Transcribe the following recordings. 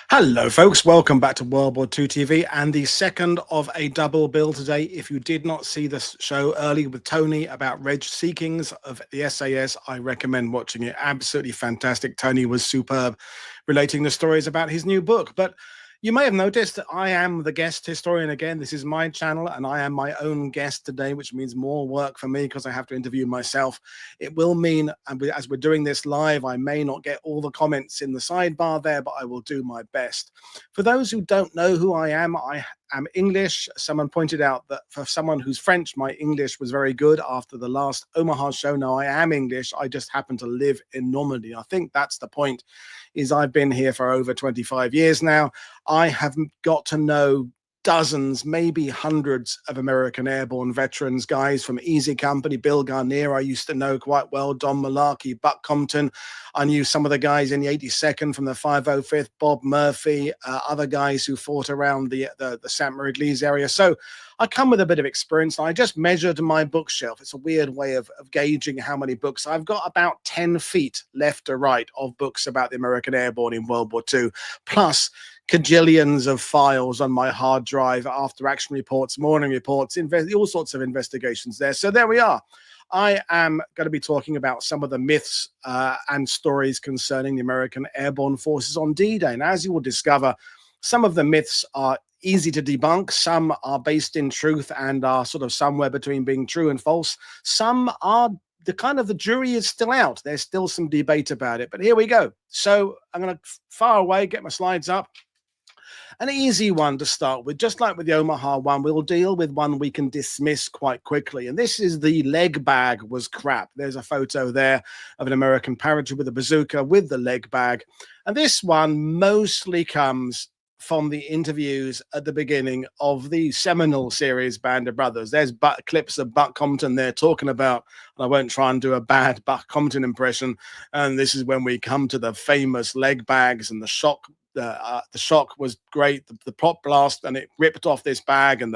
Hello, folks. Welcome back to World War II TV and the second of a double bill today. If you did not see this show early with Tony about Reg Seekings of the SAS, I recommend watching it. Absolutely fantastic. Tony was superb relating the stories about his new book. But you may have noticed that I am the guest historian again. This is my channel and I am my own guest today, which means more work for me because I have to interview myself. It will mean, as we're doing this live, I may not get all the comments in the sidebar there, but I will do my best. For those who don't know who I am English. Someone pointed out that for someone who's French, my English was very good after the last Omaha show. Now, I am English. I just happen to live in Normandy. I think that's the point, is I've been here for over 25 years now. I have got to know dozens, maybe hundreds of American airborne veterans, guys from Easy Company. Bill Garnier I used to know quite well, Don Malarkey, Buck Compton. I knew some of the guys in the 82nd from the 505th, Bob Murphy, other guys who fought around the Ste Mere Eglise area. So I come with a bit of experience. I just measured my bookshelf. It's a weird way of gauging how many books. I've got about 10 feet left to right of books about the American airborne in World War II, plus cajillions of files on my hard drive, after action reports, morning reports, all sorts of investigations there. So there we are. I am going to be talking about some of the myths and stories concerning the American airborne forces on D-Day. And as you will discover, some of the myths are easy to debunk. Some are based in truth and are sort of somewhere between being true and false. Some are the jury is still out. There's still some debate about it. But here we go. So I'm going to far away, get my slides up. An easy one to start with, just like with the Omaha one, we'll deal with one we can dismiss quite quickly. And this is the leg bag was crap. There's a photo there of an American paratrooper with a bazooka with the leg bag. And this one mostly comes from the interviews at the beginning of the seminal series Band of Brothers. There's clips of Buck Compton there talking about, and I won't try and do a bad Buck Compton impression. And this is when we come to the famous leg bags and the shock. The shock was great. The prop blast, and it ripped off this bag, and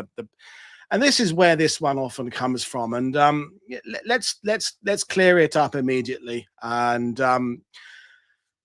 and this is where this one often comes from. And let's clear it up immediately. And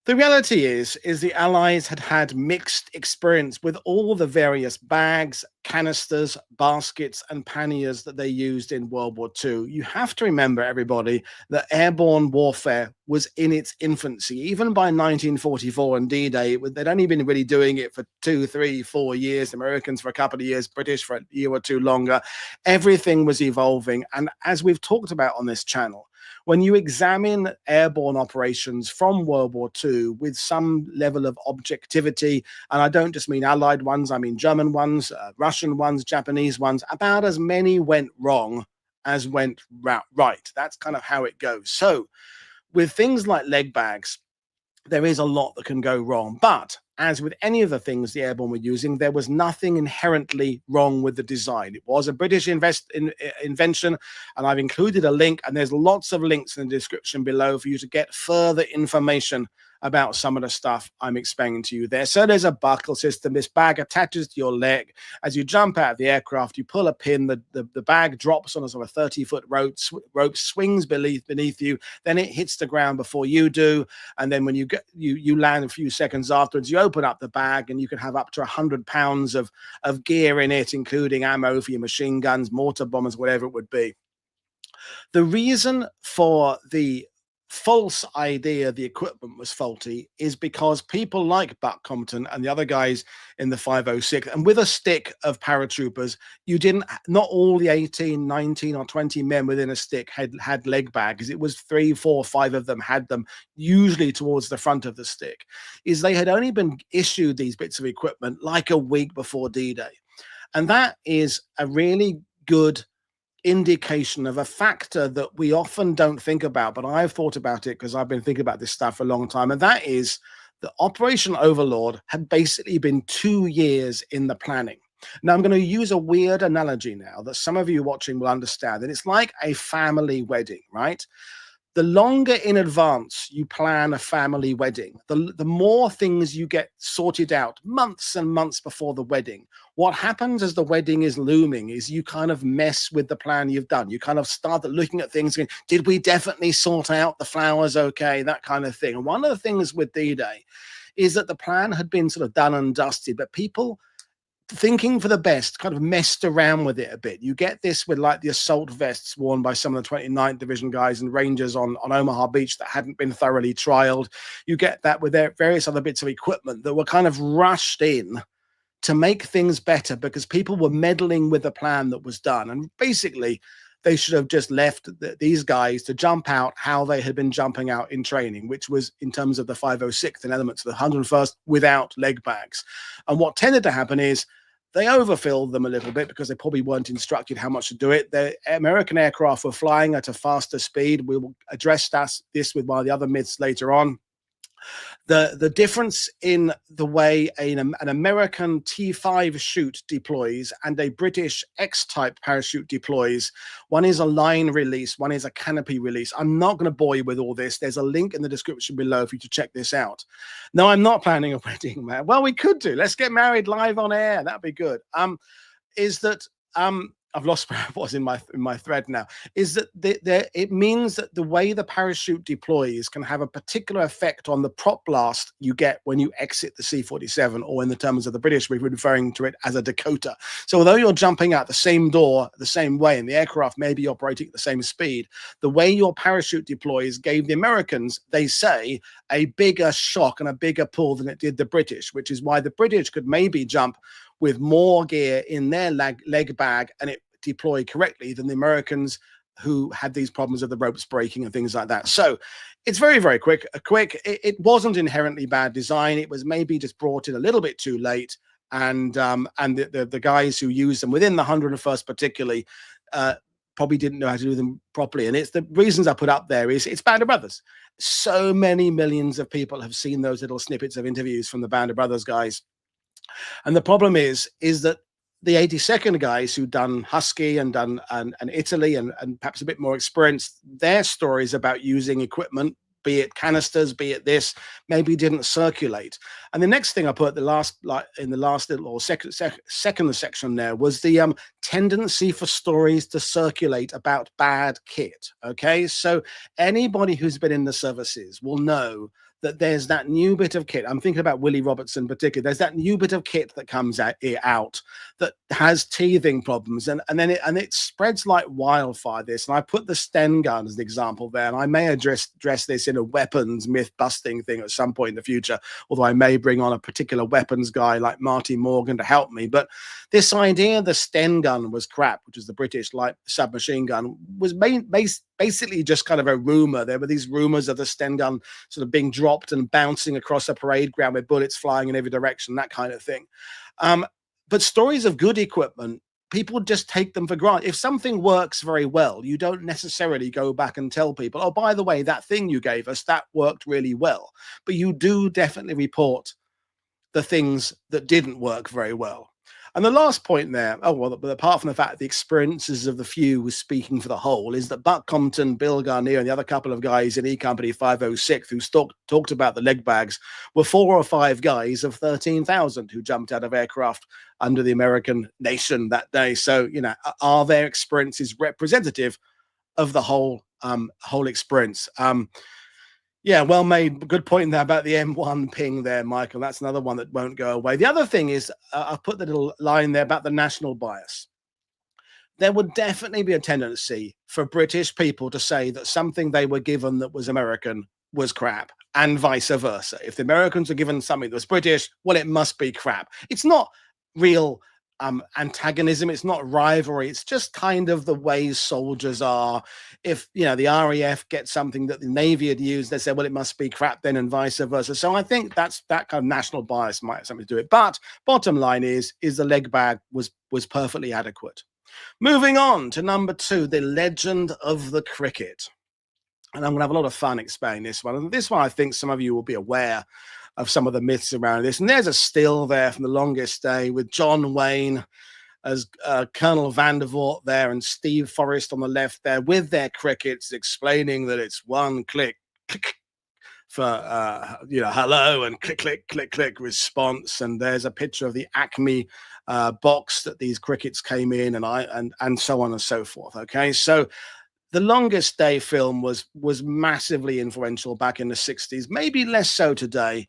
the reality is the Allies had mixed experience with all the various bags, canisters, baskets, and panniers that they used in World War II. You have to remember, everybody, that airborne warfare was in its infancy. Even by 1944 and D-Day, they'd only been really doing it for 2, 3, 4 years. Americans for a couple of years, British for a year or two longer. Everything was evolving. And as we've talked about on this channel, when you examine airborne operations from World War II with some level of objectivity, and I don't just mean Allied ones, I mean German ones, Russian ones, Japanese ones, about as many went wrong as went right. That's kind of how it goes. So with things like leg bags, there is a lot that can go wrong. But as with any of the things the airborne were using, there was nothing inherently wrong with the design. It was a British invention, and I've included a link, and there's lots of links in the description below for you to get further information about some of the stuff I'm explaining to you there. So there's a buckle system. This bag attaches to your leg. As you jump out of the aircraft, you pull a pin, the bag drops on a sort of 30-foot rope, swings beneath you, then it hits the ground before you do, and then when you land a few seconds afterwards, you open up the bag, and you can have up to 100 pounds of gear in it, including ammo for your machine guns, mortar bombers, whatever it would be. The reason for the false idea the equipment was faulty is because people like Buck Compton and the other guys in the 506, and with a stick of paratroopers, not all the 18, 19 or 20 men within a stick had leg bags. It was 3, 4, 5 of them had them, usually towards the front of the stick. Is they had only been issued these bits of equipment like a week before D-Day. And that is a really good indication of a factor that we often don't think about, but I've thought about it because I've been thinking about this stuff for a long time, and that is that Operation Overlord had basically been 2 years in the planning. Now, I'm going to use a weird analogy now that some of you watching will understand, and it's like a family wedding, right? The longer in advance you plan a family wedding, the more things you get sorted out months and months before the wedding. What happens as the wedding is looming is you kind of mess with the plan you've done. You kind of start looking at things going, did we definitely sort out the flowers okay? That kind of thing. And one of the things with D-Day is that the plan had been sort of done and dusted, but people thinking for the best kind of messed around with it a bit. You get this with like the assault vests worn by some of the 29th Division guys and Rangers on Omaha Beach that hadn't been thoroughly trialed. You get that with their various other bits of equipment that were kind of rushed in to make things better because people were meddling with the plan that was done. And basically, they should have just left these guys to jump out how they had been jumping out in training, which was in terms of the 506th and elements of the 101st without leg bags. And what tended to happen is they overfilled them a little bit because they probably weren't instructed how much to do it. The American aircraft were flying at a faster speed. We will address this with one of the other myths later on. The difference in the way an American T5 chute deploys and a British X-type parachute deploys, one is a line release, one is a canopy release. I'm not going to bore you with all this. There's a link in the description below for you to check this out. No, I'm not planning a wedding, man. Well, we could do. Let's get married live on air. That'd be good. I've lost where I was in my thread now, is that it means that the way the parachute deploys can have a particular effect on the prop blast you get when you exit the C47, or in the terms of the British, we're referring to it as a Dakota. So although you're jumping out the same door the same way and the aircraft may be operating at the same speed, the way your parachute deploys gave the Americans, they say, a bigger shock and a bigger pull than it did the British, which is why the British could maybe jump with more gear in their leg bag and it deploy correctly than the Americans who had these problems of the ropes breaking and things like that. So it's very, very quick. It wasn't inherently bad design. It was maybe just brought in a little bit too late. And the guys who used them within the 101st particularly probably didn't know how to do them properly. And it's the reasons I put up there is it's Band of Brothers. So many millions of people have seen those little snippets of interviews from the Band of Brothers guys. And the problem is that the 82nd guys who've done Husky and done and Italy and perhaps a bit more experienced, their stories about using equipment, be it canisters, be it this, maybe didn't circulate. And the next thing I put in the last little or second section there was the tendency for stories to circulate about bad kit. Okay, so anybody who's been in the services will know that there's that new bit of kit. I'm thinking about Willie Robertson particularly. There's that new bit of kit that comes out that has teething problems, and then it spreads like wildfire. This, and I put the Sten gun as an example there, and I may address this in a weapons myth busting thing at some point in the future. Although I may bring on a particular weapons guy like Marty Morgan to help me. But this idea the Sten gun was crap, which is the British light submachine gun, was basically just kind of a rumor. There were these rumors of the Sten gun sort of being dropped and bouncing across a parade ground with bullets flying in every direction, that kind of thing. But stories of good equipment, people just take them for granted. If something works very well, you don't necessarily go back and tell people, oh, by the way, that thing you gave us, that worked really well. But you do definitely report the things that didn't work very well. And the last point there, but apart from the fact the experiences of the few was speaking for the whole, is that Buck Compton, Bill Garnier, and the other couple of guys in E Company 506 who talked about the leg bags were 4 or 5 guys of 13,000 who jumped out of aircraft under the American nation that day. So, are their experiences representative of the whole experience? Yeah, well made. Good point there about the M1 ping there, Michael. That's another one that won't go away. The other thing is, I've put the little line there about the national bias. There would definitely be a tendency for British people to say that something they were given that was American was crap, and vice versa. If the Americans were given something that was British, well, it must be crap. It's not real antagonism, it's not rivalry, it's just kind of the way soldiers are. If the RAF gets something that the Navy had used, they say, well, it must be crap then, and vice versa. So I think that kind of national bias might have something to do it. But bottom line is the leg bag was perfectly adequate. Moving on to number 2, the legend of the cricket. And I'm gonna have a lot of fun explaining this one. And this one, I think some of you will be aware of some of the myths around this. And there's a still there from The Longest Day with John Wayne as Colonel Vandervoort there and Steve Forrest on the left there with their crickets, explaining that it's one click for hello, and click click click click response. And there's a picture of the Acme box that these crickets came in, and so on and so forth. Okay, so The Longest Day film was massively influential back in the 60s, maybe less so today.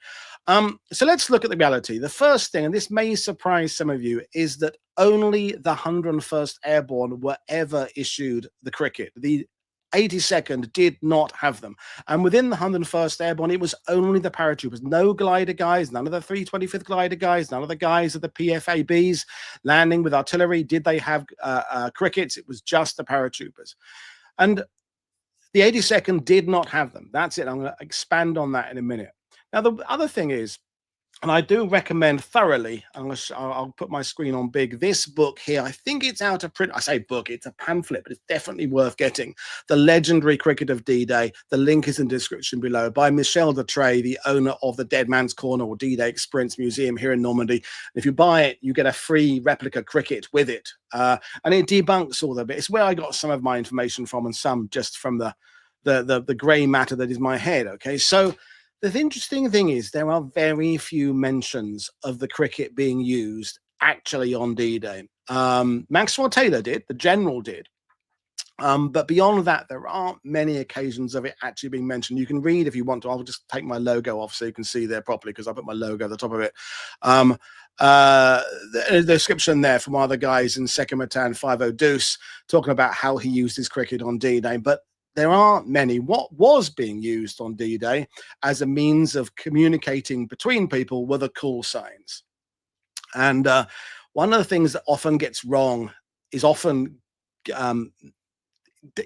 So let's look at the reality. The first thing, and this may surprise some of you, is that only the 101st Airborne were ever issued the cricket. The 82nd did not have them. And within the 101st Airborne, it was only the paratroopers. No glider guys, none of the 325th glider guys, none of the guys of the PFABs landing with artillery. Did they have crickets? It was just the paratroopers. And the 82nd did not have them. That's it. I'm going to expand on that in a minute. Now, the other thing is, and I do recommend thoroughly, I'll put my screen on big, this book here. I think it's out of print. I say book, it's a pamphlet, but it's definitely worth getting. The Legendary Cricket of D-Day. The link is in the description below, by Michel Detray, the owner of the Dead Man's Corner or D-Day Experience Museum here in Normandy. If you buy it, you get a free replica cricket with it. And it debunks all of it. It's where I got some of my information from, and some just from the grey matter that is my head. Okay, so the interesting thing is there are very few mentions of the cricket being used actually on D-Day. Maxwell Taylor did, the general did. But beyond that, there aren't many occasions of it actually being mentioned. You can read if you want to. I'll just take my logo off so you can see there properly, because I put my logo at the top of it. The description there from one of the guys in 2nd Matan 50 Deuce talking about how he used his cricket on D-Day. But there aren't many. What was being used on D-Day as a means of communicating between people were the call signs. And one of the things that often gets wrong is often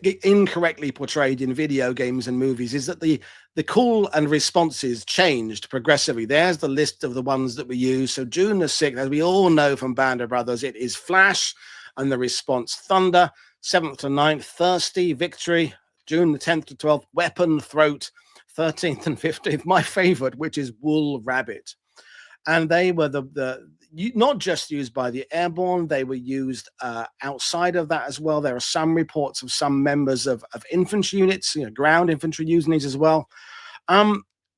incorrectly portrayed in video games and movies is that the call and responses changed progressively. There's the list of the ones that we use. So June the 6th, as we all know from Band of Brothers, it is Flash, and the response Thunder. 7th to 9th, Thirsty, Victory. June the 10th to 12th, Weapon, Throat. 13th and 15th, my favorite, which is Wool, Rabbit. And they were not just used by the Airborne, they were used outside of that as well. There are some reports of some members of infantry units, ground infantry using these as well.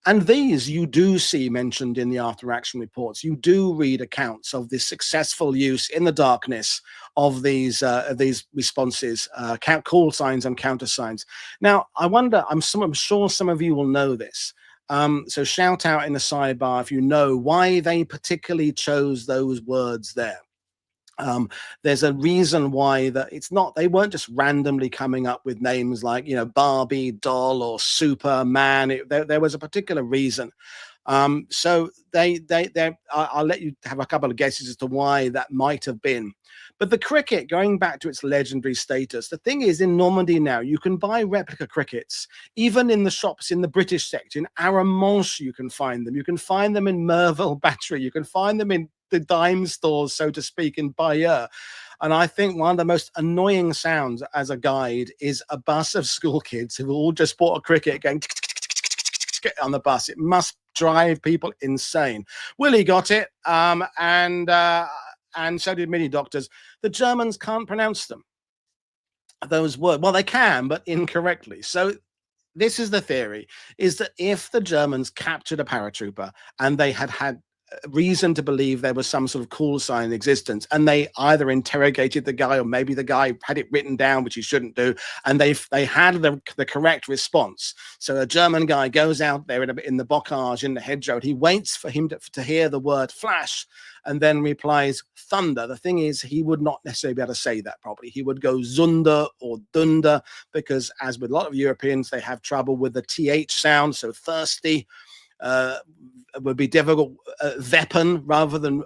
And these you do see mentioned in the after action reports. You do read accounts of the successful use in the darkness of these responses, call signs and countersigns. Now, I wonder, I'm sure some of you will know this. So shout out in the sidebar if you know why they particularly chose those words there. There's a reason why they weren't just randomly coming up with names like, Barbie doll or Superman. There was a particular reason. So I'll let you have a couple of guesses as to why that might have been. But the cricket, going back to its legendary status, the thing is, in Normandy now, you can buy replica crickets, even in the shops in the British sector. In Arromanches, you can find them. You can find them in Merville Battery. You can find them in the dime stores, so to speak, in Bayeux. And I think one of the most annoying sounds as a guide is a bus of school kids who all just bought a cricket going on the bus. It must drive people insane. Willie got it, and so did many doctors. The Germans can't pronounce them. Those words, well, they can, but incorrectly. So this is the theory, is that if the Germans captured a paratrooper and they had reason to believe there was some sort of call sign in existence, and they either interrogated the guy, or maybe the guy had it written down, which he shouldn't do, and they had the correct response. So a German guy goes out there in the bocage, in the hedgerow, and he waits for him to hear the word flash, and then replies thunder. The thing is, he would not necessarily be able to say that properly. He would go Zunder or Dunder, because as with a lot of Europeans, they have trouble with the TH sound. So thirsty would be difficult. Weapon rather than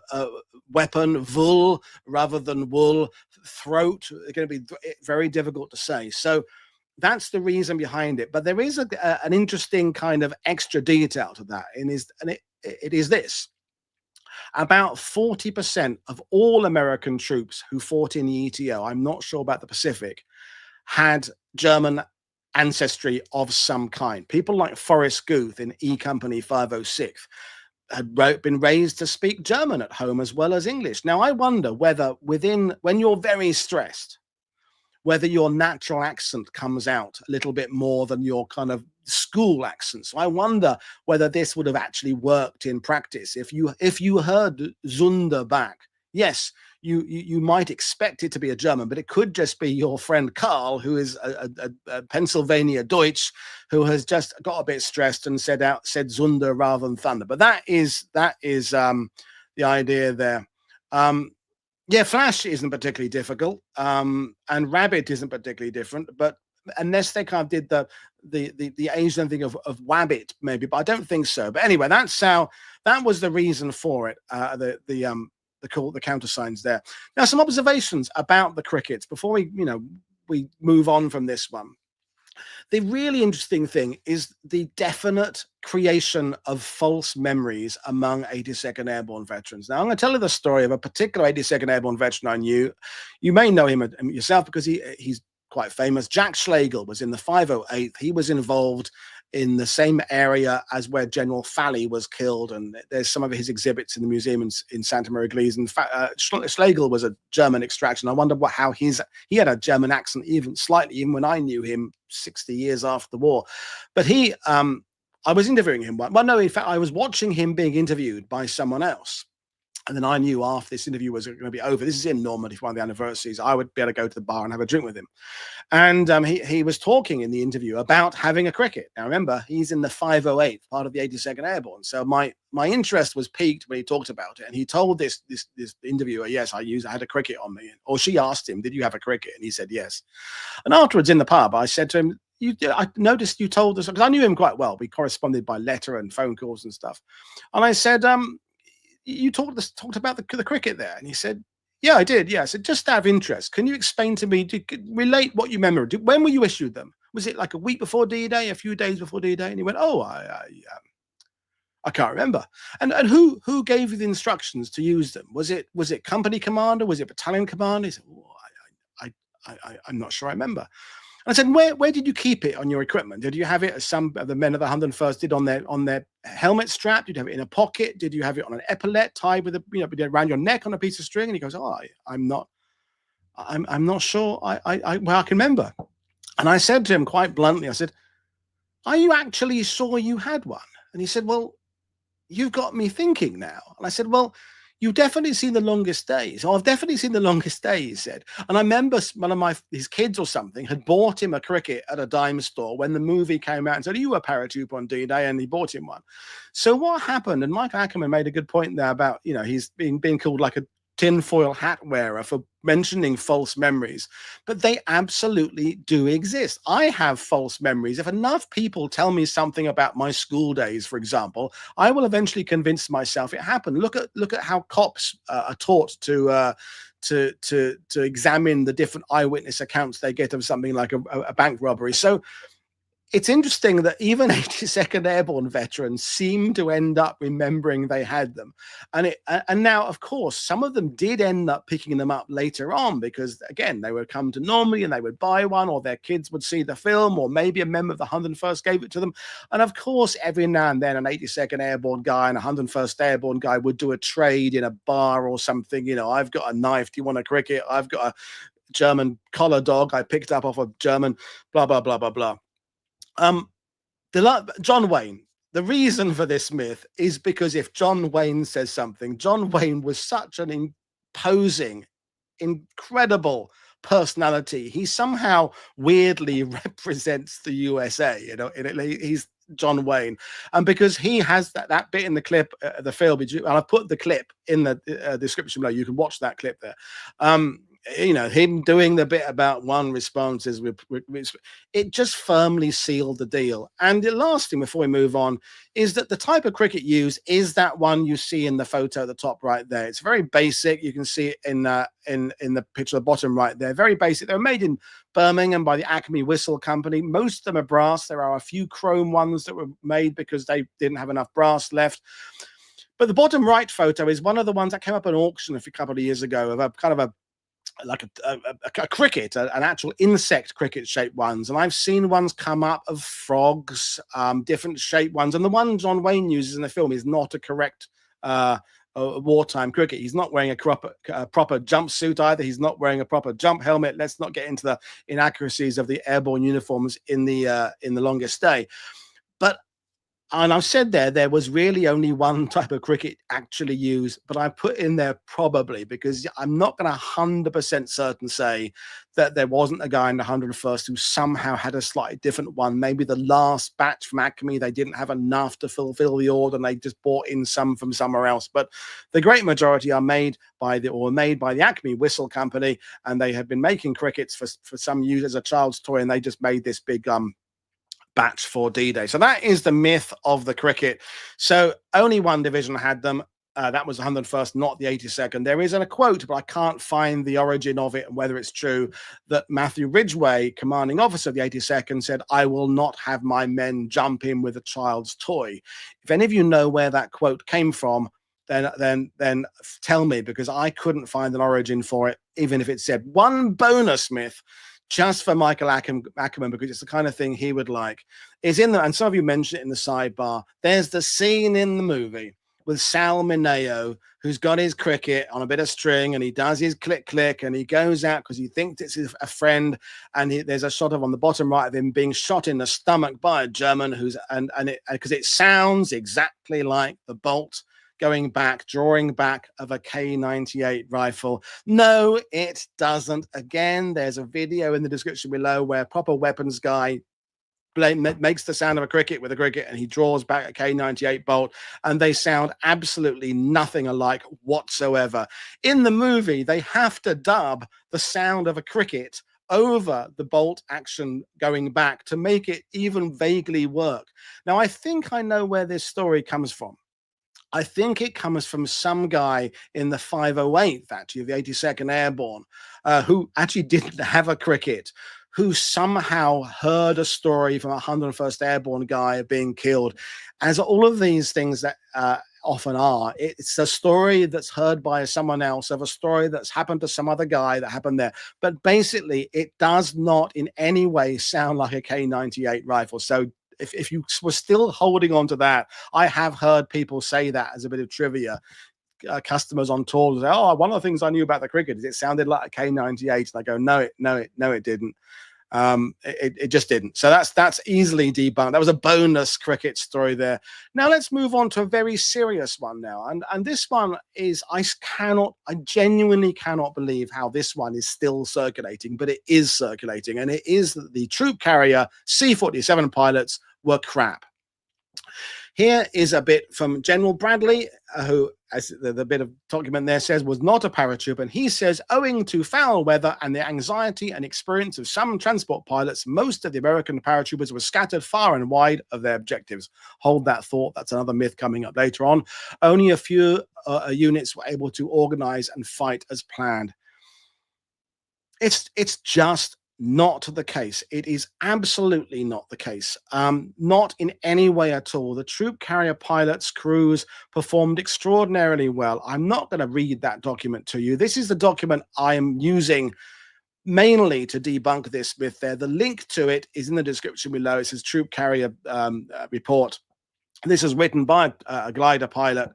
weapon. Wool rather than wool. Throat are going to be very difficult to say. So that's the reason behind it. But there is an interesting kind of extra detail to that, and it is this. About 40% of all American troops who fought in the ETO, I'm not sure about the Pacific, had German ancestry of some kind. People like Forrest Guth in E Company 506 had been raised to speak German at home as well as English. Now, I wonder whether when you're very stressed, whether your natural accent comes out a little bit more than your kind of school accent. So I wonder whether this would have actually worked in practice. If you heard Zunder back, yes, you might expect it to be a German, but it could just be your friend Carl, who is a Pennsylvania Deutsch, who has just got a bit stressed and said Zunder rather than Thunder. But that is the idea there. Yeah, Flash isn't particularly difficult, and Rabbit isn't particularly different, but unless they kind of did the Asian thing of Wabbit, maybe, but I don't think so. But anyway, that was the reason for it. The countersigns there. Now, some observations about the crickets before we move on from this one. The really interesting thing is the definite creation of false memories among 82nd Airborne veterans. Now, I'm going to tell you the story of a particular 82nd Airborne veteran I knew. You may know him yourself because he's quite famous. Jack Schlegel was in the 508th. He was involved in the same area as where General Falley was killed, and there's some of his exhibits in the museum in Ste Mere Eglise. In fact, Schlegel was a German extraction. I wonder how he had a German accent even when I knew him 60 years after the war. But I was interviewing him. Well, no, in fact, I was watching him being interviewed by someone else. And then I knew after this interview was going to be over, this is in Normandy for one of the anniversaries, I would be able to go to the bar and have a drink with him. And he was talking in the interview about having a cricket. Now, remember, he's in the 508th, part of the 82nd Airborne. So my interest was piqued when he talked about it. And he told this interviewer, yes, I had a cricket on me. Or she asked him, did you have a cricket? And he said, yes. And afterwards in the pub, I said to him, I noticed you told us, because I knew him quite well. We corresponded by letter and phone calls and stuff. And I said, you talked about the cricket there, and he said, yeah, I did. Yeah. I said, just out of interest, can you explain to me, relate what you remember? When were you issued them? Was it like a week before D-Day, a few days before D-Day? And he went, oh, I can't remember. And who gave you the instructions to use them? Was it company commander? Was it battalion commander? He said, oh, I'm not sure I remember. I said, where did you keep it on your equipment? Did you have it, as some of the men of the 101st did, on their helmet strap? Did you have it in a pocket? Did you have it on an epaulet tied with around your neck on a piece of string? And he goes, oh, I'm not sure. I can remember. And I said to him quite bluntly, I said, are you actually sure you had one? And he said, well, you've got me thinking now. And I said, well, you've definitely seen The Longest Days. Oh, I've definitely seen The Longest Day, he said. And I remember one of his kids or something had bought him a cricket at a dime store when the movie came out and said, are you a paratrooper on D-Day? And he bought him one. So what happened, and Mike Ackerman made a good point there about, he's being called like a tinfoil hat wearer for mentioning false memories, but they absolutely do exist. I have false memories. If enough people tell me something about my school days, for example, I will eventually convince myself it happened. Look at how cops are taught to examine the different eyewitness accounts they get of something like a bank robbery. So it's interesting that even 82nd Airborne veterans seem to end up remembering they had them. And now, of course, some of them did end up picking them up later on because, again, they would come to Normandy and they would buy one, or their kids would see the film, or maybe a member of the 101st gave it to them. And, of course, every now and then an 82nd Airborne guy and a 101st Airborne guy would do a trade in a bar or something. I've got a knife. Do you want a cricket? I've got a German collar dog I picked up off a German, blah, blah, blah, blah, blah. John Wayne, the reason for this myth is because if John Wayne says something, John Wayne was such an imposing, incredible personality. He somehow weirdly represents the USA, he's John Wayne. And because he has that bit in the clip, the film, and I've put the clip in the description below, you can watch that clip there. Him doing the bit about one responses, it just firmly sealed the deal. And the last thing before we move on is that the type of cricket used is that one you see in the photo at the top right there. It's very basic. You can see it in the picture at the bottom right there. Very basic. They're made in Birmingham by the Acme Whistle Company. Most of them are brass. There are a few chrome ones that were made because they didn't have enough brass left. But the bottom right photo is one of the ones that came up at an auction a couple of years ago of a kind of a cricket, an actual insect cricket shaped ones. And I've seen ones come up of frogs, different shaped ones. And the one John Wayne uses in the film is not a correct wartime cricket. He's not wearing a proper jumpsuit either. He's not wearing a proper jump helmet. Let's not get into the inaccuracies of the airborne uniforms in the Longest Day. But And I've said there was really only one type of cricket actually used, but I put in there probably because I'm not going to 100% certain say that there wasn't a guy in the 101st who somehow had a slightly different one. Maybe the last batch from Acme, they didn't have enough to fulfill the order and they just bought in some from somewhere else. But the great majority are made by the Acme Whistle Company, and they have been making crickets for some use as a child's toy, and they just made this big batch for D-Day. So that is the myth of the cricket. So only one division had them. That was the 101st, not the 82nd. There is a quote, but I can't find the origin of it and whether it's true, that Matthew Ridgway, commanding officer of the 82nd, said, "I will not have my men jump in with a child's toy." If any of you know where that quote came from, then tell me, because I couldn't find an origin for it, even if it said. One bonus myth just for Michael Ackerman, because it's the kind of thing he would like, is in the, and some of you mentioned it in the sidebar, there's the scene in the movie with Sal Mineo, who's got his cricket on a bit of string, and he does his click, and he goes out because he thinks it's a friend, and there's a shot of on the bottom right of him being shot in the stomach by a German because it sounds exactly like the bolt drawing back of a K98 rifle. No, it doesn't. Again, there's a video in the description below where a proper weapons guy makes the sound of a cricket with a cricket, and he draws back a K98 bolt, and they sound absolutely nothing alike whatsoever. In the movie, they have to dub the sound of a cricket over the bolt action going back to make it even vaguely work. Now, I think I know where this story comes from. I think it comes from some guy in the 508th, actually, the 82nd Airborne, who actually didn't have a cricket, who somehow heard a story from a 101st Airborne guy being killed. As all of these things that often are, it's a story that's heard by someone else of a story that's happened to some other guy that happened there. But basically, it does not in any way sound like a K98 rifle. So if you were still holding on to that, I have heard people say that as a bit of trivia. Customers on tours say, "Oh, one of the things I knew about the cricket is it sounded like a K98," and I go, "No, it didn't. It just didn't." So that's easily debunked. That was a bonus cricket story there. Now let's move on to a very serious one now, and this one is I genuinely cannot believe how this one is still circulating, but it is circulating, and it is that the troop carrier C47 pilots were crap. Here is a bit from General Bradley, who, as the bit of document there says, was not a paratrooper. And he says, owing to foul weather and the anxiety and experience of some transport pilots, most of the American paratroopers were scattered far and wide of their objectives. Hold that thought. That's another myth coming up later on. Only a few units were able to organize and fight as planned. It's just not the case. It is absolutely not the case. Not in any way at all. The troop carrier pilots' crews performed extraordinarily well. I'm not going to read that document to you. This is the document I am using mainly to debunk this myth there. The link to it is in the description below. It says troop carrier report. This is written by a glider pilot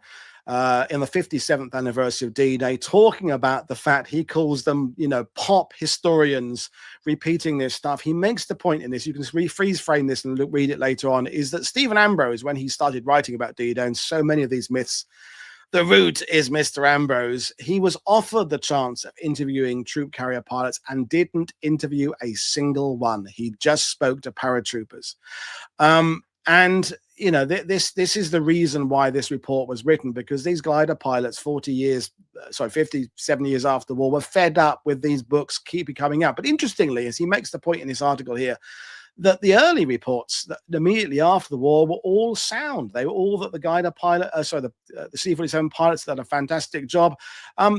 in the 57th anniversary of D-Day, talking about the fact he calls them, pop historians repeating this stuff. He makes the point in this, you can freeze frame this and read it later on, is that Stephen Ambrose, when he started writing about D-Day and so many of these myths, the root is Mr. Ambrose, he was offered the chance of interviewing troop carrier pilots and didn't interview a single one. He just spoke to paratroopers. And this is the reason why this report was written, because these glider pilots 57 years after the war were fed up with these books keep coming out. But interestingly, as he makes the point in this article here, that the early reports that immediately after the war were all sound. They were all that the glider pilot, the C47 pilots did a fantastic job.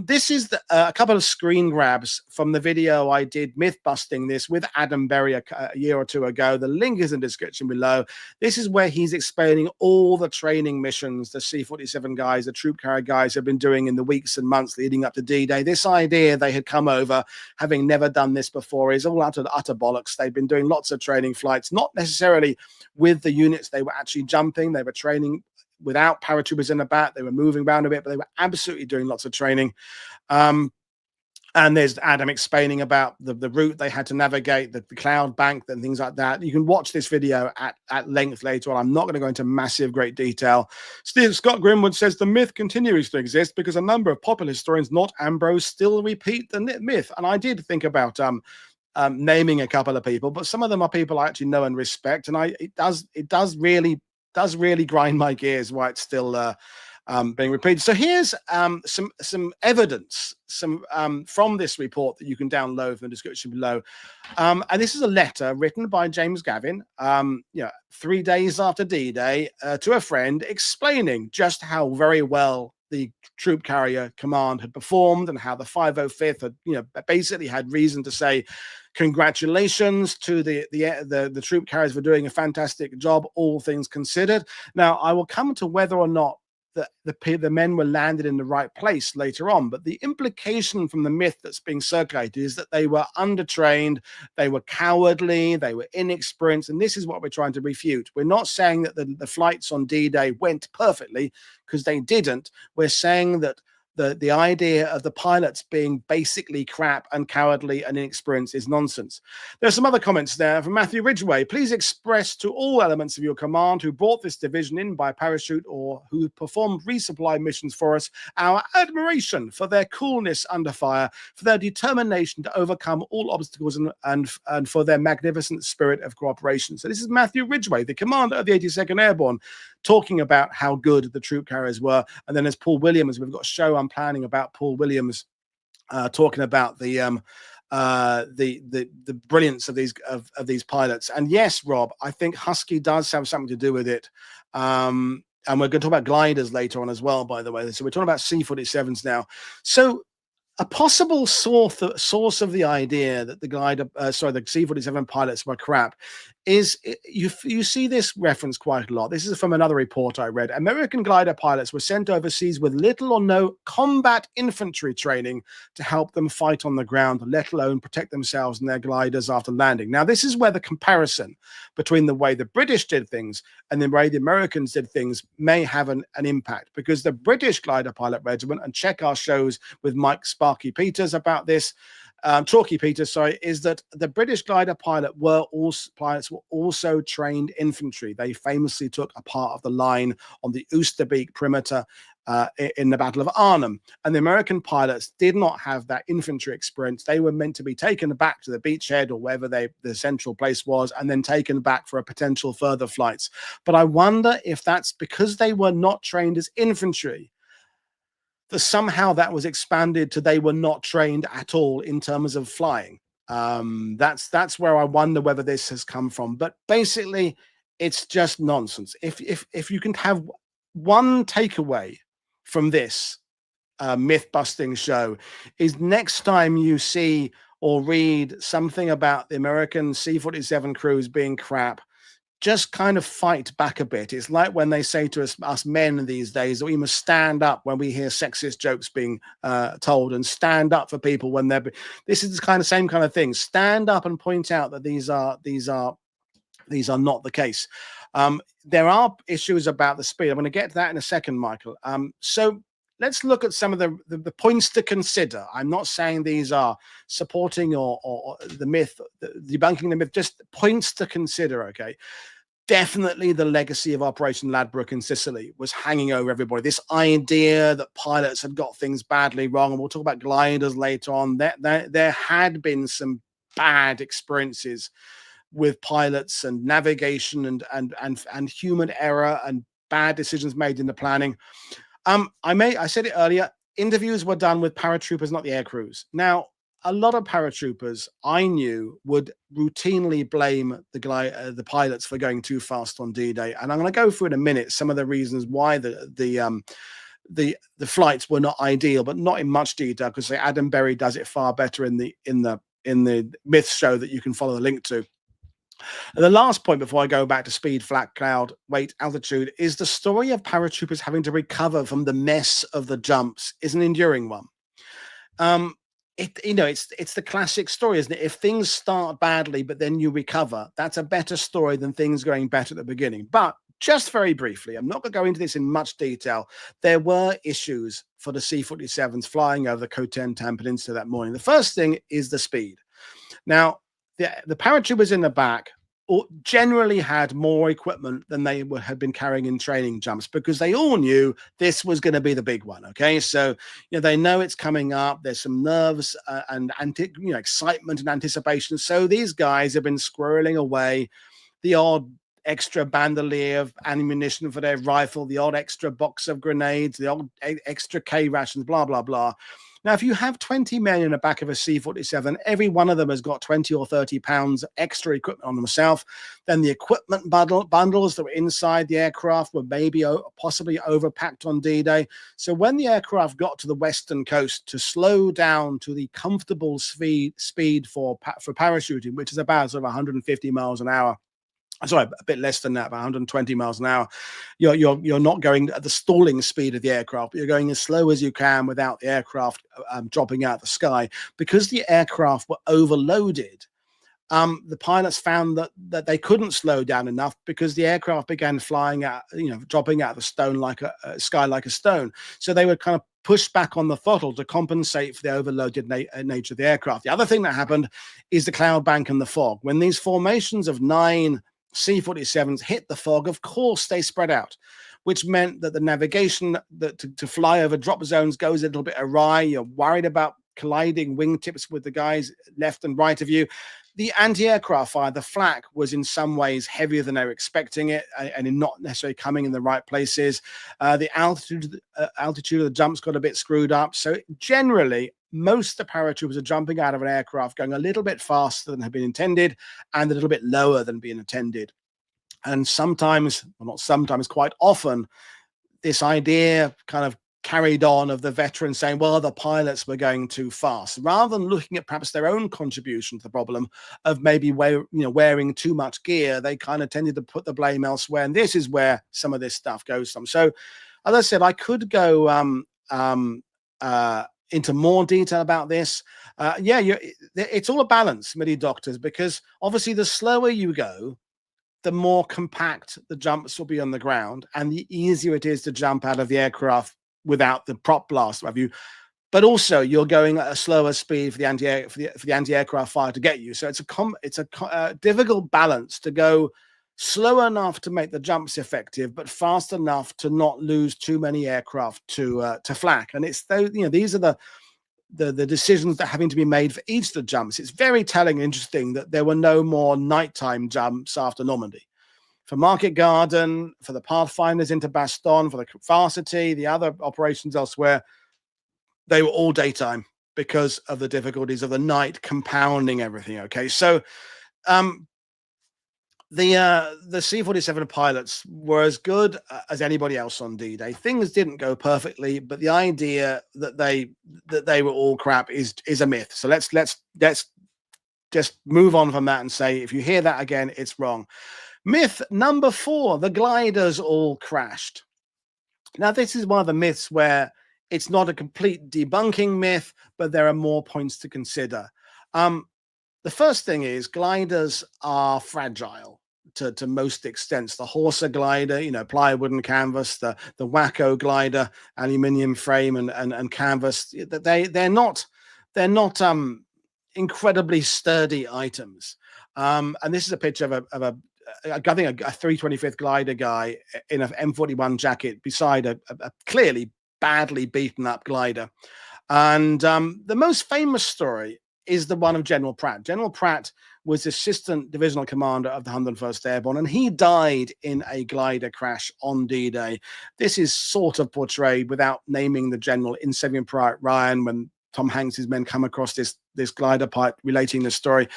This is a couple of screen grabs from the video I did myth busting this with Adam Berry a year or two ago. The link is in the description below. This is where he's explaining all the training missions the C47 guys, the troop carrier guys, have been doing in the weeks and months leading up to D-Day. This idea they had come over, having never done this before, is all utter bollocks. They've been doing lots of training flights, not necessarily with the units they were actually jumping. They were training without paratroopers in the back. They were moving around a bit, but they were absolutely doing lots of training. And there's Adam explaining about the route they had to navigate, the cloud bank and things like that. You can watch this video at length later on. I'm not going to go into massive great detail. Scott Grimwood says the myth continues to exist because a number of popular historians, not Ambrose, still repeat the myth. And I did think about naming a couple of people, but some of them are people I actually know and respect. And it does really grind my gears why it's still being repeated. So here's some evidence from this report that you can download from the description below. And this is a letter written by James Gavin, 3 days after D-Day, to a friend, explaining just how very well the troop carrier command had performed and how the 505th had, basically had reason to say congratulations to the troop carriers for doing a fantastic job, all things considered. Now, I will come to whether or not the men were landed in the right place later on, but the implication from the myth that's being circulated is that they were undertrained, they were cowardly, they were inexperienced, and this is what we're trying to refute. We're not saying that the flights on D-Day went perfectly, because they didn't. We're saying that the idea of the pilots being basically crap and cowardly and inexperienced is nonsense. There's some other comments there from Matthew Ridgway. Please express to all elements of your command who brought this division in by parachute or who performed resupply missions for us our admiration for their coolness under fire, for their determination to overcome all obstacles, and for their magnificent spirit of cooperation. So this is Matthew Ridgway, the commander of the 82nd Airborne, talking about how good the troop carriers were. And then there's Paul Williams. We've got a show I'm planning about Paul Williams, talking about the brilliance of these pilots. And yes, Rob, I think Husky does have something to do with it. And we're going to talk about gliders later on as well, by the way. So we're talking about C47s now. So a possible source of the idea that the C47 pilots were crap is you see this reference quite a lot. This is from another report I read. American glider pilots were sent overseas with little or no combat infantry training to help them fight on the ground, let alone protect themselves and their gliders after landing. Now, this is where the comparison between the way the British did things and the way the Americans did things may have an impact, because the British glider pilot regiment, and check our shows with Mike Sparky Peters about this, Chalky Peters, sorry, is that the British glider pilots were also trained infantry. They famously took a part of the line on the Oosterbeek perimeter in the Battle of Arnhem. And the American pilots did not have that infantry experience. They were meant to be taken back to the beachhead or wherever the central place was, and then taken back for a potential further flights. But I wonder if that's because they were not trained as infantry, that somehow that was expanded to they were not trained at all in terms of flying. That's where I wonder whether this has come from. But basically, it's just nonsense. If you can have one takeaway from this myth-busting show, is next time you see or read something about the American C-47 crews being crap, just kind of fight back a bit. It's like when they say to us men these days that we must stand up when we hear sexist jokes being told, and stand up for people when they're. This is the same kind of thing. Stand up and point out that these are not the case. There are issues about the speed. I'm going to get to that in a second, Michael. So let's look at some of the points to consider. I'm not saying these are supporting or the myth, debunking the myth, just points to consider, okay? Definitely the legacy of Operation Ladbroke in Sicily was hanging over everybody. This idea that pilots had got things badly wrong, and we'll talk about gliders later on, there had been some bad experiences with pilots and navigation and human error and bad decisions made in the planning. I said it earlier, interviews were done with paratroopers, not the air crews. Now, a lot of paratroopers I knew would routinely blame the pilots for going too fast on D-Day, and I'm going to go through in a minute some of the reasons why the flights were not ideal, but not in much detail, because Adam Berry does it far better in the myth show that you can follow the link to. And the last point before I go back to speed, flat, cloud, weight, altitude, is the story of paratroopers having to recover from the mess of the jumps is an enduring one. It's the classic story, isn't it? If things start badly, but then you recover, that's a better story than things going better at the beginning. But just very briefly, I'm not going to go into this in much detail. There were issues for the C-47s flying over the Koh-Tanta Peninsula that morning. The first thing is the speed. Now, the paratroopers in the back generally had more equipment than they had been carrying in training jumps, because they all knew this was going to be the big one. Okay, so they know it's coming up. There's some nerves and excitement and anticipation. So these guys have been squirreling away the odd extra bandolier of ammunition for their rifle, the odd extra box of grenades, the odd extra K rations, blah blah blah. Now, if you have 20 men in the back of a C-47, every one of them has got 20 or 30 pounds extra equipment on themselves. Then the equipment bundles that were inside the aircraft were maybe possibly overpacked on D-Day. So when the aircraft got to the western coast, to slow down to the comfortable speed for parachuting, which is about sort of 150 miles an hour, sorry, a bit less than that, about 120 miles an hour. You're not going at the stalling speed of the aircraft, but you're going as slow as you can without the aircraft dropping out of the sky. Because the aircraft were overloaded, the pilots found that they couldn't slow down enough, because the aircraft began flying out, dropping out of the sky like a stone. So they were kind of pushed back on the throttle to compensate for the overloaded nature of the aircraft. The other thing that happened is the cloud bank and the fog. When these formations of 9 C-47s hit the fog, of course they spread out, which meant that the navigation to fly over drop zones goes a little bit awry. You're worried about colliding wingtips with the guys left and right of you. The anti-aircraft fire, the flak, was in some ways heavier than they were expecting it, and in not necessarily coming in the right places. The altitude of the jumps got a bit screwed up. So generally, most of the paratroopers are jumping out of an aircraft going a little bit faster than had been intended and a little bit lower than being intended. And sometimes, well, not sometimes, quite often, this idea kind of carried on of the veterans saying, well, the pilots were going too fast, rather than looking at perhaps their own contribution to the problem of maybe wearing too much gear. They kind of tended to put the blame elsewhere, and this is where some of this stuff goes from. So, as I said, I could go into more detail about this. It's all a balance, MIDI doctors, because obviously the slower you go, the more compact the jumps will be on the ground, and the easier it is to jump out of the aircraft without the prop blast of you. But also, you're going at a slower speed for the anti-aircraft fire to get you. So it's a difficult balance to go slow enough to make the jumps effective, but fast enough to not lose too many aircraft to flak. And it's these are the decisions that are having to be made for each of the jumps. It's very telling and interesting that there were no more nighttime jumps after Normandy. For Market Garden, for the Pathfinders into Bastogne, for the Varsity, the other operations elsewhere, they were all daytime because of the difficulties of the night compounding everything. Okay, so the C-47 pilots were as good as anybody else on D-Day. Things didn't go perfectly, but the idea that they were all crap is a myth. So let's just move on from that and say, if you hear that again, it's wrong. Myth number 4, the gliders all crashed. Now, this is one of the myths where it's not a complete debunking myth, but there are more points to consider. The first thing is gliders are fragile to most extents. The Horsa glider, plywood and canvas, the Waco glider, aluminium frame and canvas, they're not incredibly sturdy items. And this is a picture of I think a 325th glider guy in an M41 jacket beside a clearly badly beaten up glider. And the most famous story is the one of General Pratt. General Pratt was assistant divisional commander of the 101st Airborne, and he died in a glider crash on D-Day. This is sort of portrayed without naming the general in Saving Private Ryan when Tom Hanks's men come across this glider pipe relating the story.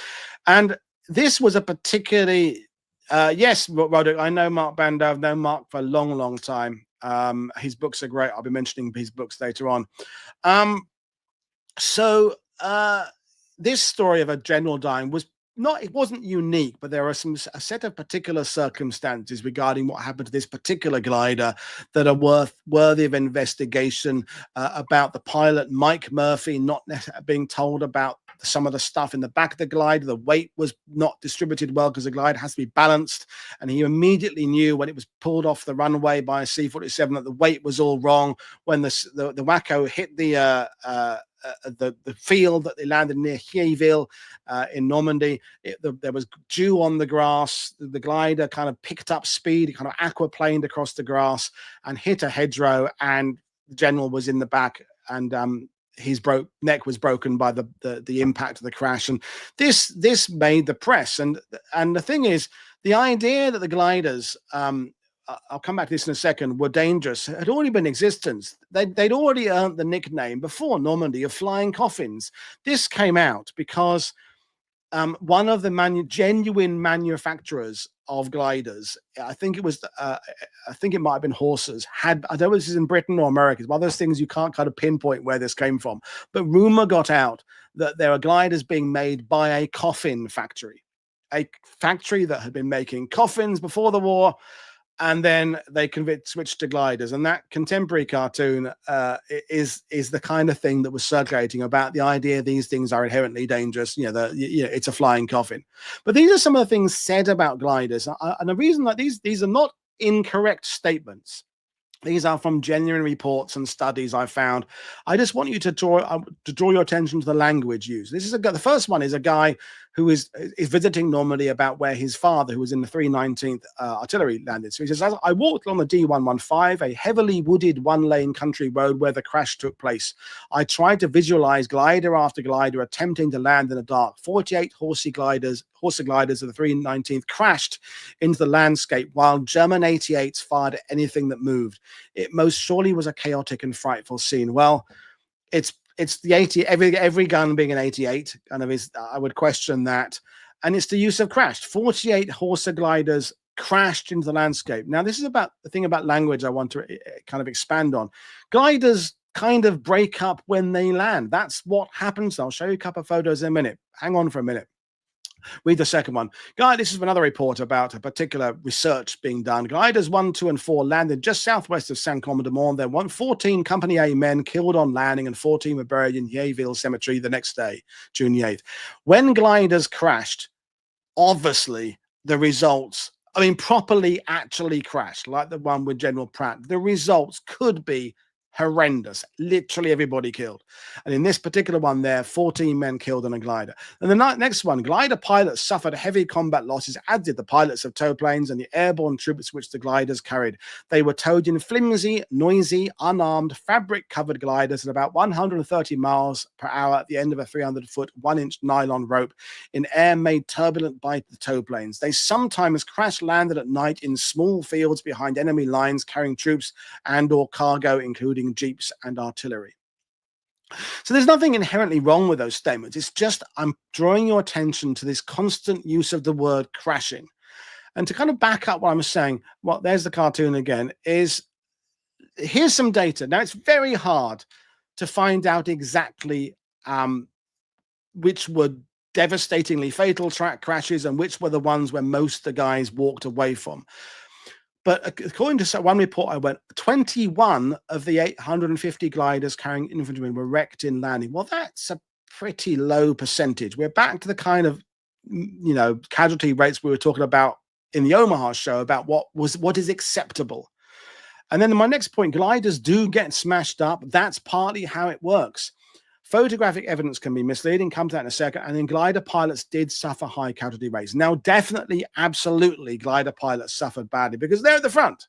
And this was a particularly yes, Roderick, I know Mark Bando. I've known Mark for a long, long time. His books are great. I'll be mentioning his books later on. This story of a general dying it wasn't unique, but there are a set of particular circumstances regarding what happened to this particular glider that are worthy of investigation, about the pilot, Mike Murphy, not being told about some of the stuff in the back of the glider. The weight was not distributed well because the glider has to be balanced. And he immediately knew when it was pulled off the runway by a C47 that the weight was all wrong. When the Wacko hit the field that they landed near Hierville in Normandy, there was dew on the grass. The glider kind of picked up speed, it kind of aquaplaned across the grass and hit a hedgerow, and the general was in the back, and his neck was broken by the impact of the crash. And this made the press. And the thing is, the idea that the gliders, I'll come back to this in a second, were dangerous had already been in existence. They'd already earned the nickname before Normandy of flying coffins. This came out because one of the genuine manufacturers of gliders, I think it might have been Horses, I don't know if this is in Britain or America. It's one of those things you can't kind of pinpoint where this came from. But rumor got out that there are gliders being made by a coffin factory, a factory that had been making coffins before the war. And then they switched to gliders, and that contemporary cartoon is the kind of thing that was circulating about the idea these things are inherently dangerous. It's a flying coffin. But these are some of the things said about gliders, and the reason that these are not incorrect statements. These are from genuine reports and studies I found. I just want you to draw your attention to the language used. The first one is a guy who is visiting Normandy about where his father, who was in the 319th Artillery, landed. So he says, I walked along the D115, a heavily wooded one-lane country road where the crash took place. I tried to visualize glider after glider attempting to land in the dark. 48 Horsa gliders of the 319th crashed into the landscape while German 88s fired at anything that moved. It most surely was a chaotic and frightful scene. Well, it's the 80, every gun being an 88 kind of is, I would question that. And it's the use of crashed. 48 Horsa gliders crashed into the landscape. Now, this is about the thing about language I want to kind of expand on. Gliders kind of break up when they land. That's what happens. I'll show you a couple of photos in a minute. Hang on for a minute. Read the second one. This is another report about a particular research being done. Gliders 1, 2, and 4 landed just southwest of Saint-Combe-de-Mont. There were 14 Company A men killed on landing, and 14 were buried in Hierville Cemetery the next day, June 8th. When gliders crashed, obviously the results, properly actually crashed, like the one with General Pratt, the results could be horrendous. Literally everybody killed. And in this particular one there, 14 men killed on a glider. And the next one, glider pilots suffered heavy combat losses, as did the pilots of tow planes and the airborne troops which the gliders carried. They were towed in flimsy, noisy, unarmed, fabric-covered gliders at about 130 miles per hour at the end of a 300-foot, 1-inch nylon rope in air made turbulent by the tow planes. They sometimes crash-landed at night in small fields behind enemy lines carrying troops and or cargo, including jeeps and artillery. So there's nothing inherently wrong with those statements. It's just I'm drawing your attention to this constant use of the word crashing. And to kind of back up what I'm saying, well, there's the cartoon again, here's some data. Now, it's very hard to find out exactly which were devastatingly fatal track crashes and which were the ones where most of the guys walked away from. But according to one report I went, 21 of the 850 gliders carrying infantrymen were wrecked in landing. Well, that's a pretty low percentage. We're back to the kind of, casualty rates we were talking about in the Omaha show about what is acceptable. And then my next point, gliders do get smashed up. That's partly how it works. Photographic evidence can be misleading, come to that in a second, and then glider pilots did suffer high casualty rates. Now, definitely, absolutely, glider pilots suffered badly because they're at the front.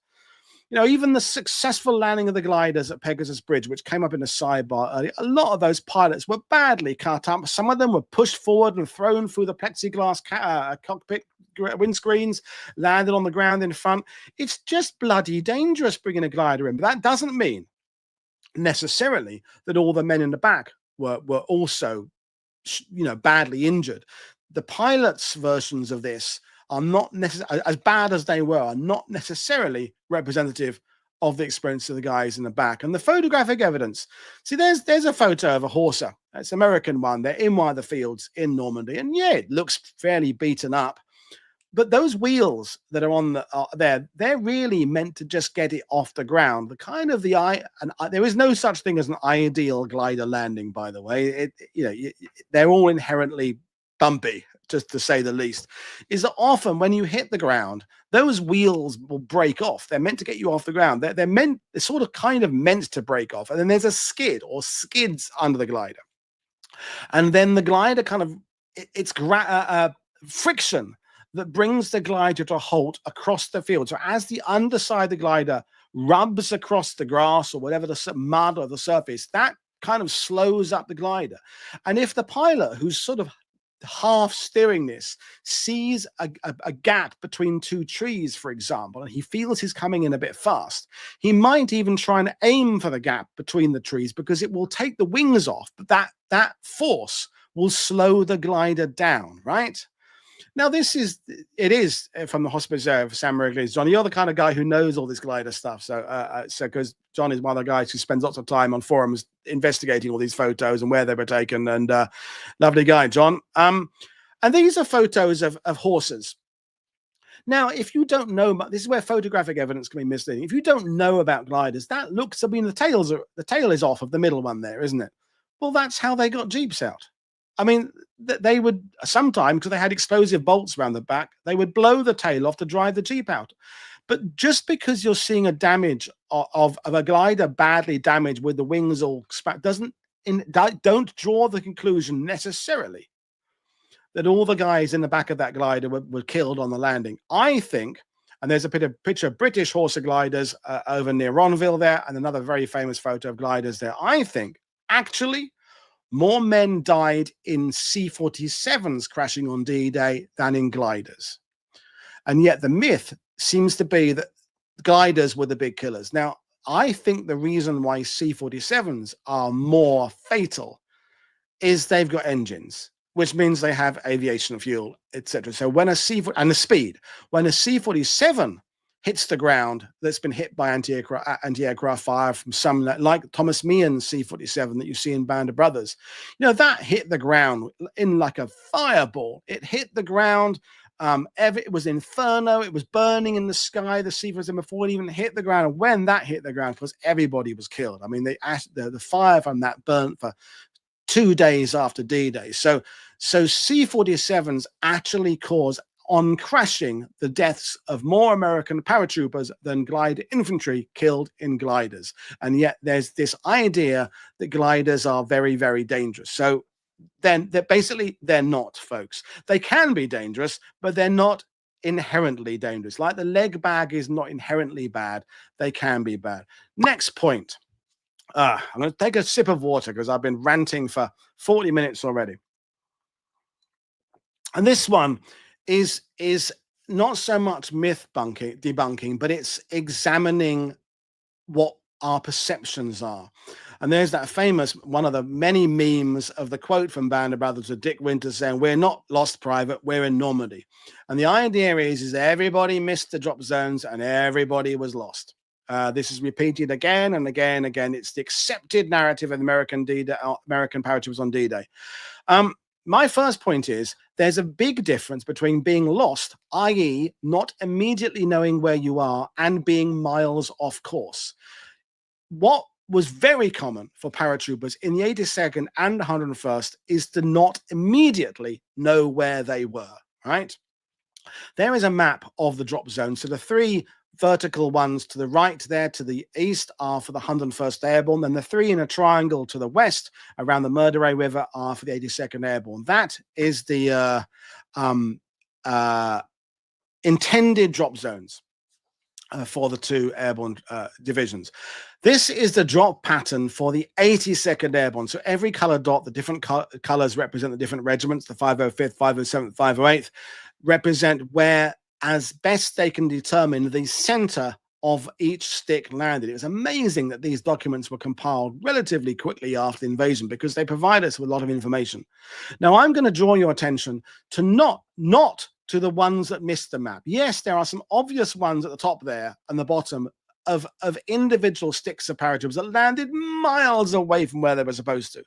Even the successful landing of the gliders at Pegasus Bridge, which came up in the sidebar earlier, a lot of those pilots were badly cut up. Some of them were pushed forward and thrown through the plexiglass cockpit windscreens, landed on the ground in front. It's just bloody dangerous bringing a glider in. But that doesn't mean necessarily that all the men in the back were also, badly injured. The pilots' versions of this are not necessarily, as bad as they were, are not necessarily representative of the experience of the guys in the back. And the photographic evidence, see, there's a photo of a Horsa. It's an American one. They're in one of the fields in Normandy. And yeah, it looks fairly beaten up. But those wheels that are on there, they're really meant to just get it off the ground. There is no such thing as an ideal glider landing, by the way. They're all inherently bumpy, just to say the least. Is that often when you hit the ground, those wheels will break off. They're meant to get you off the ground. They're sort of kind of meant to break off. And then there's a skid or skids under the glider. And then the glider it's friction that brings the glider to a halt across the field. So as the underside of the glider rubs across the grass or whatever, the mud or the surface, that kind of slows up the glider. And if the pilot, who's sort of half steering this, sees a gap between two trees, for example, and he feels he's coming in a bit fast, he might even try and aim for the gap between the trees, because it will take the wings off, but that force will slow the glider down, right? Now, it is from the hospice area for Ste Mere Eglise. Johnny, you're the kind of guy who knows all this glider stuff. So because John is one of the guys who spends lots of time on forums investigating all these photos and where they were taken. And lovely guy, John. And these are photos of horses. Now, if you don't know, this is where photographic evidence can be misleading. If you don't know about gliders, the tail is off of the middle one there, isn't it? Well, that's how they got Jeeps out. I mean, they would sometimes, because they had explosive bolts around the back, they would blow the tail off to drive the Jeep out. But just because you're seeing a damage of a glider badly damaged with the wings all don't draw the conclusion necessarily that all the guys in the back of that glider were killed on the landing. I think, and there's a picture of British Horser gliders over near Ronville there, and another very famous photo of gliders there. I think, actually, more men died in C47s crashing on D-Day than in gliders. And yet the myth seems to be that gliders were the big killers. Now, I think the reason why C47s are more fatal is they've got engines, which means they have aviation fuel, etc. So when a C47 hits the ground that's been hit by anti-aircraft fire from some, like Thomas Meehan's C47 that you see in Band of Brothers, that hit the ground in like a fireball. It hit the ground. It was inferno. It was burning in the sky, the C47, before it even hit the ground. And when that hit the ground, of course, everybody was killed. I mean, the fire from that burnt for 2 days after D-Day. So C47s actually cause, on crashing, the deaths of more American paratroopers than glider infantry killed in gliders. And yet there's this idea that gliders are very, very dangerous. So then they're not, folks. They can be dangerous, but they're not inherently dangerous. Like the leg bag is not inherently bad. They can be bad. Next point. I'm going to take a sip of water because I've been ranting for 40 minutes already. And this one is not so much myth debunking, but it's examining what our perceptions are. And there's that famous, one of the many memes of the quote from Band of Brothers of Dick Winter saying, "We're not lost, Private, we're in Normandy." And the idea is everybody missed the drop zones and everybody was lost. This is repeated again and again and again. It's the accepted narrative of American paratroopers on D-Day. My first point is there's a big difference between being lost, i.e. not immediately knowing where you are, and being miles off course. What was very common for paratroopers in the 82nd and 101st is to not immediately know where they were, right? There is a map of the drop zone. So the three vertical ones to the right there to the east are for the 101st Airborne. Then the three in a triangle to the west around the Murderay River are for the 82nd Airborne. That is the intended drop zones for the two airborne divisions. This is the drop pattern for the 82nd Airborne. So every color dot, the different colors represent the different regiments. The 505th, 507th, 508th represent where, as best they can determine, the center of each stick landed. It was amazing that these documents were compiled relatively quickly after the invasion because they provide us with a lot of information. Now, I'm going to draw your attention to not to the ones that missed the map. Yes, there are some obvious ones at the top there and the bottom of individual sticks of paratroopers that landed miles away from where they were supposed to.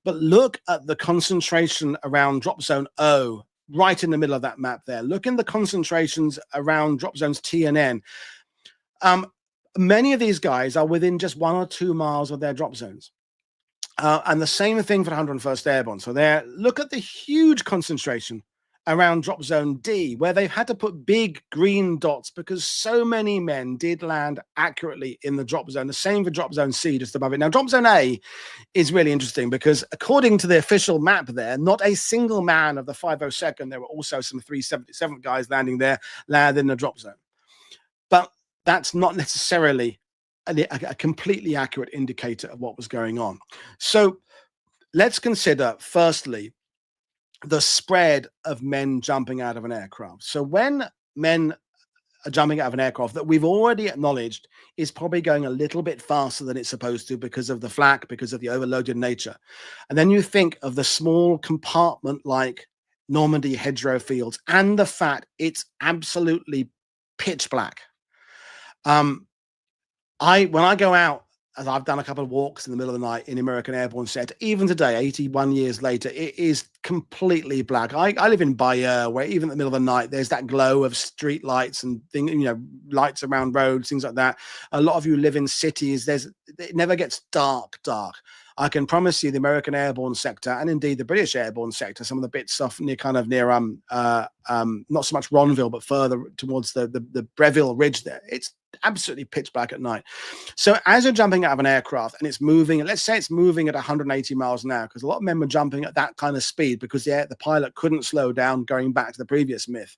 But look at the concentration around drop zone O right in the middle of that map there. Look in the concentrations around drop zones T and N. Many of these guys are within just 1 or 2 miles of their drop zones. And the same thing for the 101st Airborne. So there, look at the huge concentration around drop zone D, where they've had to put big green dots because so many men did land accurately in the drop zone. The same for drop zone C, just above it. Now, drop zone A is really interesting because according to the official map there, not a single man of the 502nd, there were also some 377 guys landing there, landed in the drop zone. But that's not necessarily a completely accurate indicator of what was going on. So let's consider, firstly, the spread of men jumping out of an aircraft. So when men are jumping out of an aircraft that we've already acknowledged is probably going a little bit faster than it's supposed to because of the flak, because of the overloaded nature. And then you think of the small compartment like Normandy hedgerow fields and the fact it's absolutely pitch black. When I go out, as I've done a couple of walks in the middle of the night in American Airborne Sector, even today, 81 years later, it is completely black. I live in Bayeux, where even in the middle of the night, there's that glow of street lights and things, lights around roads, things like that. A lot of you live in cities. It never gets dark. I can promise you the American Airborne Sector and indeed the British Airborne Sector, some of the bits off near not so much Ronville, but further towards the Breville Ridge there. It's absolutely pitch black at night. So as you're jumping out of an aircraft and it's moving, let's say it's moving at 180 miles an hour, because a lot of men were jumping at that kind of speed because the pilot couldn't slow down, going back to the previous myth,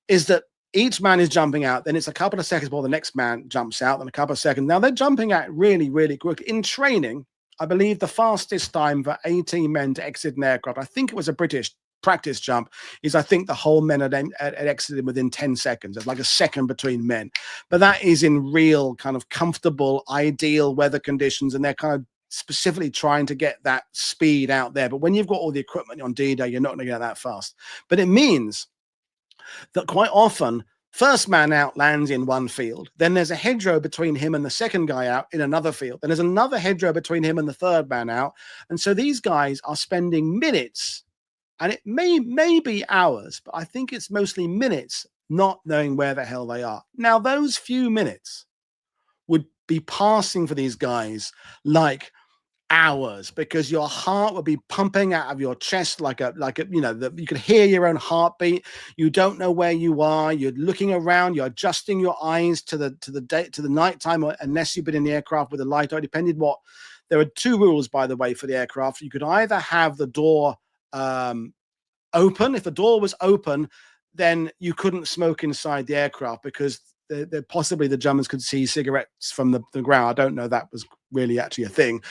is that each man is jumping out, then it's a couple of seconds before the next man jumps out, and a couple of seconds. Now they're jumping out really, really quick. In training, I believe the fastest time for 18 men to exit an aircraft, I think it was a British practice jump, is I think the whole men had exited within 10 seconds. There's like a second between men. But that is in real kind of comfortable, ideal weather conditions, and they're kind of specifically trying to get that speed out there. But when you've got all the equipment on D-Day, you're not going to get that fast. But it means that quite often, first man out lands in one field. Then there's a hedgerow between him and the second guy out in another field. Then there's another hedgerow between him and the third man out. And so these guys are spending minutes, and it may be hours, but I think it's mostly minutes, not knowing where the hell they are. Now, those few minutes would be passing for these guys like hours, because your heart would be pumping out of your chest you could hear your own heartbeat. You don't know where you are. You're looking around. You're adjusting your eyes to the nighttime, unless you've been in the aircraft with a light on. Depending what, there are two rules, by the way, for the aircraft. You could either have the door open. If the door was open, then you couldn't smoke inside the aircraft because possibly the Germans could see cigarettes from the ground. I don't know, that was really actually a thing.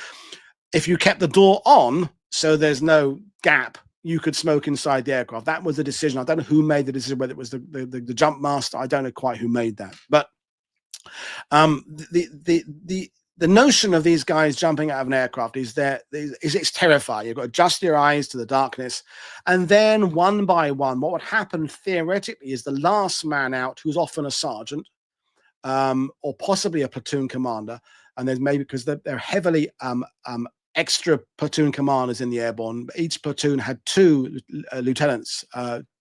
If you kept the door on, so there's no gap, you could smoke inside the aircraft. That was the decision. I don't know who made the decision, whether it was the jump master. I don't know quite who made that. But the notion of these guys jumping out of an aircraft is it's terrifying. You've got to adjust your eyes to the darkness. And then one by one, what would happen theoretically is the last man out, who's often a sergeant or possibly a platoon commander, and there's maybe, because they're heavily extra platoon commanders in the Airborne. Each platoon had two lieutenants,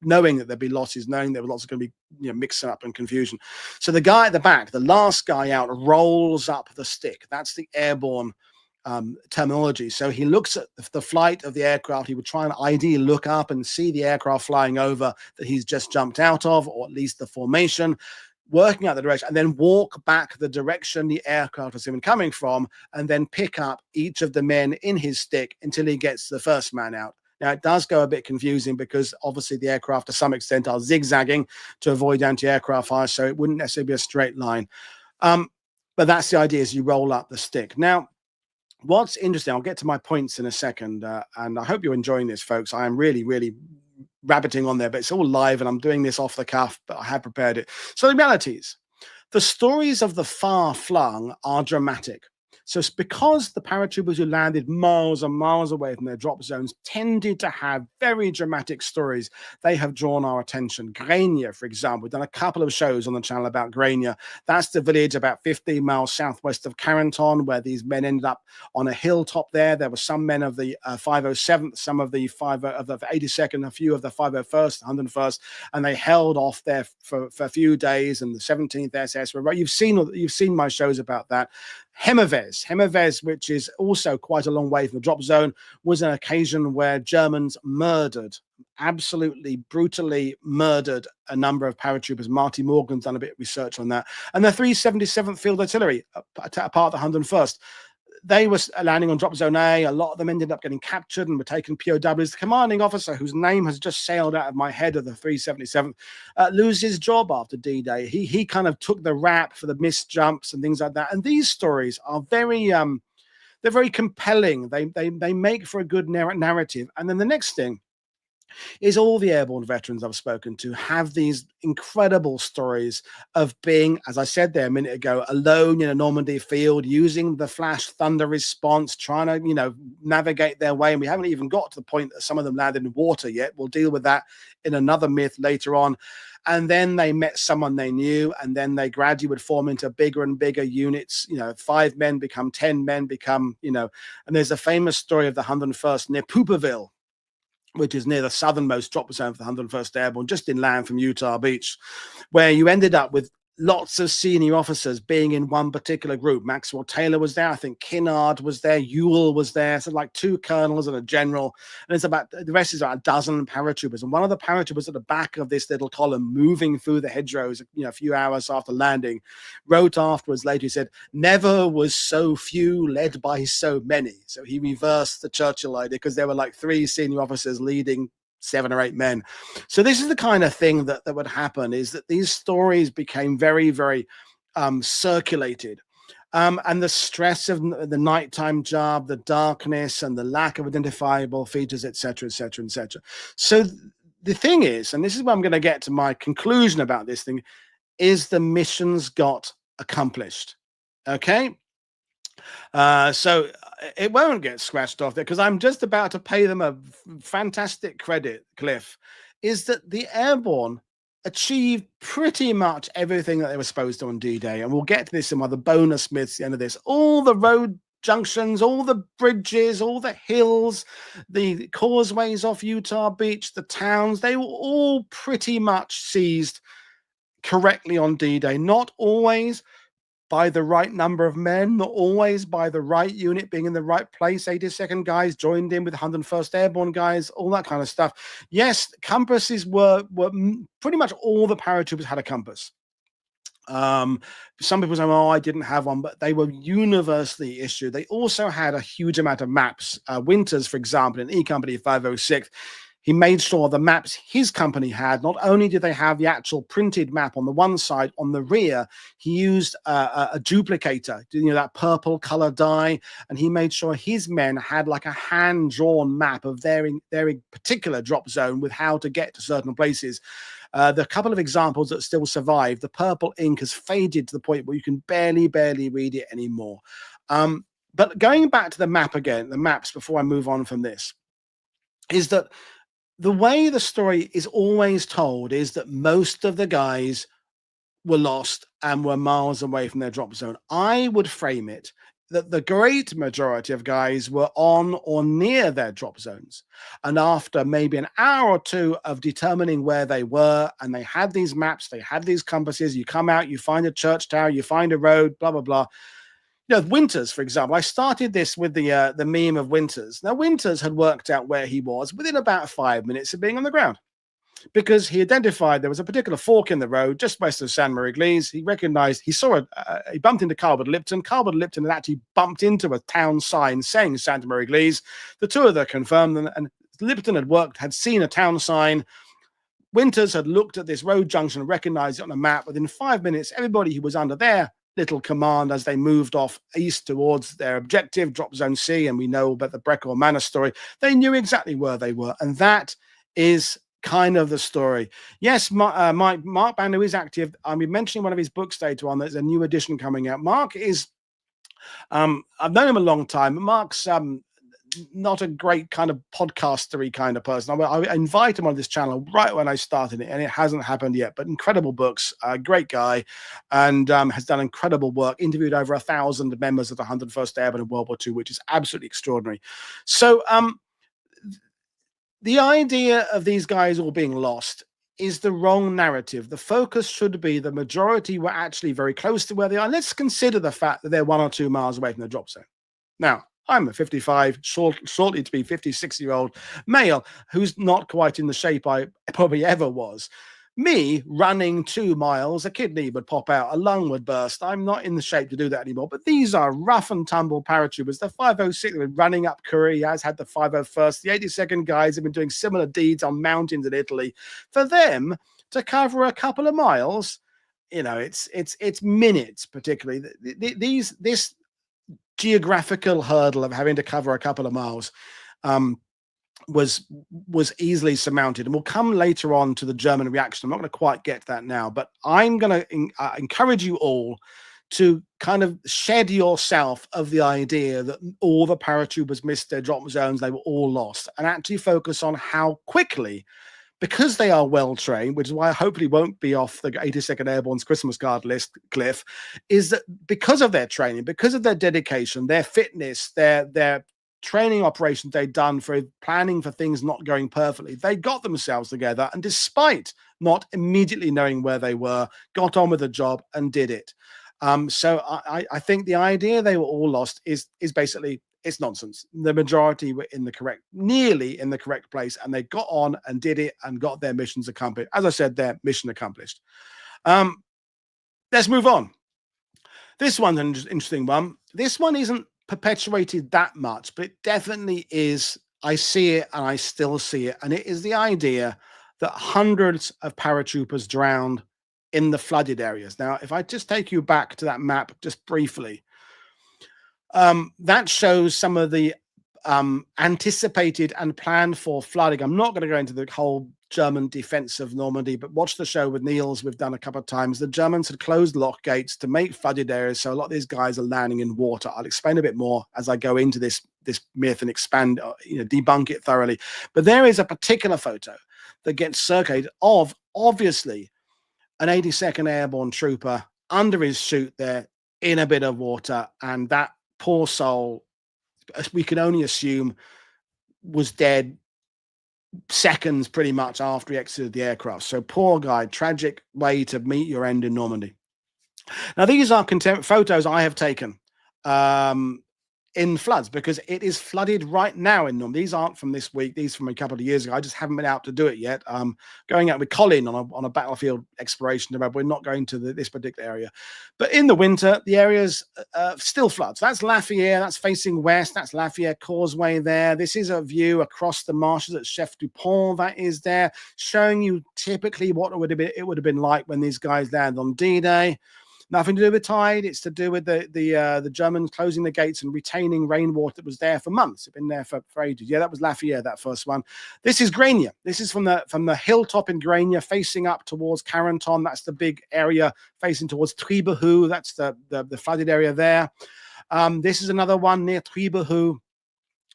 knowing that there'd be losses, knowing there was lots of going to be mixing up and confusion. So the guy at the back, the last guy out, rolls up the stick. That's the Airborne terminology. So he looks at the flight of the aircraft. He would try and ideally look up and see the aircraft flying over that he's just jumped out of, or at least the formation, working out the direction, and then walk back the direction the aircraft was even coming from, and then pick up each of the men in his stick until he gets the first man out. Now, it does go a bit confusing because obviously the aircraft to some extent are zigzagging to avoid anti-aircraft fire, so it wouldn't necessarily be a straight line. But that's the idea, is you roll up the stick. Now, what's interesting, I'll get to my points in a second, and I hope you're enjoying this, folks. I am really, really rabbiting on there, but it's all live and I'm doing this off the cuff, but I have prepared it. So the realities, the stories of the far flung are dramatic. So it's because the paratroopers who landed miles and miles away from their drop zones tended to have very dramatic stories. They have drawn our attention. Grania, for example, we've done a couple of shows on the channel about Grania. That's the village about 15 miles southwest of Carenton, where these men ended up on a hilltop there. There were some men of the 507th, some of the 82nd, a few of the 501st, 101st, and they held off there for a few days. And the 17th SS were right. You've seen my shows about that. Hemavez, which is also quite a long way from the drop zone, was an occasion where Germans absolutely brutally murdered a number of paratroopers. Marty Morgan's done a bit of research on that. And the 377th Field Artillery, part of the 101st, they were landing on drop zone A. A lot of them ended up getting captured and were taken POWs. The commanding officer, whose name has just sailed out of my head, of the 377th, lose his job after D-Day. He kind of took the rap for the missed jumps and things like that. And these stories are very they're very compelling. They make for a good narrative. And then the next thing is all the airborne veterans I've spoken to have these incredible stories of being, as I said there a minute ago, alone in a Normandy field, using the flash thunder response, trying to, navigate their way. And we haven't even got to the point that some of them landed in water yet. We'll deal with that in another myth later on. And then they met someone they knew, and then they gradually would form into bigger and bigger units. 5 men become 10 men, and there's a famous story of the 101st near Pooperville, which is near the southernmost drop zone for the 101st Airborne, just inland from Utah Beach, where you ended up with lots of senior officers being in one particular group. Maxwell Taylor was there. I think Kinnard was there. Ewell was there. So like 2 colonels and a general. And it's about, the rest is about a dozen paratroopers. And one of the paratroopers at the back of this little column, moving through the hedgerows, a few hours after landing, wrote afterwards later, he said, "Never was so few led by so many." So he reversed the Churchill idea, because there were like 3 senior officers leading 7 or 8 men. So this is the kind of thing that would happen, is that these stories became very, very circulated. And the stress of the nighttime job, the darkness, and the lack of identifiable features, etc., etc., etc. So the thing is, and this is where I'm going to get to my conclusion about this thing, is the missions got accomplished. Okay. So it won't get scratched off there, because I'm just about to pay them a fantastic credit, Cliff, is that the Airborne achieved pretty much everything that they were supposed to on D-Day. And we'll get to this in one of the bonus myths at the end of this. All the road junctions, all the bridges, all the hills, the causeways off Utah Beach, the towns, they were all pretty much seized correctly on D-Day. Not always by the right number of men, not always by the right unit being in the right place. 82nd guys joined in with 101st Airborne guys, all that kind of stuff. Yes, compasses were pretty much all the paratroopers had a compass. Some people say, "Oh, I didn't have one," but they were universally issued. They also had a huge amount of maps. Winters, for example, in E Company 506, he made sure the maps his company had, not only did they have the actual printed map on the one side, on the rear, he used a duplicator, that purple color dye, and he made sure his men had like a hand-drawn map of their particular drop zone with how to get to certain places. The couple of examples that still survive, the purple ink has faded to the point where you can barely read it anymore. But going back to the map again, the maps, before I move on from this, is that the way the story is always told is that most of the guys were lost and were miles away from their drop zone. I would frame it that the great majority of guys were on or near their drop zones. And after maybe an hour or 2 of determining where they were, and they had these maps, they had these compasses, you come out, you find a church tower, you find a road, blah, blah, blah. Winters, for example, I started this with the meme of Winters. Now, Winters had worked out where he was within about 5 minutes of being on the ground, because he identified there was a particular fork in the road just west of Ste Mere Eglise. He recognized, he saw it, he bumped into Carlwood Lipton. Carlwood Lipton had actually bumped into a town sign saying Ste Mere Eglise. The two of them confirmed, and Lipton had seen a town sign. Winters had looked at this road junction and recognized it on a map. Within 5 minutes, everybody who was under there little command as they moved off east towards their objective, drop zone C, and we know about the Breckel Manor story, they knew exactly where they were. And that is kind of the story. Yes, Mark Banner is active. I'll be mentioning one of his books later on. There's a new edition coming out. Mark is I've known him a long time. Mark's not a great kind of podcastery kind of person. I invite him on this channel right when I started it, and it hasn't happened yet. But incredible books, great guy, and has done incredible work. Interviewed over 1,000 members of the 101st Airborne in World War II, which is absolutely extraordinary. So the idea of these guys all being lost is the wrong narrative. The focus should be the majority were actually very close to where they are. Let's consider the fact that they're 1 or 2 miles away from the drop zone. Now, I'm a 55, shortly to be 56-year-old male who's not quite in the shape I probably ever was. Me running 2 miles, a kidney would pop out, a lung would burst. I'm not in the shape to do that anymore. But these are rough and tumble paratroopers. The 506 have been running up Korea, has had the 501st. The 82nd guys have been doing similar deeds on mountains in Italy. For them to cover a couple of miles, you know, it's minutes, particularly. This geographical hurdle of having to cover a couple of miles was easily surmounted, and we'll come later on to the German reaction. I'm not going to quite get to that now, but I'm going to encourage you all to kind of shed yourself of the idea that all the paratroopers missed their drop zones, they were all lost, and actually focus on how quickly, because they are well trained, which is why I hopefully won't be off the 82nd Airborne's Christmas card list, Cliff, is that because of their training, because of their dedication, their fitness, their training operations they'd done for planning for things not going perfectly, they got themselves together, and despite not immediately knowing where they were, got on with the job and did it. So I think the idea they were all lost is basically, it's nonsense. The majority were nearly in the correct place, and they got on and did it and got their missions accomplished. As I said, their mission accomplished. Let's move on. This one's an interesting one. This one isn't perpetuated that much, but it definitely is. I see it, and I still see it. And it is the idea that hundreds of paratroopers drowned in the flooded areas. Now, if I just take you back to that map just briefly, that shows some of the anticipated and planned for flooding. I'm not going to go into the whole German defense of Normandy, but watch the show with Niels. We've done a couple of times. The Germans had closed lock gates to make flooded areas, so a lot of these guys are landing in water. I'll explain a bit more as I go into this myth and expand, debunk it thoroughly. But there is a particular photo that gets circulated of, obviously, an 82nd Airborne trooper under his chute there in a bit of water, and that poor soul, we can only assume, was dead seconds pretty much after he exited the aircraft. So poor guy, tragic way to meet your end in Normandy. Now, these are photos I have taken in floods, because it is flooded right now in Normandy. These aren't from this week, these from a couple of years ago. I just haven't been out to do it yet. Going out with Colin on a battlefield exploration, we're not going to this particular area. But in the winter, the area's still floods. That's Lafayette, that's facing west, that's Lafayette Causeway there. This is a view across the marshes at Chef du Pont, that is there, showing you typically what it would have been like when these guys landed on D-Day. Nothing to do with tide. It's to do with the Germans closing the gates and retaining rainwater that was there for months. It's been there for ages. Yeah, that was Lafayette, that first one. This is Grania. This is from the hilltop in Grania, facing up towards Carenton. That's the big area facing towards Triebehout. That's the flooded area there. This is another one near Triebehout.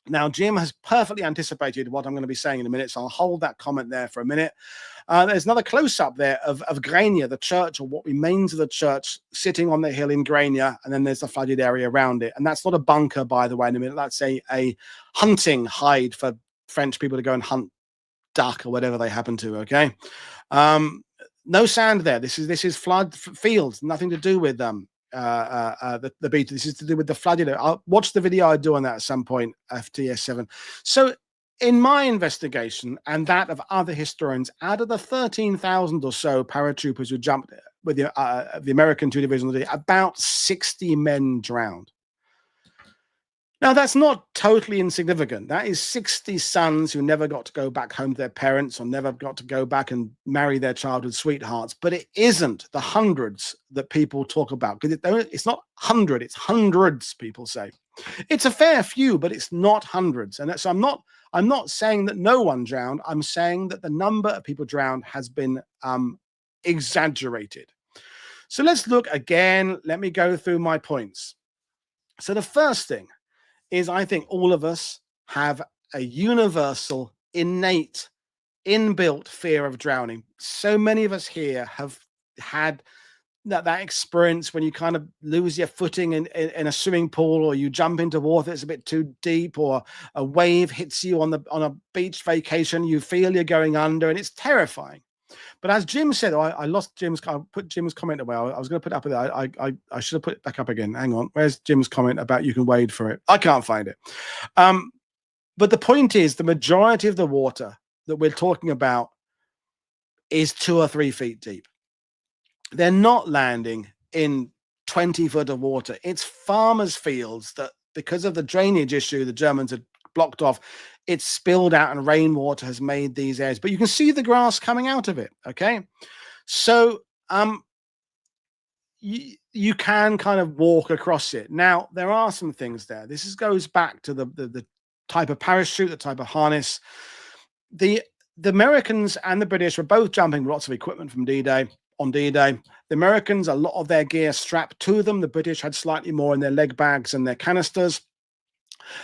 Now, Jim has perfectly anticipated what I'm going to be saying in a minute, so I'll hold that comment there for a minute. There's another close-up there of Grania, the church, or what remains of the church, sitting on the hill in Grania, and then there's the flooded area around it. And that's not a bunker, by the way, in a minute. That's a hunting hide for French people to go and hunt duck or whatever they happen to, okay? No sand there. This is flood fields, nothing to do with them. The beta. This is to do with the flooded. I'll watch the video I do on that at some point, FTS7. So in my investigation and that of other historians, out of the 13,000 or so paratroopers who jumped with the American 2 Division, about 60 men drowned. Now, that's not totally insignificant. That is 60 sons who never got to go back home to their parents or never got to go back and marry their childhood sweethearts. But it isn't the hundreds that people talk about, because it's not 100, it's hundreds, people say. It's a fair few, but it's not hundreds. And so I'm not saying that no one drowned. I'm saying that the number of people drowned has been exaggerated. So let's look again. Let me go through my points. So the first thing is, I think all of us have a universal, innate, inbuilt fear of drowning. So many of us here have had that experience when you kind of lose your footing in a swimming pool, or you jump into water that's a bit too deep, or a wave hits you on a beach vacation. You feel you're going under, and it's terrifying. But as Jim said, I lost Jim's. I put Jim's comment away. I was going to put it up there. I should have put it back up again. Hang on. Where's Jim's comment about you can wade for it? I can't find it. But the point is, the majority of the water that we're talking about is 2 or 3 feet deep. They're not landing in 20 foot of water. It's farmers' fields that, because of the drainage issue the Germans had blocked off, it's spilled out and rainwater has made these areas. But you can see the grass coming out of it, okay? So you can kind of walk across it. Now, there are some things there. This goes back to the type of parachute, the type of harness. The Americans and the British were both jumping with lots of equipment from D-Day. On D-Day, the Americans, a lot of their gear strapped to them. The British had slightly more in their leg bags and their canisters.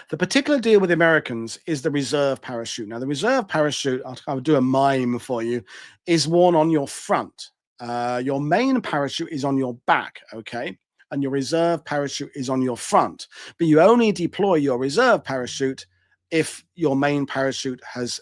The particular deal with the Americans is the reserve parachute. Now, the reserve parachute, I'll do a mime for you, is worn on your front. Your main parachute is on your back, okay? And your reserve parachute is on your front. But you only deploy your reserve parachute if your main parachute has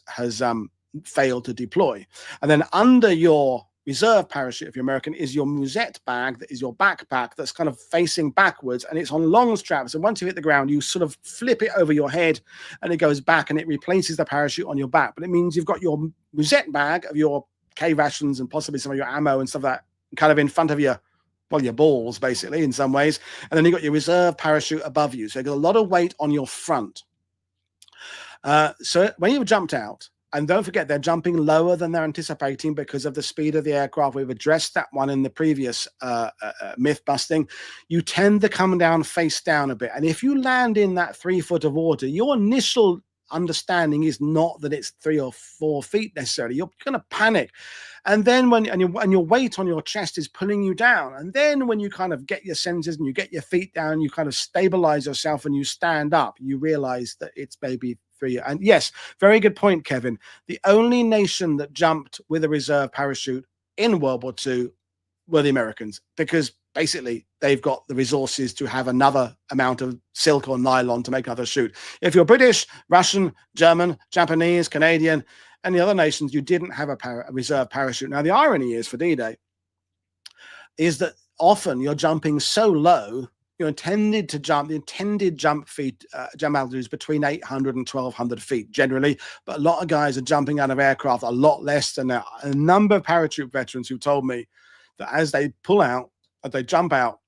failed to deploy. And then under your reserve parachute, if you're American, is your musette bag, that is your backpack, that's kind of facing backwards, and it's on long straps. And once you hit the ground, you sort of flip it over your head and it goes back and it replaces the parachute on your back. But it means you've got your musette bag of your K rations and possibly some of your ammo and stuff like that kind of in front of your, well, your balls, basically, in some ways. And then you've got your reserve parachute above you. So you've got a lot of weight on your front. So when you've jumped out, and don't forget, they're jumping lower than they're anticipating because of the speed of the aircraft. We've addressed that one in the previous myth busting. You tend to come down face down a bit. And if you land in that 3 foot of water, your initial understanding is not that it's 3 or 4 feet necessarily. You're going to panic. And then when your weight on your chest is pulling you down. And then when you kind of get your senses and you get your feet down, you kind of stabilize yourself and you stand up, you realize that it's maybe 3. And yes, very good point, Kevin. The only nation that jumped with a reserve parachute in World War II were the Americans, because basically they've got the resources to have another amount of silk or nylon to make another chute. If you're British, Russian, German, Japanese, Canadian, and the other nations, you didn't have a reserve parachute. Now, the irony is for D-Day is that often you're jumping so low, the intended jump altitude is between 800 and 1200 feet generally, but a lot of guys are jumping out of aircraft a lot less than that. A number of parachute veterans who told me that as they pull out, as they jump out,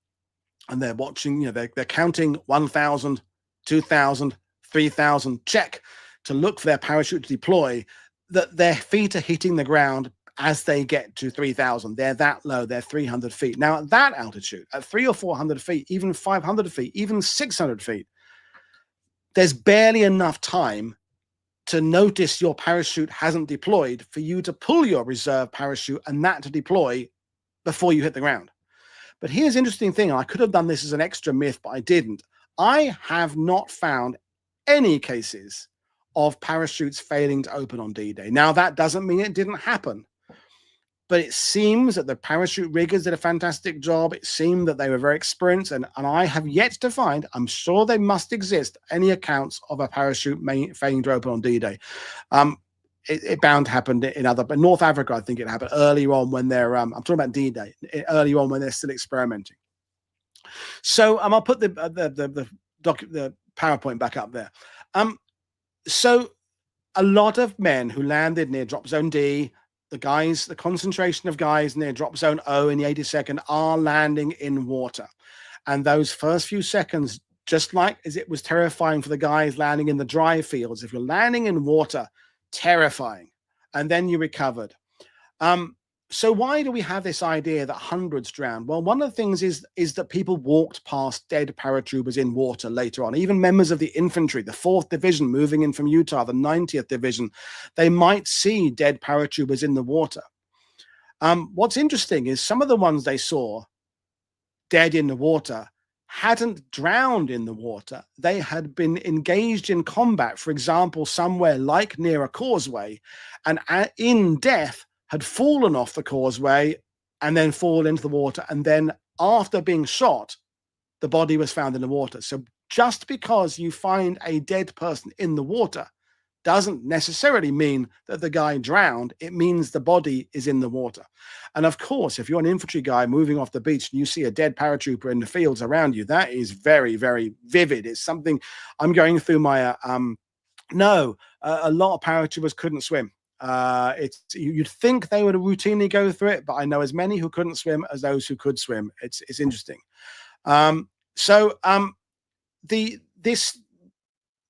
and they're watching, they're counting 1,000, 2,000, 3,000, check, to look for their parachute to deploy, that their feet are hitting the ground as they get to 3,000. They're that low. They're 300 feet. Now, at that altitude, at 300 or 400 feet, even 500 feet, even 600 feet, there's barely enough time to notice your parachute hasn't deployed for you to pull your reserve parachute and that to deploy before you hit the ground. But here's an interesting thing. I could have done this as an extra myth, but I didn't. I have not found any cases of parachutes failing to open on D-Day. Now, that doesn't mean it didn't happen, but it seems that the parachute riggers did a fantastic job. It seemed that they were very experienced, and I have yet to find, I'm sure they must exist, any accounts of a parachute failing to open on D-Day. It bound to happen in other, but North Africa, I think it happened earlier on when they're, I'm talking about D-Day, earlier on when they're still experimenting. So I'll put the PowerPoint back up there. So a lot of men who landed near drop zone D, the concentration of guys near drop zone O in the 82nd are landing in water. And those first few seconds, just like as it was terrifying for the guys landing in the dry fields, if you're landing in water, terrifying. And then you recovered. So why do we have this idea that hundreds drowned? Well, one of the things is that people walked past dead paratroopers in water later on. Even members of the infantry, the 4th Division moving in from Utah, the 90th Division, they might see dead paratroopers in the water. What's interesting is some of the ones they saw dead in the water hadn't drowned in the water. They had been engaged in combat, for example, somewhere like near a causeway, and in death had fallen off the causeway and then fallen into the water. And then after being shot, the body was found in the water. So just because you find a dead person in the water doesn't necessarily mean that the guy drowned. It means the body is in the water. And of course, if you're an infantry guy moving off the beach and you see a dead paratrooper in the fields around you, that is very, very vivid. It's something I'm going through my, a lot of paratroopers couldn't swim. You'd think they would routinely go through it, but I know as many who couldn't swim as those who could swim. It's interesting.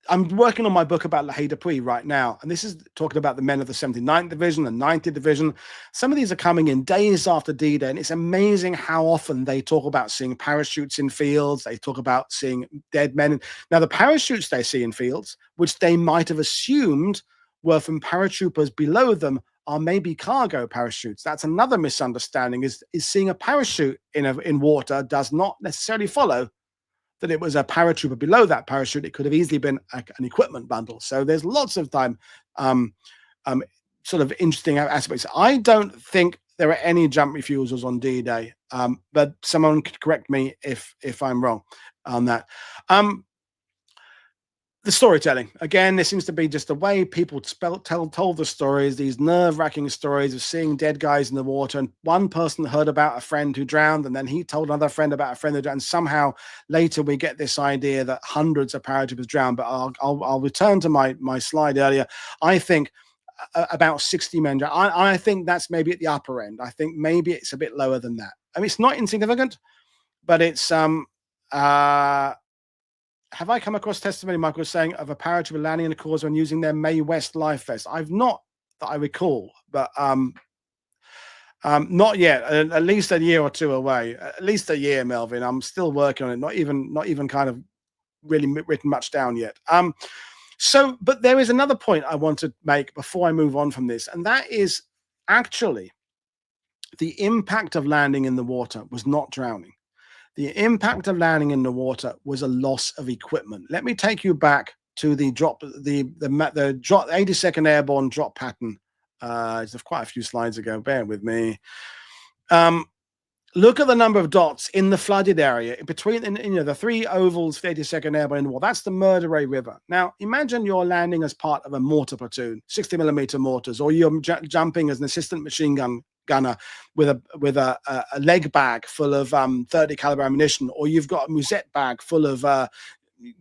I'm working on my book about La Haye Dupuy right now, and this is talking about the men of the 79th Division and 90th Division. Some of these are coming in days after D-Day, and it's amazing how often they talk about seeing parachutes in fields. They talk about seeing dead men. Now, the parachutes they see in fields, which they might have assumed were from paratroopers below them, are maybe cargo parachutes. That's another misunderstanding, is seeing a parachute in water does not necessarily follow that it was a paratrooper below that parachute. It could have easily been an equipment bundle. So there's lots of time sort of interesting aspects. I don't think there are any jump refusals on D-Day, but someone could correct me if I'm wrong on that. The storytelling, again, there seems to be just the way people told the stories, these nerve-wracking stories of seeing dead guys in the water. And one person heard about a friend who drowned, and then he told another friend about a friend who drowned. And somehow later we get this idea that hundreds of paratroopers drowned. But I'll return to my slide earlier. I think about 60 men drowned. I think that's maybe at the upper end. I think maybe it's a bit lower than that. I mean, it's not insignificant, but it's have I come across testimony, Michael, saying of a paratrooper landing in a causeway and using their May West life vest? I've not, that I recall, but not yet. At least a year or two away. At least a year, Melvin. I'm still working on it. Not even kind of really written much down yet. But there is another point I want to make before I move on from this, and that is actually the impact of landing in the water was not drowning. The impact of landing in the water was a loss of equipment. Let me take you back to the 82nd Airborne drop pattern. It's quite a few slides ago. Bear with me. Look at the number of dots in the flooded area between the three ovals for the 82nd Airborne War. That's the Murderay River. Now, imagine you're landing as part of a mortar platoon, 60mm mortars, or you're jumping as an assistant machine gunner with a leg bag full of 30 caliber ammunition, or you've got a musette bag full of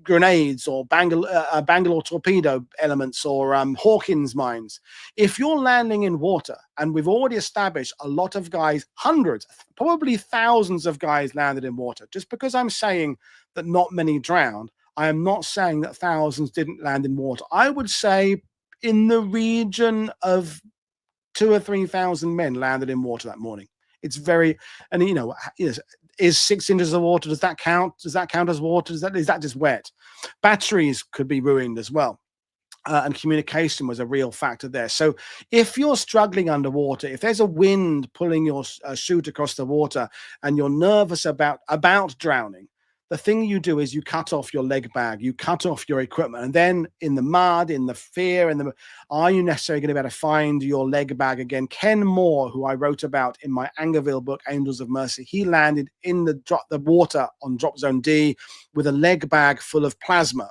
grenades or Bangalore torpedo elements or Hawkins mines. If you're landing in water, and we've already established a lot of guys, hundreds, probably thousands of guys landed in water. Just because I'm saying that not many drowned, I am not saying that thousands didn't land in water. I would say in the region of 2,000 or 3,000 men landed in water that morning. It's very, and is 6 inches of water, does that count? Does that count as water? Is that just wet? Batteries could be ruined as well. And communication was a real factor there. So if you're struggling underwater, if there's a wind pulling your chute across the water and you're nervous about drowning, the thing you do is you cut off your leg bag, you cut off your equipment, and then in the mud, in the fear, are you necessarily going to be able to find your leg bag again? Ken Moore, who I wrote about in my Angerville book, Angels of Mercy, he landed in the water on Drop Zone D with a leg bag full of plasma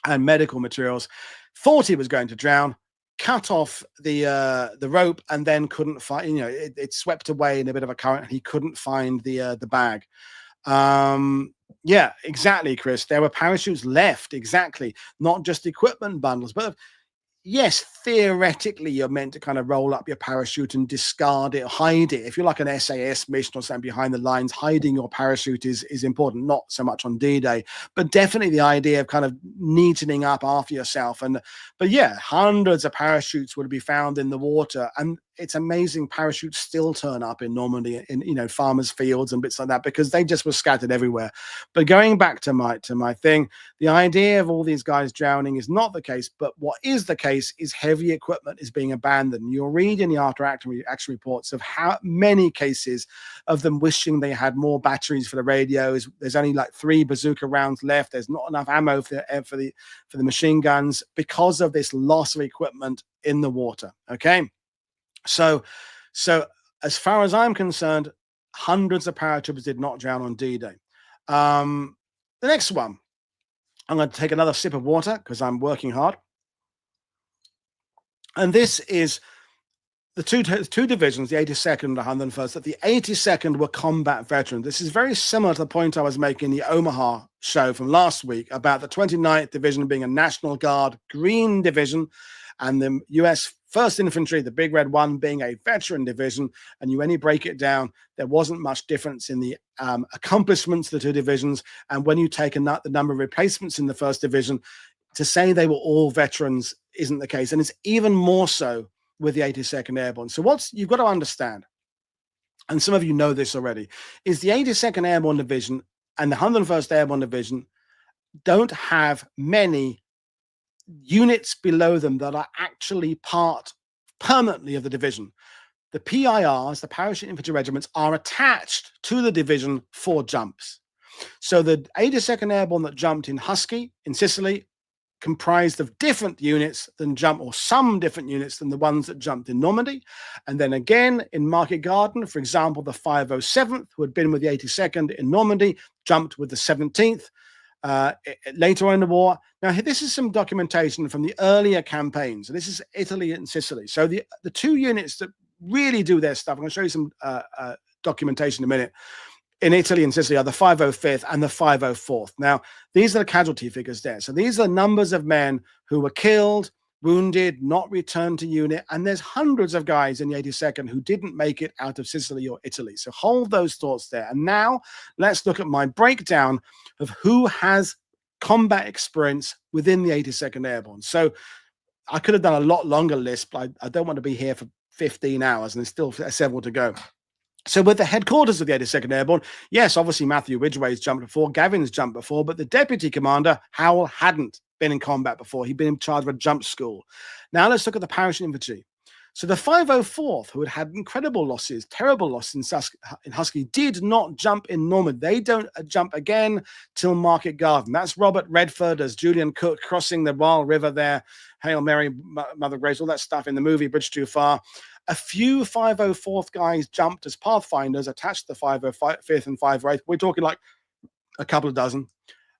and medical materials, thought he was going to drown, cut off the rope, and then couldn't find, it swept away in a bit of a current, and he couldn't find the bag. Yeah, exactly, Chris. There were parachutes left, exactly, not just equipment bundles, but yes, theoretically, you're meant to kind of roll up your parachute and discard it, hide it. If you're like an SAS mission or something behind the lines, hiding your parachute is important, not so much on D-Day, but definitely the idea of kind of neatening up after yourself. But yeah, hundreds of parachutes would be found in the water. And it's amazing parachutes still turn up in Normandy, in, you know, farmers' fields and bits like that, because they just were scattered everywhere. But going back to my thing, the idea of all these guys drowning is not the case. But what is the case is heavy equipment is being abandoned. You'll read in the after action reports of how many cases of them wishing they had more batteries for the radios. There's only like 3 bazooka rounds left. There's not enough ammo for the machine guns because of this loss of equipment in the water. Okay, so as far as I'm concerned, hundreds of paratroopers did not drown on D-Day. The next one, I'm going to take another sip of water because I'm working hard. And this is the two divisions, the 82nd and the 101st, that the 82nd were combat veterans. This is very similar to the point I was making in the Omaha show from last week about the 29th Division being a National Guard Green Division and the U.S. 1st Infantry, the Big Red One, being a veteran division. And when you break it down, there wasn't much difference in the accomplishments of the two divisions. And when you take the number of replacements in the 1st Division, to say they were all veterans isn't the case. And it's even more so with the 82nd Airborne. So you've got to understand, and some of you know this already, is the 82nd Airborne Division and the 101st Airborne Division don't have many units below them that are actually part permanently of the division. The PIRs, the Parachute Infantry Regiments, are attached to the division for jumps. So the 82nd Airborne that jumped in Husky in Sicily comprised of different units than some different units than the ones that jumped in Normandy. And then again in Market Garden, for example, the 507th, who had been with the 82nd in Normandy, jumped with the 17th later on in the war. Now, this is some documentation from the earlier campaigns. So this is Italy and Sicily. So the two units that really do their stuff, I'm going to show you some documentation in a minute, in Italy and Sicily are the 505th and the 504th. Now, these are the casualty figures there. So these are the numbers of men who were killed, wounded, not returned to unit. And there's hundreds of guys in the 82nd who didn't make it out of Sicily or Italy. So hold those thoughts there. And now let's look at my breakdown of who has combat experience within the 82nd Airborne. So I could have done a lot longer list, but I don't want to be here for 15 hours and there's still several to go. So with the headquarters of the 82nd Airborne, yes, obviously Matthew Ridgway's jumped before, Gavin's jumped before, but the deputy commander, Howell, hadn't been in combat before. He'd been in charge of a jump school. Now let's look at the Parachute Infantry. So the 504th, who had incredible losses, terrible losses in Husky, did not jump in Normandy. They don't jump again till Market Garden. That's Robert Redford as Julian Cook crossing the Wild River there. Hail Mary, Mother Grace, all that stuff in the movie Bridge Too Far. A few 504th guys jumped as Pathfinders attached to the 505th and 508th. We're talking like a couple of dozen.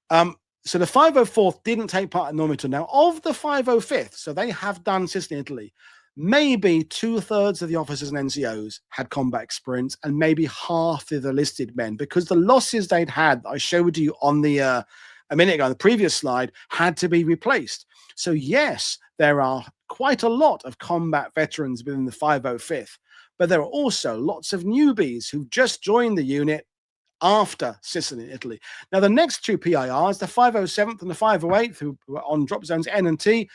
So the 504th didn't take part in Normandy. Now, of the 505th, so they have done Sicily and Italy, maybe 2/3 of the officers and NCOs had combat experience, and maybe half of the listed men, because the losses they'd had, I showed you on the a minute ago on the previous slide, had to be replaced. So yes, there are quite a lot of combat veterans within the 505th, but there are also lots of newbies who just joined the unit after Sicily and Italy. Now, the next two PIRs, the 507th and the 508th, who were on drop zones N and T,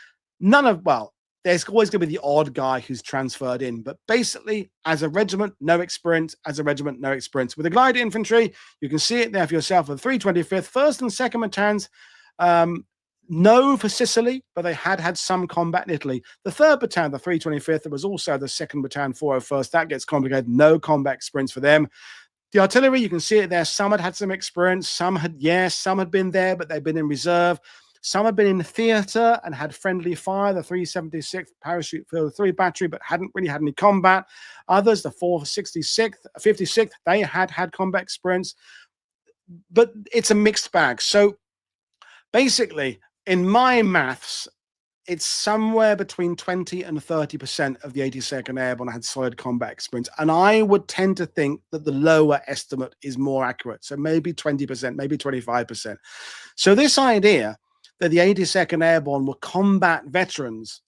there's always going to be the odd guy who's transferred in, but basically, as a regiment, no experience. As a regiment, no experience. With the Glide Infantry, you can see it there for yourself. With the 325th, 1st and 2nd Battalions, no for Sicily, but they had some combat in Italy. The 3rd Battalion, the 325th, there was also the 2nd Battalion, 401st. That gets complicated. No combat experience for them. The artillery, you can see it there. Some had some experience. Some had been there, but they've been in reserve. Some had been in theatre and had friendly fire, the 376th Parachute Field 3 Battery, but hadn't really had any combat. Others, the 466th, 56th, they had combat experience. But it's a mixed bag. So basically, in my maths, it's somewhere between 20 and 30% of the 82nd Airborne had solid combat experience. And I would tend to think that the lower estimate is more accurate. So maybe 20%, maybe 25%. So this idea that the 82nd Airborne were combat veterans,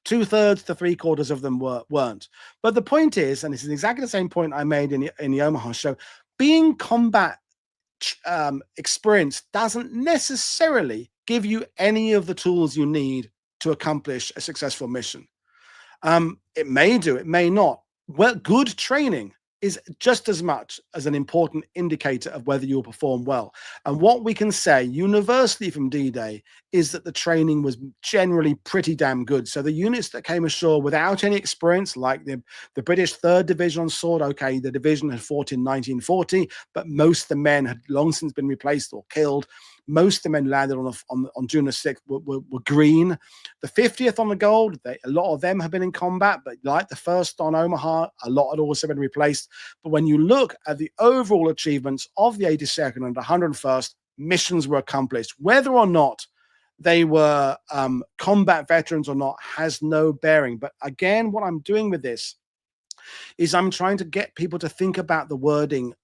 2/3 to 3/4 of them weren't. But the point is, and this is exactly the same point I made in the Omaha show, being combat experience doesn't necessarily give you any of the tools you need to accomplish a successful mission. It may do, it may not. Well, good training is just as much as an important indicator of whether you'll perform well. And what we can say universally from D-Day is that the training was generally pretty damn good. So the units that came ashore without any experience, like the British 3rd Division on Sword, okay, the division had fought in 1940, but most of the men had long since been replaced or killed. Most of the men landed on June the 6th were green. The 50th on the Gold, a lot of them have been in combat, but like the 1st on Omaha, a lot had also been replaced. But when you look at the overall achievements of the 82nd and 101st, missions were accomplished. Whether or not they were combat veterans or not has no bearing. But again, what I'm doing with this is I'm trying to get people to think about the wording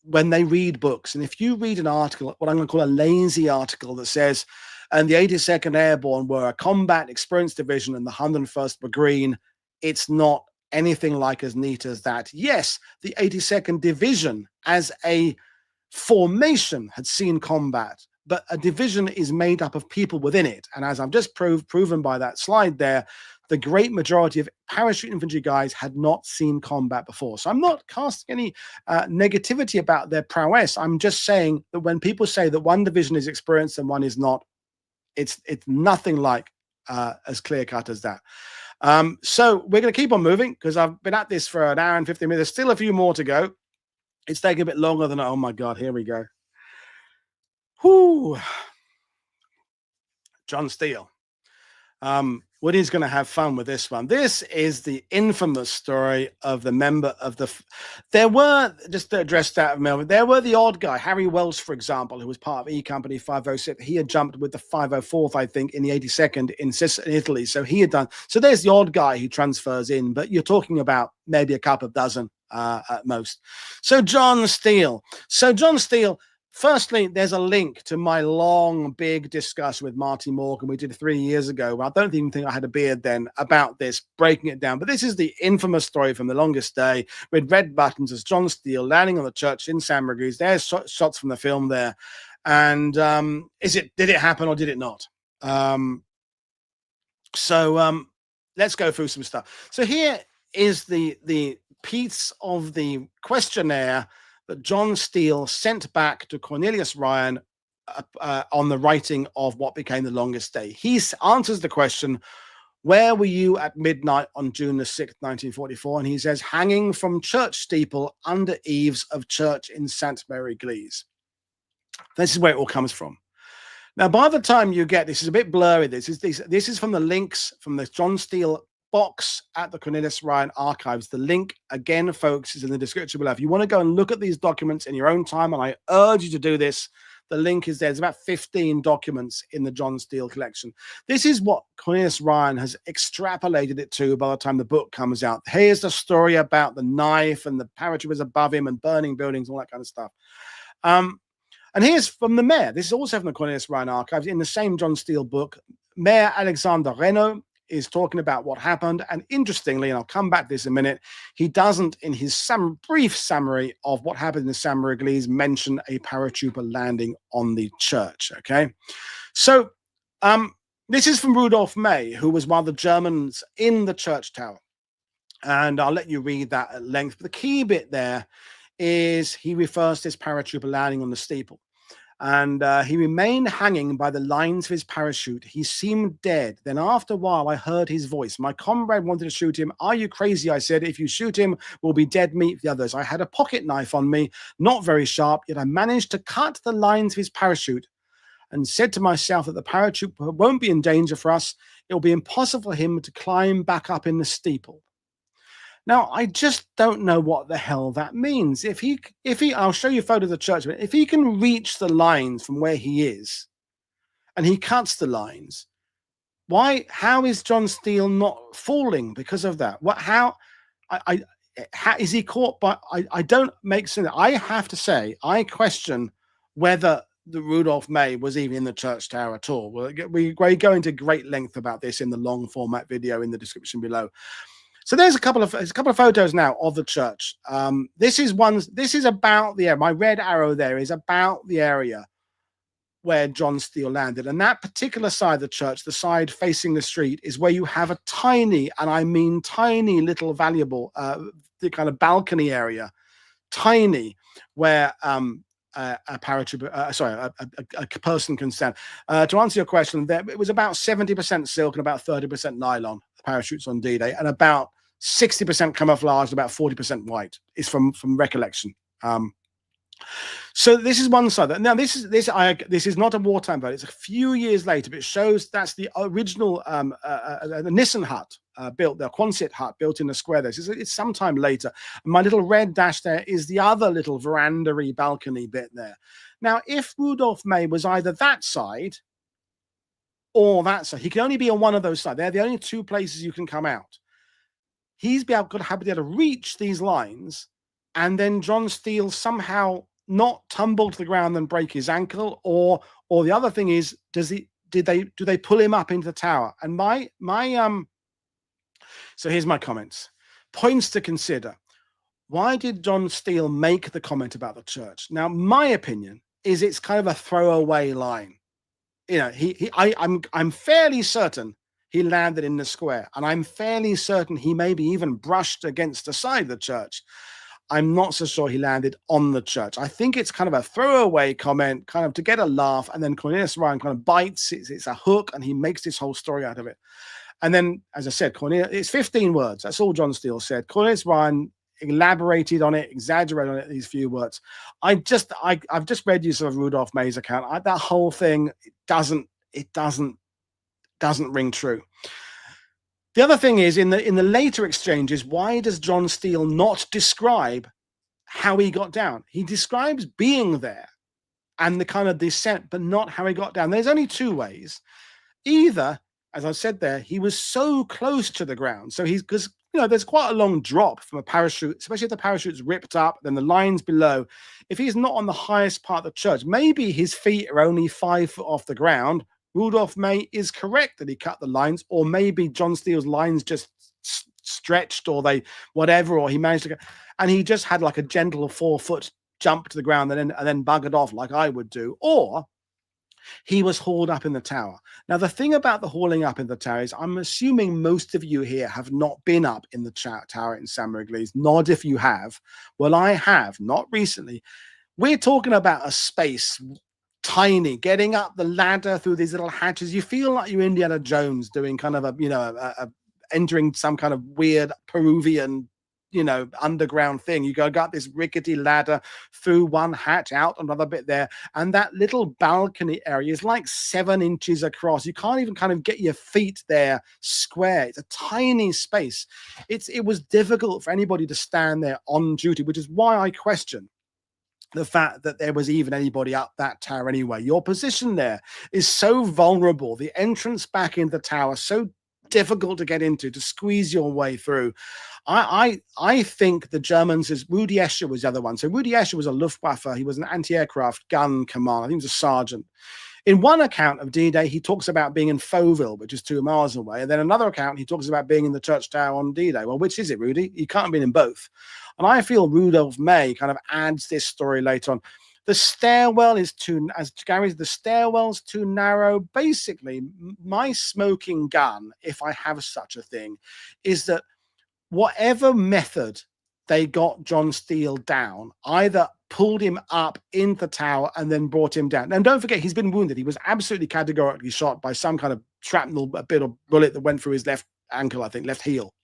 when they read books. And if you read an article, what I'm going to call a lazy article that says, and the 82nd Airborne were a combat experienced division and the 101st were green, it's not anything like as neat as that. Yes, the 82nd Division as a formation had seen combat, but a division is made up of people within it. And as I've just proven by that slide there, the great majority of parachute infantry guys had not seen combat before. So I'm not casting any negativity about their prowess. I'm just saying that when people say that one division is experienced and one is not, it's nothing like as clear cut as that. So we're going to keep on moving because I've been at this for an hour and 15 minutes. There's still a few more to go. It's taking a bit longer than, oh my God, here we go. Whoo. John Steele. Woody's going to have fun with this one. This is the infamous story of the member of the. There were, just to address that, there were the odd guy, Harry Welsh, for example, who was part of E Company 506. He had jumped with the 504th, I think, in the 82nd in Italy. So he had done. So there's the odd guy who transfers in, but you're talking about maybe a couple of dozen at most. So John Steele. Firstly, there's a link to my long, big discussion with Marty Morgan we did 3 years ago. I don't even think I had a beard then about this, breaking it down. But this is the infamous story from The Longest Day with red buttons as John Steele landing on the church in Ste Mere Eglise. There's shots from the film there. And did it happen or did it not? Let's go through some stuff. So here is the piece of the questionnaire that John Steele sent back to Cornelius Ryan on the writing of what became The Longest Day. He answers the question, where were you at midnight on June the 6th, 1944? And he says, hanging from church steeple under eaves of church in Ste Mere Eglise. This is where it all comes from. Now, by the time you get, this is a bit blurry. This is from the links from the John Steele box at the Cornelius Ryan archives. The link, again, folks, is in the description below. If you want to go and look at these documents in your own time, and I urge you to do this, the link is there. There's about 15 documents in the John Steele collection. This is what Cornelius Ryan has extrapolated it to by the time the book comes out. Here's the story about the knife and the paratroopers above him and burning buildings, all that kind of stuff. And here's from the mayor. This is also from the Cornelius Ryan archives in the same John Steele book. Mayor Alexander Renault is talking about what happened. And interestingly, and I'll come back to this in a minute, he doesn't, in his brief summary of what happened in Ste Mere Eglise, mention a paratrooper landing on the church. Okay. So this is from Rudolf May, who was one of the Germans in the church tower. And I'll let you read that at length. But the key bit there is he refers to this paratrooper landing on the steeple. And he remained hanging by the lines of his parachute. He seemed dead. Then after a while, I heard his voice. My comrade wanted to shoot him. Are you crazy? I said, if you shoot him, we'll be dead meat for the others. I had a pocket knife on me, not very sharp, yet I managed to cut the lines of his parachute and said to myself that the paratrooper won't be in danger for us. It will be impossible for him to climb back up in the steeple. Now, I just don't know what the hell that means. If he, I'll show you a photo of the church, but if he can reach the lines from where he is and he cuts the lines, how is John Steele not falling because of that? How is he caught by, I don't make sense. I have to say, I question whether the Rudolf May was even in the church tower at all. We go into great length about this in the long format video in the description below. So there's a couple of photos now of the church. This is about the area. My red arrow there is about the area where John Steele landed. And that particular side of the church, the side facing the street, is where you have a tiny, and I mean tiny little valuable, the kind of balcony area, tiny, where a paratrooper, a person can stand. To answer your question, it was about 70% silk and about 30% nylon, parachutes on D-Day, and about 60% camouflage, about 40% white, is from recollection. So this is one side. Now this is not a wartime vote. It's a few years later, but it shows that's the original the Nissan hut built, the Quonset hut built in the square there. It's sometime later. My little red dash there is the other little veranda-y balcony bit there. Now, if Rudolph May was either that side or that side, he can only be on one of those sides. They're the only two places you can come out. He's got to be able to reach these lines, and then John Steele somehow not tumble to the ground and break his ankle, or the other thing is, do they pull him up into the tower? And so here's my comments. Points to consider. Why did John Steele make the comment about the church? Now, my opinion is it's kind of a throwaway line. You know, I'm fairly certain he landed in the square, and I'm fairly certain he maybe even brushed against the side of the church. I'm not so sure he landed on the church. I think it's kind of a throwaway comment, kind of to get a laugh, and then Cornelius Ryan kind of bites. It's a hook, and he makes this whole story out of it. And then, as I said, it's 15 words. That's all John Steele said. Cornelius Ryan elaborated on it, exaggerated on it, these few words. I've just read you sort of Rudolph May's account. That whole thing doesn't ring true. The other thing is, in the later exchanges, why does John Steele not describe how he got down? He describes being there and the kind of descent, but not how he got down. There's only two ways. Either, as I said there, he was so close to the ground. So because there's quite a long drop from a parachute, especially if the parachute's ripped up, then the lines below. If he's not on the highest part of the church, maybe his feet are only 5 foot off the ground. Rudolph May is correct that he cut the lines, or maybe John Steele's lines just stretched, or or he managed to go, and he just had like a gentle 4 foot jump to the ground and then buggered off like I would do, or he was hauled up in the tower. Now, the thing about the hauling up in the tower is, I'm assuming most of you here have not been up in the tower in Ste Mere Eglise. Nod if you have. Well, I have, not recently. We're talking about a space tiny, getting up the ladder through these little hatches. You feel like you're Indiana Jones doing kind of entering some kind of weird Peruvian, underground thing. You got this rickety ladder through one hatch, out another bit there, and that little balcony area is like 7 inches across. You can't even kind of get your feet there square. It's a tiny space. It was difficult for anybody to stand there on duty, which is why I question the fact that there was even anybody up that tower anyway. Your position there is so vulnerable. The entrance back into the tower so difficult to get into, to squeeze your way through. I think the Germans, Rudi Escher was the other one. So Rudi Escher was a Luftwaffe. He was an anti-aircraft gun commander. I think he was a sergeant. In one account of D-Day, he talks about being in Fauville, which is 2 miles away. And then another account, he talks about being in the church tower on D-Day. Well, which is it, Rudy? You can't have been in both. And I feel Rudolph May kind of adds this story later on. The stairwell is the stairwell's too narrow. Basically, my smoking gun, if I have such a thing, is that whatever method they got John Steele down, either pulled him up into the tower and then brought him down. And don't forget, he's been wounded. He was absolutely categorically shot by some kind of shrapnel, a bit of bullet that went through his left ankle, I think, left heel.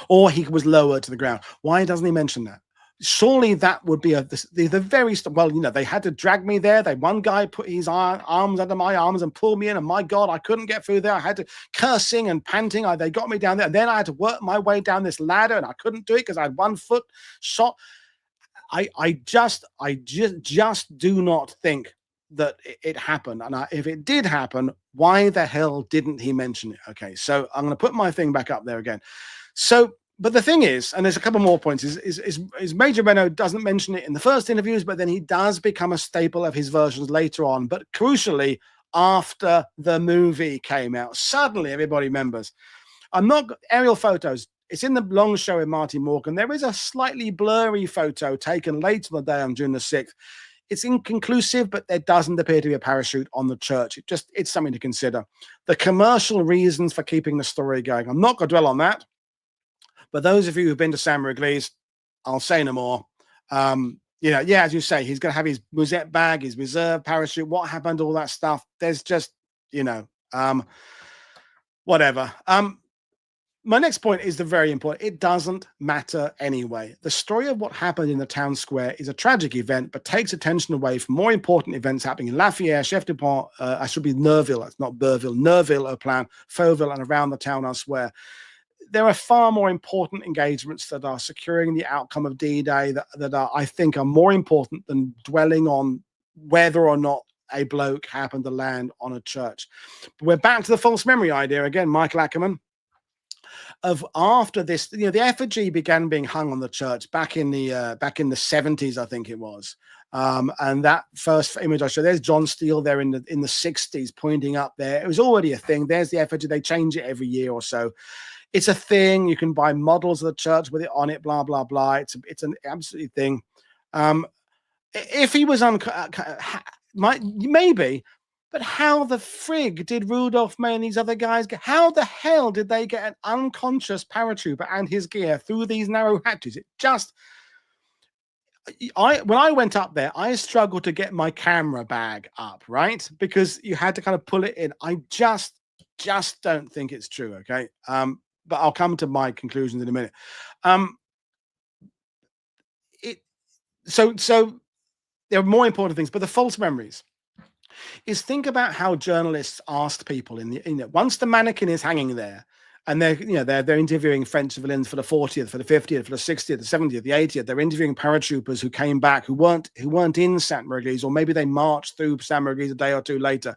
Or he was lowered to the ground. Why doesn't he mention that? Surely that would be the very well. They had to drag me there. One guy put his arms under my arms and pulled me in, and my God, I couldn't get through there. I had to cursing and panting. They got me down there, and then I had to work my way down this ladder, and I couldn't do it because I had 1 foot shot. I just do not think that it happened. And if it did happen, why the hell didn't he mention it? Okay, so I'm going to put my thing back up there again. So, but the thing is, and there's a couple more points, is Major Renault doesn't mention it in the first interviews, but then he does become a staple of his versions later on. But crucially, after the movie came out, suddenly everybody remembers. Aerial photos. It's in the long show with Marty Morgan. There is a slightly blurry photo taken late on the day on June the 6th. it's inconclusive, but there doesn't appear to be a parachute on the church. It's something to consider. The commercial reasons for keeping the story going, I'm not going to dwell on that, but those of you who've been to Ste Mere Eglise, I'll say no more. Yeah, as you say, he's going to have his musette bag, his reserve parachute. What happened? All that stuff. There's just, whatever. My next point is the very important. It doesn't matter anyway. The story of what happened in the town square is a tragic event, but takes attention away from more important events happening in Lafayette, Chef du Pont, I should be Nerville, it's not Burville, Nerville, Oplan, Fauville, and around the town elsewhere. There are far more important engagements that are securing the outcome of D-Day that are, I think, are more important than dwelling on whether or not a bloke happened to land on a church. But we're back to the false memory idea again, Michael Ackerman. Of after this, the effigy began being hung on the church back in the 70s, I think it was. And that first image I showed, there's John Steele there in the 60s pointing up there. It was already a thing. There's the effigy. They change it every year or so. It's a thing. You can buy models of the church with it on it, blah, blah, blah. It's an absolutely thing. If he was maybe, but how the frig did Rudolph May and these other guys how the hell did they get an unconscious paratrooper and his gear through these narrow hatches? When I went up there, I struggled to get my camera bag up, right? Because you had to kind of pull it in. I just don't think it's true, okay? But I'll come to my conclusions in a minute. So there are more important things, but the false memories is, think about how journalists asked people once the mannequin is hanging there and they're interviewing French civilians for the 40th, for the 50th, for the 60th, the 70th, the 80th. They're interviewing paratroopers who came back who weren't in Ste Mere Eglise, or maybe they marched through Ste Mere Eglise a day or two later.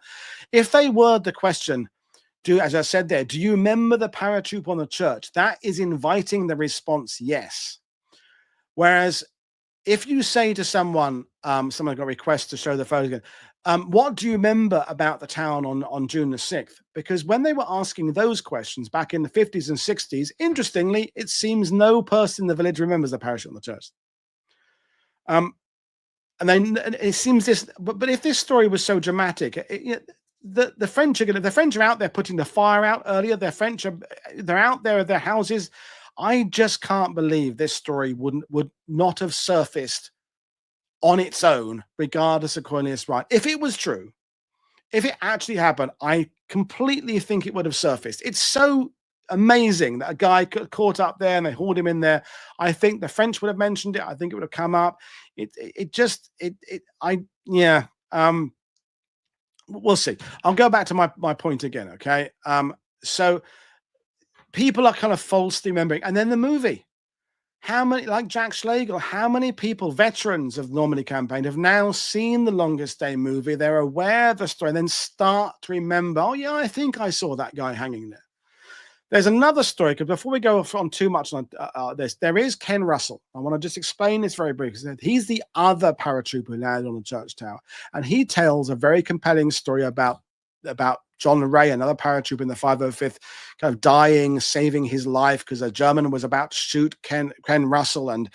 If they word the question, as I said there, do you remember the paratrooper on the church? That is inviting the response yes. Whereas if you say to someone got a request to show the photo again, what do you remember about the town on June the 6th? Because when they were asking those questions back in the 50s and 60s, interestingly, it seems no person in the village remembers the parachute on the church. And then it seems this, but if this story was so dramatic, the French are out there putting the fire out earlier. They're out there at their houses. I just can't believe this story would not have surfaced on its own, regardless of Cornelius Wright. If it was true, if it actually happened, I completely think it would have surfaced. It's so amazing that a guy caught up there and they hauled him in there. I think the French would have mentioned it. I think it would have come up. We'll see. I'll go back to my point again. Okay. So people are kind of falsely remembering. And then the movie. How many, like Jack Schlegel, how many people, veterans of Normandy campaign, have now seen the Longest Day movie? They're aware of the story and then start to remember, oh, yeah, I think I saw that guy hanging there. There's another story, because before we go on too much on this, there is Ken Russell. I want to just explain this very briefly. He's the other paratrooper who landed on the church tower, and he tells a very compelling story about John Ray, another paratrooper in the 505th, kind of dying, saving his life because a German was about to shoot Ken Russell, and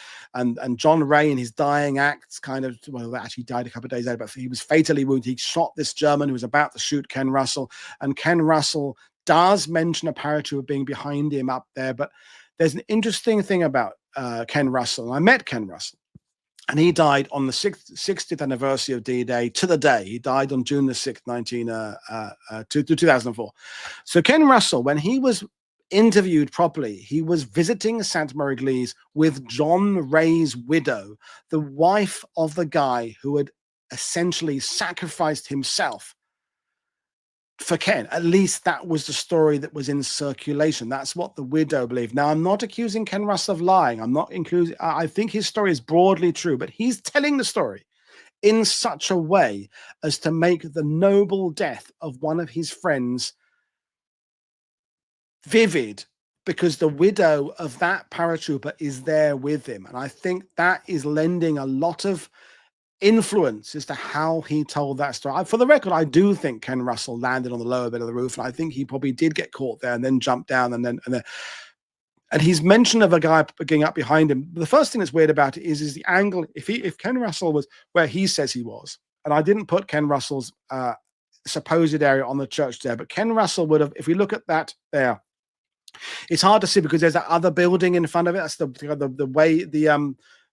John Ray in his dying acts actually died a couple of days later, but he was fatally wounded. He shot this German who was about to shoot Ken Russell, and Ken Russell does mention a paratrooper being behind him up there. But there's an interesting thing about Ken Russell, and I met Ken Russell. And he died on the 60th anniversary of D-Day to the day. He died on June the 6th, 2004. So Ken Russell, when he was interviewed properly, he was visiting Ste Mere Eglise with John Ray's widow, the wife of the guy who had essentially sacrificed himself for Ken. At least that was the story that was in circulation. That's what the widow believed. Now, I'm not accusing Ken Russell of lying. I think his story is broadly true, but he's telling the story in such a way as to make the noble death of one of his friends vivid, because the widow of that paratrooper is there with him. And I think that is lending a lot of influence as to how he told that story. For the record, I do think Ken Russell landed on the lower bit of the roof, and I think he probably did get caught there and then jumped down and then And he's mentioned of a guy getting up behind him. The first thing that's weird about it is the angle. If Ken Russell was where he says he was, and I didn't put Ken Russell's supposed area on the church there, but Ken Russell would have, if we look at that there, it's hard to see because there's that other building in front of it. That's the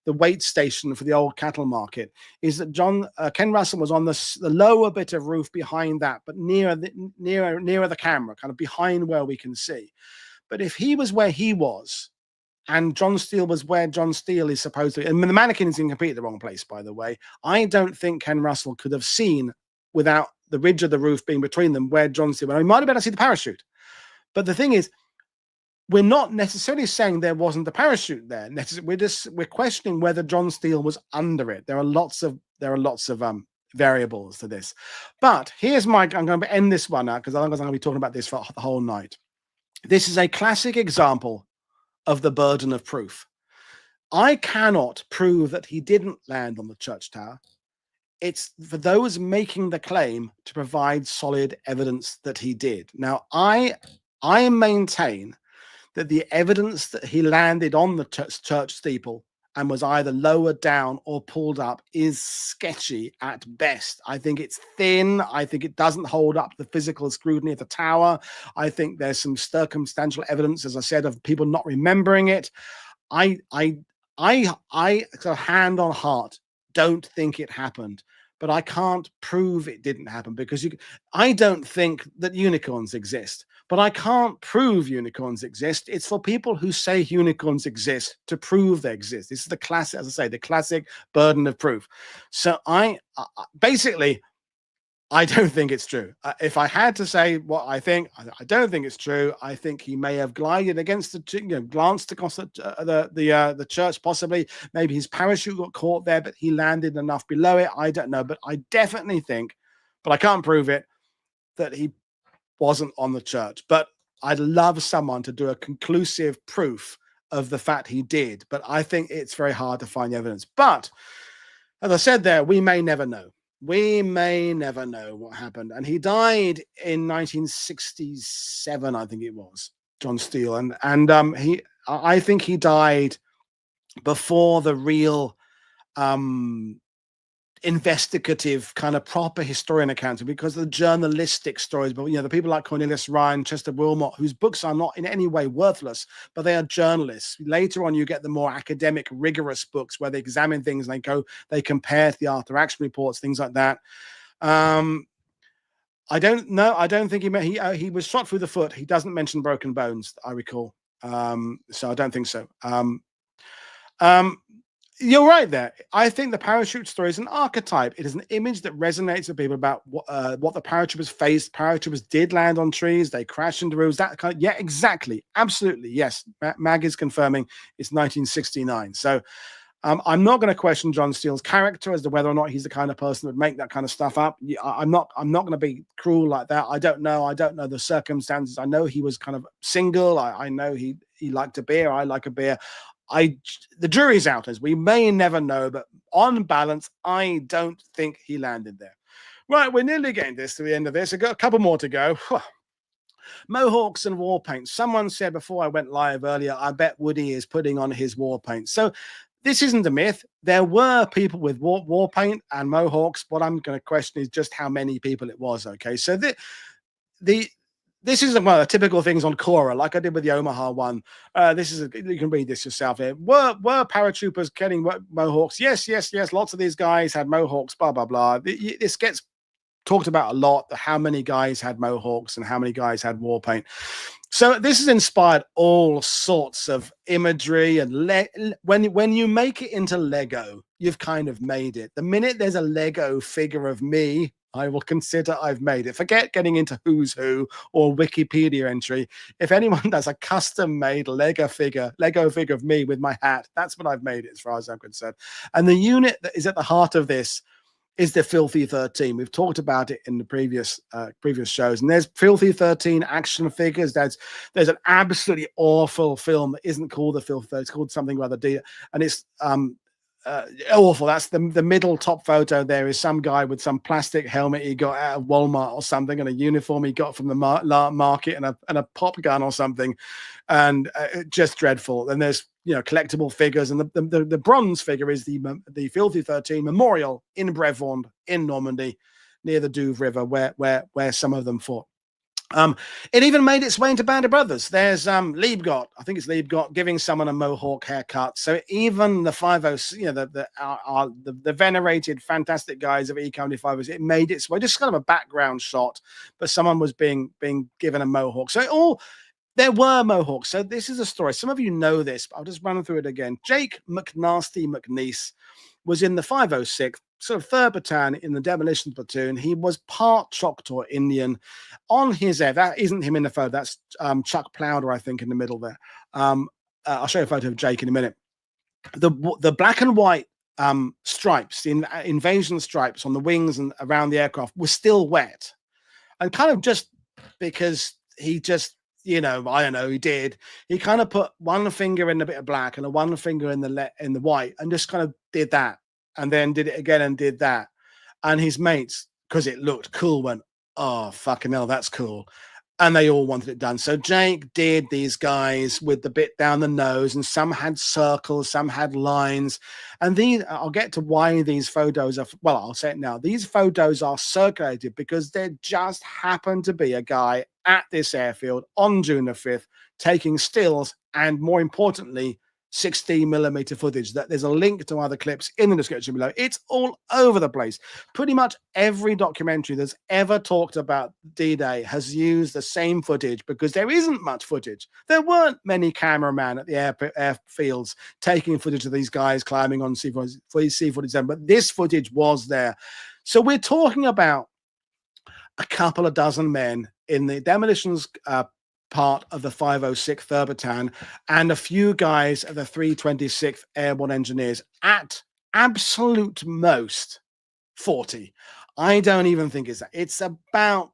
weight station for the old cattle market. Is that Ken Russell was on the lower bit of roof behind that, but nearer the camera, kind of behind where we can see. But if he was where he was, and John Steele was where John Steele is supposed to, and the mannequin is in completely the wrong place, by the way. I don't think Ken Russell could have seen, without the ridge of the roof being between them, where John Steele. Well, he might have been able to see the parachute. But the thing is, we're not necessarily saying there wasn't a parachute there. We're questioning whether John Steele was under it. There are lots of variables to this. But here's I'm going to end this one now because otherwise I'm going to be talking about this for the whole night. This is a classic example of the burden of proof. I cannot prove that he didn't land on the church tower. It's for those making the claim to provide solid evidence that he did. Now, I maintain that the evidence that he landed on the church steeple and was either lowered down or pulled up is sketchy at best. I think it's thin. I think it doesn't hold up the physical scrutiny of the tower. I think there's some circumstantial evidence, as I said, of people not remembering it. I sort of hand on heart don't think it happened, but I can't prove it didn't happen because I don't think that unicorns exist. But I can't prove unicorns exist. It's for people who say unicorns exist to prove they exist. This is the classic, as I say, the classic burden of proof. So basically, I don't think it's true. If I had to say what I think, I don't think it's true. I think he may have glided against glanced across the church, possibly. Maybe his parachute got caught there, but he landed enough below it. I don't know, but I definitely think, but I can't prove it, that he wasn't on the church. But I'd love someone to do a conclusive proof of the fact he did. But I think it's very hard to find evidence. But as I said there, we may never know. We may never know what happened. And he died in 1967, I think it was, John Steele. And I think he died before the real investigative kind of proper historian accounts, because of the journalistic stories. But the people like Cornelius Ryan, Chester Wilmot, whose books are not in any way worthless, but they are journalists. Later on, you get the more academic, rigorous books where they examine things and they compare to the Arthur Action reports, things like that. I don't know. I don't think he was shot through the foot. He doesn't mention broken bones, I recall. So I don't think so. You're right there. I think the parachute story is an archetype. It is an image that resonates with people about what the paratroopers faced. Paratroopers did land on trees. They crashed into roofs. That kind of, yeah, exactly. Absolutely. Yes. Mag is confirming it's 1969. So I'm not going to question John Steele's character as to whether or not he's the kind of person that would make that kind of stuff up. I'm not going to be cruel like that. I don't know the circumstances. I know he was kind of single. I know he liked a beer. I like a beer. The jury's out, as we may never know, but on balance, I don't think he landed there. Right, we're nearly getting to the end of this. I've got a couple more to go. Mohawks and war paint. Someone said before I went live earlier, I bet Woody is putting on his war paint. So this isn't a myth. There were people with war paint and Mohawks. What I'm going to question is just how many people it was. Okay, so this is one of the typical things on Quora, like I did with the Omaha one. You can read this yourself here. Were paratroopers getting Mohawks? Yes. Lots of these guys had Mohawks, blah, blah, blah. This gets talked about a lot, how many guys had Mohawks and how many guys had war paint. So this has inspired all sorts of imagery. And when you make it into Lego, you've kind of made it. The minute there's a Lego figure of me, I will consider I've made it. Forget getting into Who's Who or Wikipedia entry. If anyone does a custom-made Lego figure of me with my hat, that's what I've made it, as far as I'm concerned. And the unit that is at the heart of this is the Filthy 13. We've talked about it in the previous shows. And there's Filthy 13 action figures. There's an absolutely awful film that isn't called the Filthy 13. It's called something rather dear. And it's awful. That's the middle top photo. There is some guy with some plastic helmet he got out of Walmart or something, and a uniform he got from the market, and a pop gun or something, and just dreadful. And there's collectible figures, and the bronze figure is the Filthy 13 memorial in Brevard in Normandy, near the Douve River, where some of them fought. It even made its way into Band of Brothers. There's Liebgott, I think it's Liebgott, giving someone a mohawk haircut. So even the 50s, the venerated, fantastic guys of E-Company 50s, it made its way, just kind of a background shot, but someone was being given a mohawk. So there were mohawks. So this is a story. Some of you know this, but I'll just run through it again. Jake McNasty McNeese was in the 506, sort of 3rd Battalion in the demolition platoon. He was part Choctaw Indian. On his air, that isn't him in the photo. That's Chuck Plowder, I think, in the middle there. I'll show you a photo of Jake in a minute. The black and white stripes, the invasion stripes on the wings and around the aircraft were still wet. And kind of just because he just, I don't know, he kind of put one finger in a bit of black and one finger in the white and just kind of did that, and then did it again and did that. And his mates, because it looked cool, went, oh, fucking hell, that's cool. And they all wanted it done. So Jake did these guys with the bit down the nose, and some had circles, some had lines. And I'll get to why these photos are, well, I'll say it now. These photos are circulated because there just happened to be a guy at this airfield on June the 5th taking stills and, more importantly, 16mm footage. That there's a link to other clips in the description below. It's all over the place. Pretty much every documentary that's ever talked about D-Day has used the same footage because there isn't much footage. There weren't many cameramen at the airfields taking footage of these guys climbing on C47, but this footage was there. So we're talking about a couple of dozen men in the demolitions part of the 506th 3rd Battalion and a few guys of the 326th Airborne Engineers, at absolute most 40. I don't even think it's that. It's about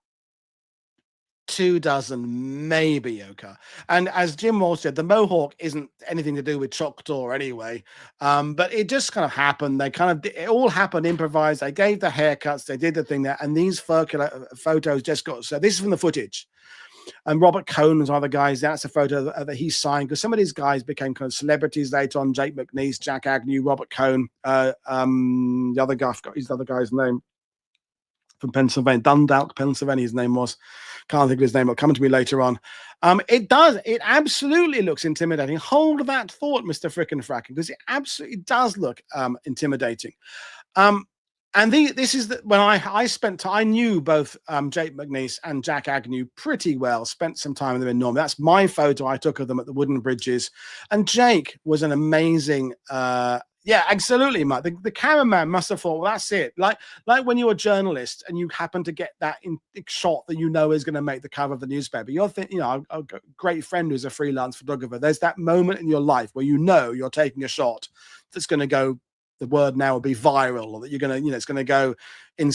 2 dozen, maybe, okay. And as Jim Walsh said, the mohawk isn't anything to do with Choctaw anyway, but it just kind of happened. It all happened improvised. They gave the haircuts, they did the thing there, and these photos just got, so this is from the footage. And Robert Cohn was one of the guys. That's a photo that he signed, because some of these guys became kind of celebrities later on. Jake McNeese, Jack Agnew, Robert Cohn, the other guy, I forgot his other guy's name, from Pennsylvania, Dundalk, Pennsylvania, his name was. Can't think of his name. It'll come to me later on. It absolutely looks intimidating. Hold that thought, Mr. Frickin' Frackin', because it absolutely does look intimidating. And this is when I knew both Jake McNeese and Jack Agnew pretty well, spent some time with them in Normandy. That's my photo I took of them at the wooden bridges. And Jake was an amazing, yeah, absolutely, Mike. The cameraman must have thought, well, that's it. Like when you're a journalist and you happen to get that shot that is going to make the cover of the newspaper. You're thinking, a great friend who's a freelance photographer. There's that moment in your life where you're taking a shot that's going to go, the word now would be viral, or that you're going to, it's going to go in,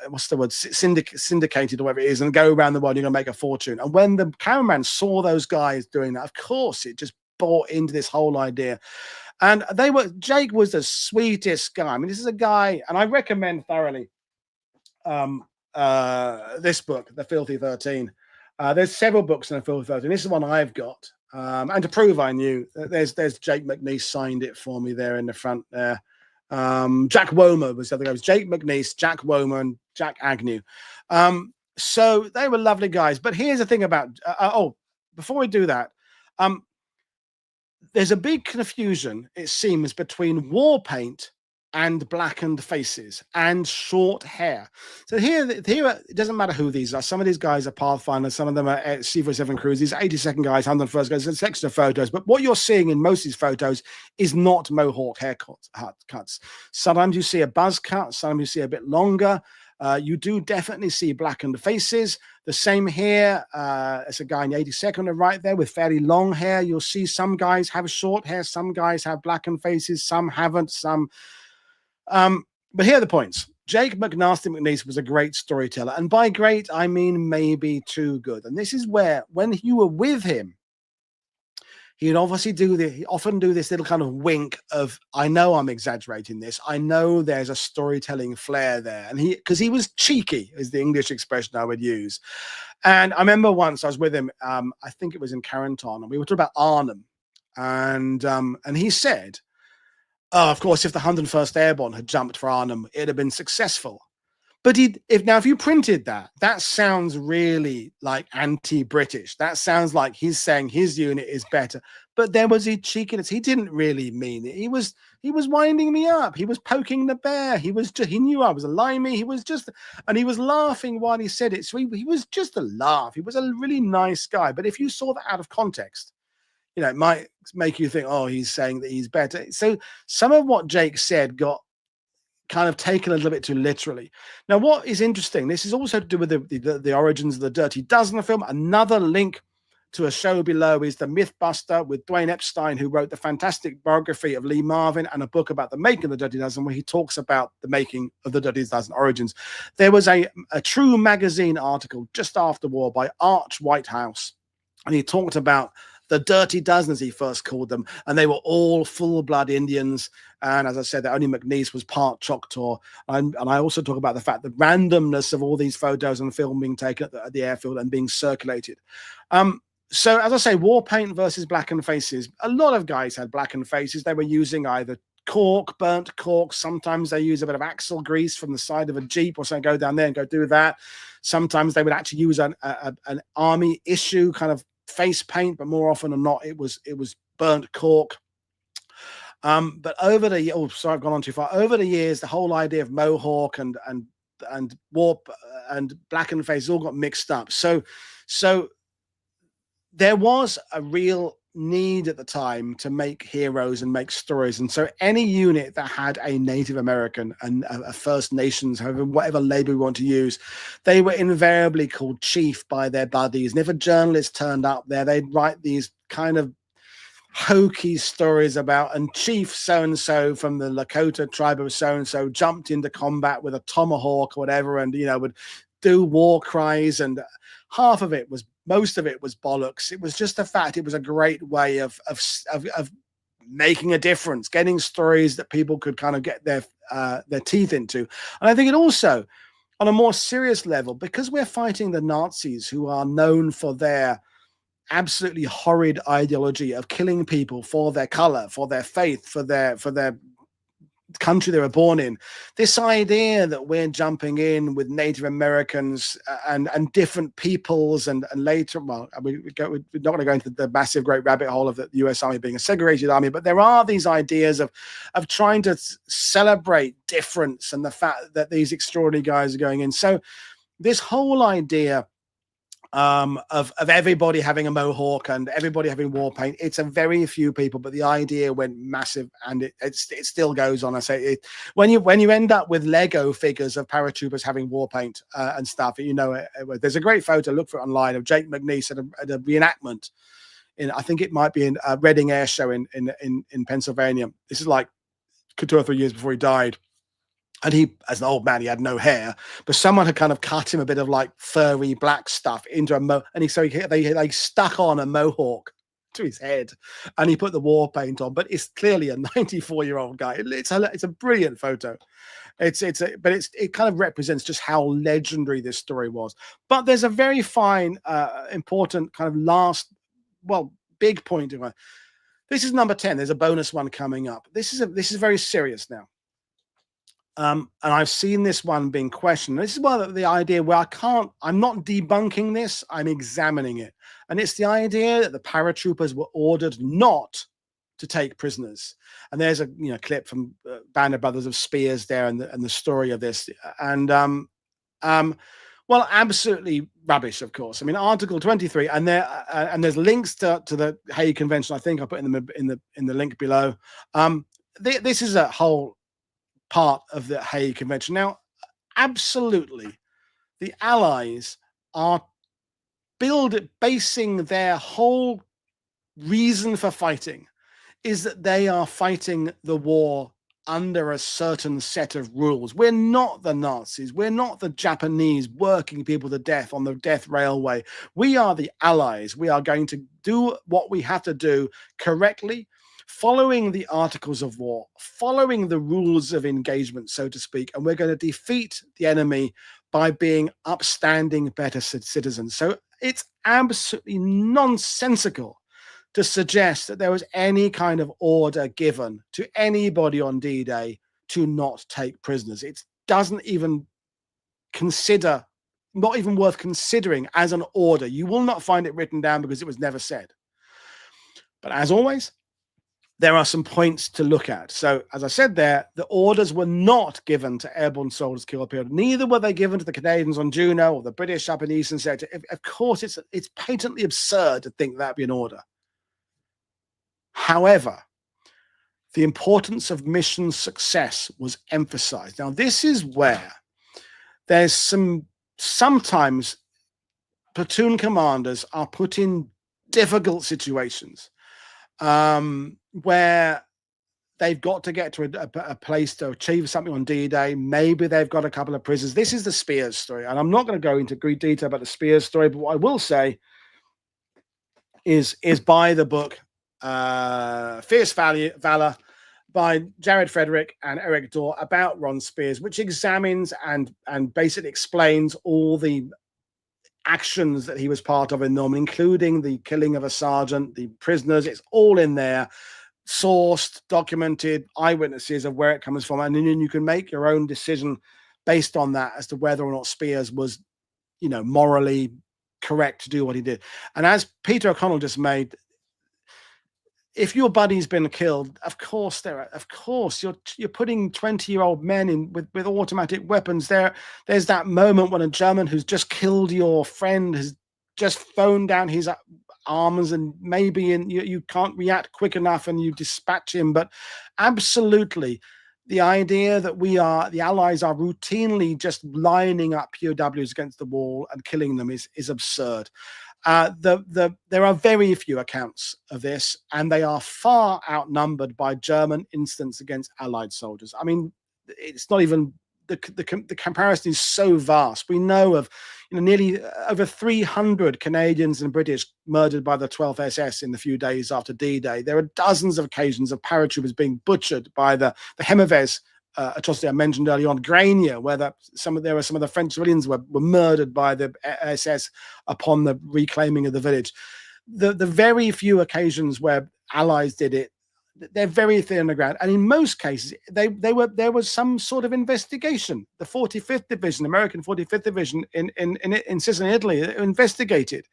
what's the word, syndicated or whatever it is, and go around the world, you're going to make a fortune. And when the cameraman saw those guys doing that, of course, it just bought into this whole idea. And Jake was the sweetest guy. I mean, this is a guy, and I recommend thoroughly this book, The Filthy 13. There's several books in The Filthy 13. This is one I've got. And to prove I knew, there's Jake McNeese signed it for me there in the front there. Jack Womer was the other guy. It was Jake McNeese, Jack Womer, and Jack Agnew. So they were lovely guys. But here's the thing about, before we do that, there's a big confusion, it seems, between war paint and blackened faces and short hair. So here it doesn't matter who these are. Some of these guys are Pathfinders, some of them are C47 crews. These 82nd guys, 101st guys, it's extra photos. But what you're seeing in most of these photos is not mohawk haircuts. Sometimes you see a buzz cut, sometimes you see a bit longer. You do definitely see blackened faces. The same here. There's a guy in the 82nd right there with fairly long hair. You'll see some guys have short hair, some guys have blackened faces, some haven't, some. But here are the points. Jake McNasty McNeese was a great storyteller. And by great, I mean maybe too good. And this is where, when you were with him, he'd obviously he often do this little kind of wink of, I know I'm exaggerating this. I know there's a storytelling flair there. And because he was cheeky is the English expression I would use. And I remember once I was with him, I think it was in Carenton, and we were talking about Arnhem. And he said, oh, of course, if the 101st Airborne had jumped for Arnhem, it'd have been successful. But if you printed that sounds really like anti-British. That sounds like he's saying his unit is better. But there was a cheekiness. He didn't really mean it. He was winding me up. He was poking the bear. He knew I was a limey. And he was laughing while he said it. So he was just a laugh. He was a really nice guy. But if you saw that out of context, it might make you think, oh, he's saying that he's better. So some of what Jake said got kind of taken a little bit too literally. Now, what is interesting, this is also to do with the origins of the Dirty Dozen film. Another link to a show below is The Mythbuster with Dwayne Epstein, who wrote the fantastic biography of Lee Marvin and a book about the making of the Dirty Dozen, where he talks about the making of the Dirty Dozen origins. There was a True magazine article just after war by Arch Whitehouse, and he talked about the Dirty Dozen, as he first called them, and they were all full-blood Indians. And as I said, that only McNeese was part Choctaw. And I also talk about the fact, the randomness of all these photos and film being taken at the airfield and being circulated. So as I say, war paint versus blackened faces. A lot of guys had blackened faces. They were using either cork, burnt cork. Sometimes they use a bit of axle grease from the side of a Jeep or something. Go down there and go do that. Sometimes they would actually use an army issue kind of face paint, but more often than not, it was burnt cork. But over the I've gone on too far. Over the years, the whole idea of Mohawk and warp and blackened face all got mixed up. So there was a real need at the time to make heroes and make stories, and so any unit that had a Native American and a First Nations, however, whatever label we want to use, they were invariably called chief by their buddies. And if a journalist turned up there, they'd write these kind of hokey stories about, and Chief so-and-so from the Lakota tribe of so-and-so jumped into combat with a tomahawk or whatever, and would do war cries, and most of it was bollocks. It was just the fact it was a great way of making a difference, getting stories that people could kind of get their teeth into. And I think it also, on a more serious level, because we're fighting the Nazis, who are known for their absolutely horrid ideology of killing people for their color, for their faith, for their country they were born in. This idea that we're jumping in with Native Americans and different peoples, and later, well, we're not going to go into the massive great rabbit hole of the US Army being a segregated army, but there are these ideas of trying to celebrate difference and the fact that these extraordinary guys are going in. So this whole idea of everybody having a mohawk and everybody having war paint, it's a very few people, but the idea went massive, and it still goes on. I say when you end up with Lego figures of paratroopers having war paint and stuff, there's a great photo, look for it online, of Jake McNeese at a reenactment in, I think it might be in Reading Air Show in Pennsylvania. This is like 2 or 3 years before he died. And he, as an old man, he had no hair, but someone had kind of cut him a bit of like furry black stuff into and they stuck on a mohawk to his head, and he put the war paint on. But it's clearly a 94-year-old guy. It's a brilliant photo. It kind of represents just how legendary this story was. But there's a very fine, important kind of big point to it. This is number 10. There's a bonus one coming up. This is very serious now. And I've seen this one being questioned. This is why the idea where I'm not debunking this, I'm examining it. And it's the idea that the paratroopers were ordered not to take prisoners. And there's a clip from Band of Brothers of Spears there, and the story of this. And well, absolutely rubbish, of course. I mean, Article 23, and there's links to the Hague Convention. I think I put in the link below. This is a whole part of the Hague Convention. Now, absolutely, the Allies are basing their whole reason for fighting is that they are fighting the war under a certain set of rules. We're not the Nazis. We're not the Japanese working people to death on the death railway. We are the Allies. We are going to do what we have to do correctly, following the articles of war, following the rules of engagement, so to speak, and we're going to defeat the enemy by being upstanding, better citizens. So it's absolutely nonsensical to suggest that there was any kind of order given to anybody on D-Day to not take prisoners. It doesn't even consider, not even worth considering as an order. You will not find it written down because it was never said. But as always, there are some points to look at. So, as I said there, the orders were not given to airborne soldiers killed period. Neither were they given to the Canadians on Juno or the British up in the Eastern Sector. Of course, it's patently absurd to think that'd be an order. However, the importance of mission success was emphasized. Now, this is where there's sometimes platoon commanders are put in difficult situations where they've got to get to a place to achieve something on D-Day. Maybe they've got a couple of prisoners. This is the Spears story, and I'm not going to go into great detail about the Spears story, but what I will say is by the book Fierce Valor by Jared Frederick and Eric Dorr about Ron Spears, which examines and basically explains all the actions that he was part of in Normandy, including the killing of a sergeant, the prisoners. It's all in there, sourced, documented, eyewitnesses of where it comes from, and then you can make your own decision based on that as to whether or not Spears was, morally correct to do what he did. And as Peter O'Connell just made, if your buddy's been killed, of course you're putting 20-year-old men in with automatic weapons. There's that moment when a German who's just killed your friend has just thrown down his arms, and maybe you can't react quick enough and you dispatch him. But absolutely, the idea that the Allies are routinely just lining up POWs against the wall and killing them is absurd. There are very few accounts of this, and they are far outnumbered by German incidents against Allied soldiers. I mean, it's not even the comparison is so vast. We know of nearly over 300 Canadians and British murdered by the 12th SS in the few days after D-Day. There are dozens of occasions of paratroopers being butchered by the Hemavez atrocity I mentioned earlier on, Grania, where some of the French civilians were murdered by the SS upon the reclaiming of the village. The very few occasions where Allies did it, they're very thin on the ground, and in most cases, there was some sort of investigation. The 45th Division, American 45th Division in Sicily, Italy, investigated.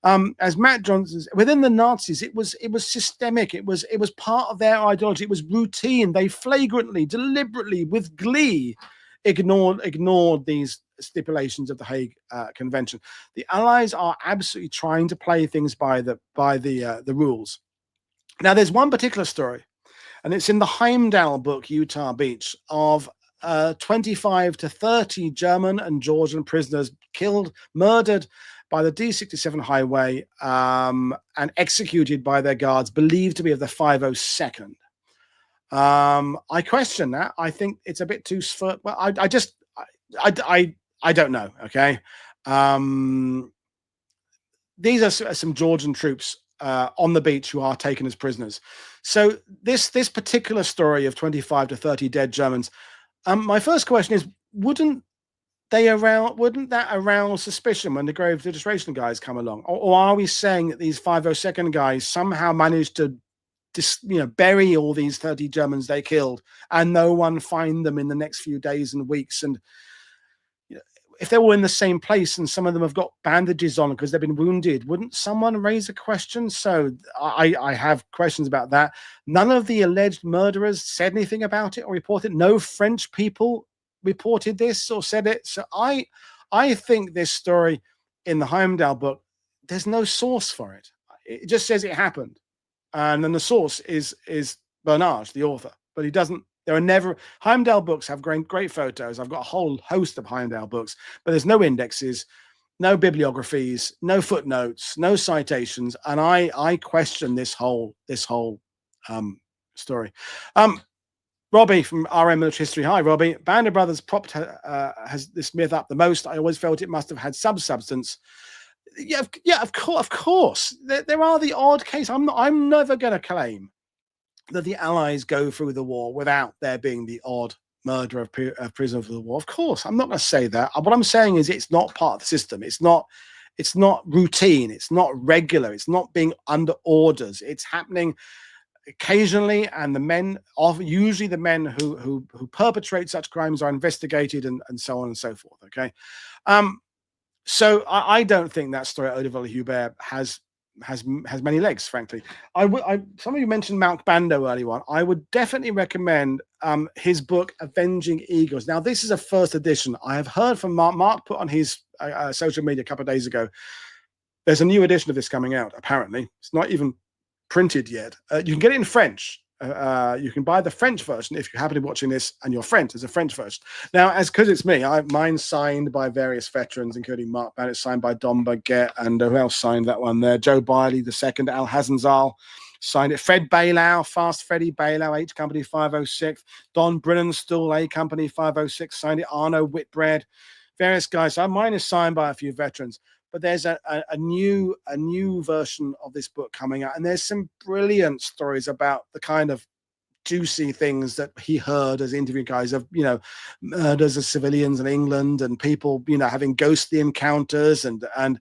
As Matt Johnson says, within the Nazis, it was systemic. It was part of their ideology. It was routine. They flagrantly, deliberately, with glee, ignored these stipulations of the Hague Convention. The Allies are absolutely trying to play things by the rules. Now, there's one particular story, and it's in the Heimdall book, Utah Beach, of 25 to 30 German and Georgian prisoners murdered by the D67 highway and executed by their guards, believed to be of the 502nd. I question that. I think it's a bit too. Well, I don't know. Okay, these are some Georgian troops on the beach who are taken as prisoners. So this particular story of 25 to 30 dead Germans. My first question is: wouldn't that arouse suspicion when the grave registration guys come along, or are we saying that these 502nd guys somehow managed to bury all these 30 Germans they killed and no one find them in the next few days and weeks? And if they're all in the same place and some of them have got bandages on because they've been wounded, wouldn't someone raise a question? So I have questions about that. None of the alleged murderers said anything about it or reported. No French people reported this or said it. So I think this story in the Heimdall book, there's no source for it. It just says it happened. And then the source is Bernage, the author, but he doesn't. There are never Heimdall books have great photos. I've got a whole host of Heimdall books, but there's no indexes, no bibliographies, no footnotes, no citations, and I question this whole story. Robbie from RM Military History. Hi, Robbie. Band of Brothers propped has this myth up the most. I always felt it must have had some substance. Yeah, of course. There are the odd case. I'm never going to claim that the Allies go through the war without there being the odd murder of prisoners of the war. Of course, I'm not going to say that. What I'm saying is it's not part of the system. It's not routine. It's not regular. It's not being under orders. It's happening occasionally, and the men, usually the men who perpetrate such crimes, are investigated and so on and so forth. Okay, so I don't think that story at Eau-de-Ville-Hubert has many legs, frankly. Some of you mentioned Malk Bando earlier on. I would definitely recommend his book Avenging Eagles. Now, this is a first edition. I have heard from Mark put on his social media a couple of days ago. There's a new edition of this coming out, apparently. It's not even printed yet. You can get it in French. You can buy the French version if you happen to be watching this and you're French. There's a French version. Now, because it's me, mine's signed by various veterans, including Mark Bannett, signed by Don Baguette, and who else signed that one there? Joe Biley II, Al Hazenzal signed it. Fred Bailow, Fast Freddie Bailow, H Company 506. Don Brinnenstuhl, A Company 506, signed it. Arno Whitbread, various guys. So mine is signed by a few veterans. But there's a new version of this book coming out, and there's some brilliant stories about the kind of juicy things that he heard as interview guys of, murders of civilians in England, and people, having ghostly encounters and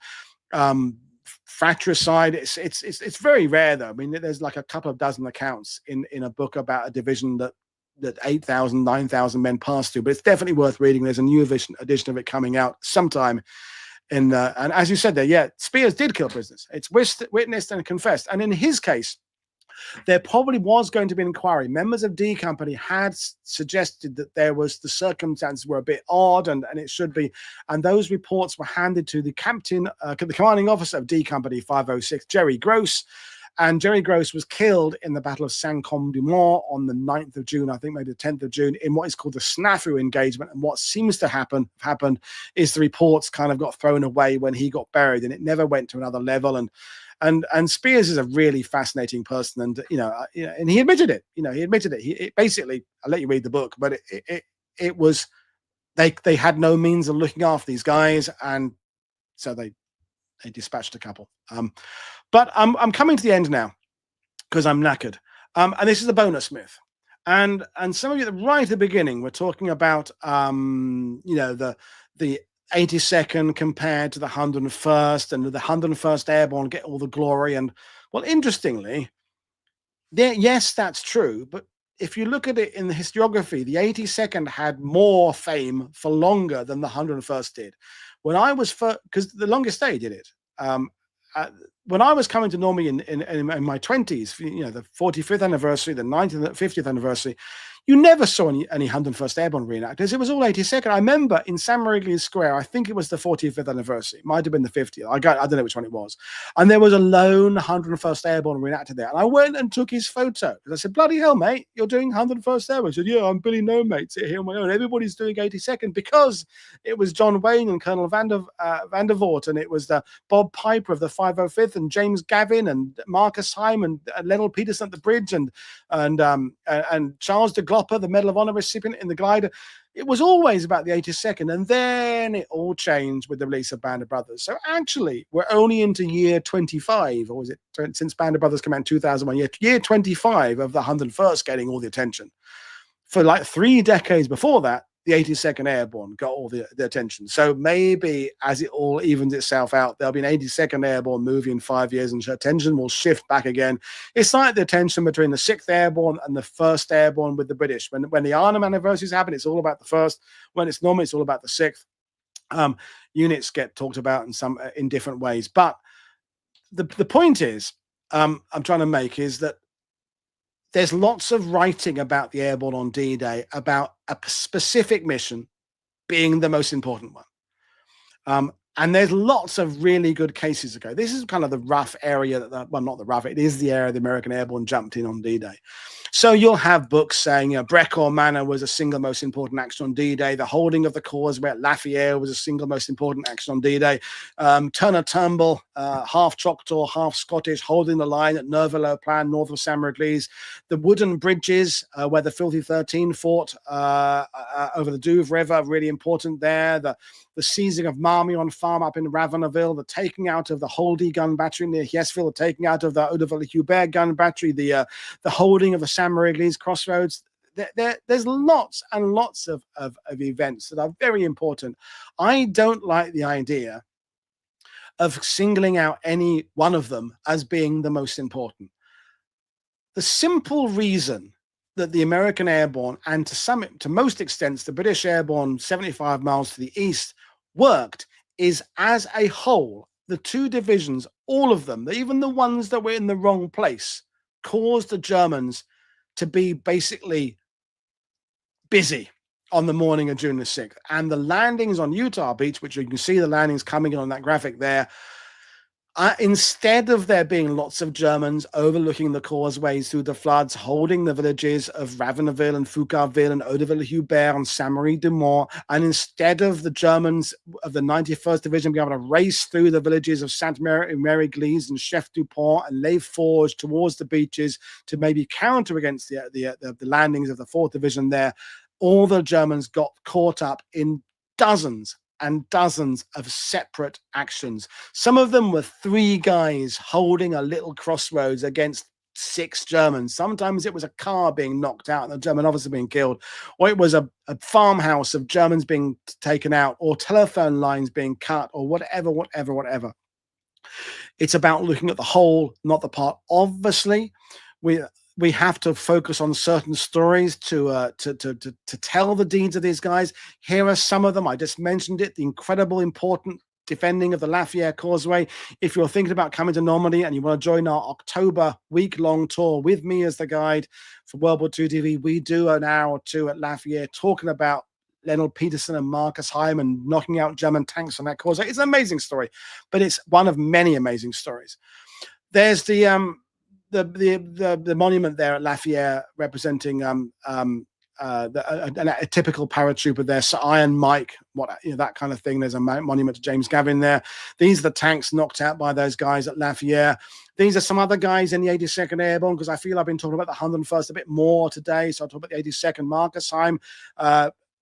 fratricide. It's very rare though. I mean, there's like a couple of dozen accounts in a book about a division that 8,000, 9,000 men passed through, but it's definitely worth reading. There's a new edition of it coming out sometime. And as you said there, yeah, Spears did kill prisoners. It's witnessed and confessed. And in his case, there probably was going to be an inquiry. Members of D Company had suggested that the circumstances were a bit odd, and it should be. And those reports were handed to the commanding officer of D Company 506, Jerry Gross. And Jerry Gross was killed in the Battle of Saint-Côme-du-Mont on the 9th of June, I think maybe the 10th of June, in what is called the snafu engagement. And what seems to happened is the reports kind of got thrown away when he got buried, and it never went to another level. And Spears is a really fascinating person, and and he admitted it. He admitted it. It basically, I'll let you read the book, but it was they had no means of looking after these guys, and so they dispatched a couple. But I'm coming to the end now because I'm knackered. And this is a bonus myth. And some of you right at the beginning were talking about the 82nd compared to the 101st, and the 101st Airborne get all the glory. And well, interestingly, yes, that's true. But if you look at it in the historiography, the 82nd had more fame for longer than the 101st did. When I was because the longest day did it. When I was coming to Normandy in my 20s, the 45th anniversary, the 90th, 50th anniversary, you never saw any 101st Airborne reenactors. It was all 82nd. I remember in Ste Mere Eglise Square, I think it was the 45th anniversary. It might have been the 50th. I don't know which one it was. And there was a lone 101st Airborne reenactor there. And I went and took his photo. I said, bloody hell, mate, you're doing 101st Airborne. He said, yeah, I'm Billy No, mate, sit here on my own. Everybody's doing 82nd, because it was John Wayne and Colonel Van der Voort, and it was the Bob Piper of the 505th, and James Gavin and Marcus Hyman and Leonard Peterson at the bridge, and Charles de Glopper, the Medal of Honor recipient in the glider. It was always about the 82nd, and then it all changed with the release of Band of Brothers. So actually, we're only into year 25, or was it since Band of Brothers came out in 2001? Year 25 of the 101st getting all the attention. For like 3 decades before that, the 82nd Airborne got all the attention. So maybe as it all evens itself out, there'll be an 82nd Airborne movie in 5 years, and attention will shift back again. It's like the tension between the 6th Airborne and the 1st Airborne with the British. When the Arnhem anniversaries happen, it's all about the 1st. When it's normal, it's all about the 6th. Units get talked about in different ways. But the point is, I'm trying to make is that there's lots of writing about the Airborne on D-Day, about a specific mission being the most important one. And there's lots of really good cases to go. This is kind of the rough area well, not the rough, it is the area the American Airborne jumped in on D-Day. So you'll have books saying, Brecor Manor was a single most important action on D-Day. The holding of the causeway at Lafayette was a single most important action on D-Day. Turner Turnbull, half Choctaw, half Scottish, holding the line at Nerville Plan, north of Ste Mere Eglise. The wooden bridges where the Filthy 13 fought over the Douve River, really important there. The seizing of Marmion Farm up in Ravenaville, the taking out of the Holdy gun battery near Hiesville, the taking out of the Eau-de-Ville-Hubert gun battery, the holding of the Ste Mere Eglise crossroads. There's lots and lots of events that are very important. I don't like the idea of singling out any one of them as being the most important. The simple reason that the American Airborne, and to most extents the British Airborne 75 miles to the east, worked is, as a whole, the two divisions, all of them, even the ones that were in the wrong place, caused the Germans to be basically busy on the morning of June the 6th. And the landings on Utah Beach, which you can see the landings coming in on that graphic there, instead of there being lots of Germans overlooking the causeways through the floods, holding the villages of Ravenaville and Foucaultville and Eau-de-Ville-Hubert and Saint-Marie-du-Mont, and instead of the Germans of the 91st Division being able to race through the villages of Ste Mere Eglise and Chef du Pont and Les Forges towards the beaches to maybe counter against the landings of the 4th Division there, all the Germans got caught up in dozens and dozens of separate actions. Some of them were 3 guys holding a little crossroads against 6 Germans. Sometimes it was a car being knocked out and the German officer being killed, or it was a farmhouse of Germans being taken out, or telephone lines being cut, or whatever. It's about looking at the whole, not the part. Obviously, we have to focus on certain stories to tell the deeds of these guys. Here are some of them. I just mentioned it. The incredible, important defending of the Lafayette Causeway. If you're thinking about coming to Normandy and you want to join our October week-long tour with me as the guide for World War II TV, we do an hour or 2 at Lafayette talking about Leonard Peterson and Marcus Hyman knocking out German tanks on that causeway. It's an amazing story, but it's one of many amazing stories. There's the monument there at Lafayette representing a typical paratrooper there, Sir Iron Mike, that kind of thing. There's a monument to James Gavin there. These are the tanks knocked out by those guys at Lafayette. These are some other guys in the 82nd Airborne, because I feel I've been talking about the 101st a bit more today. So I'll talk about the 82nd Marcus Hyman,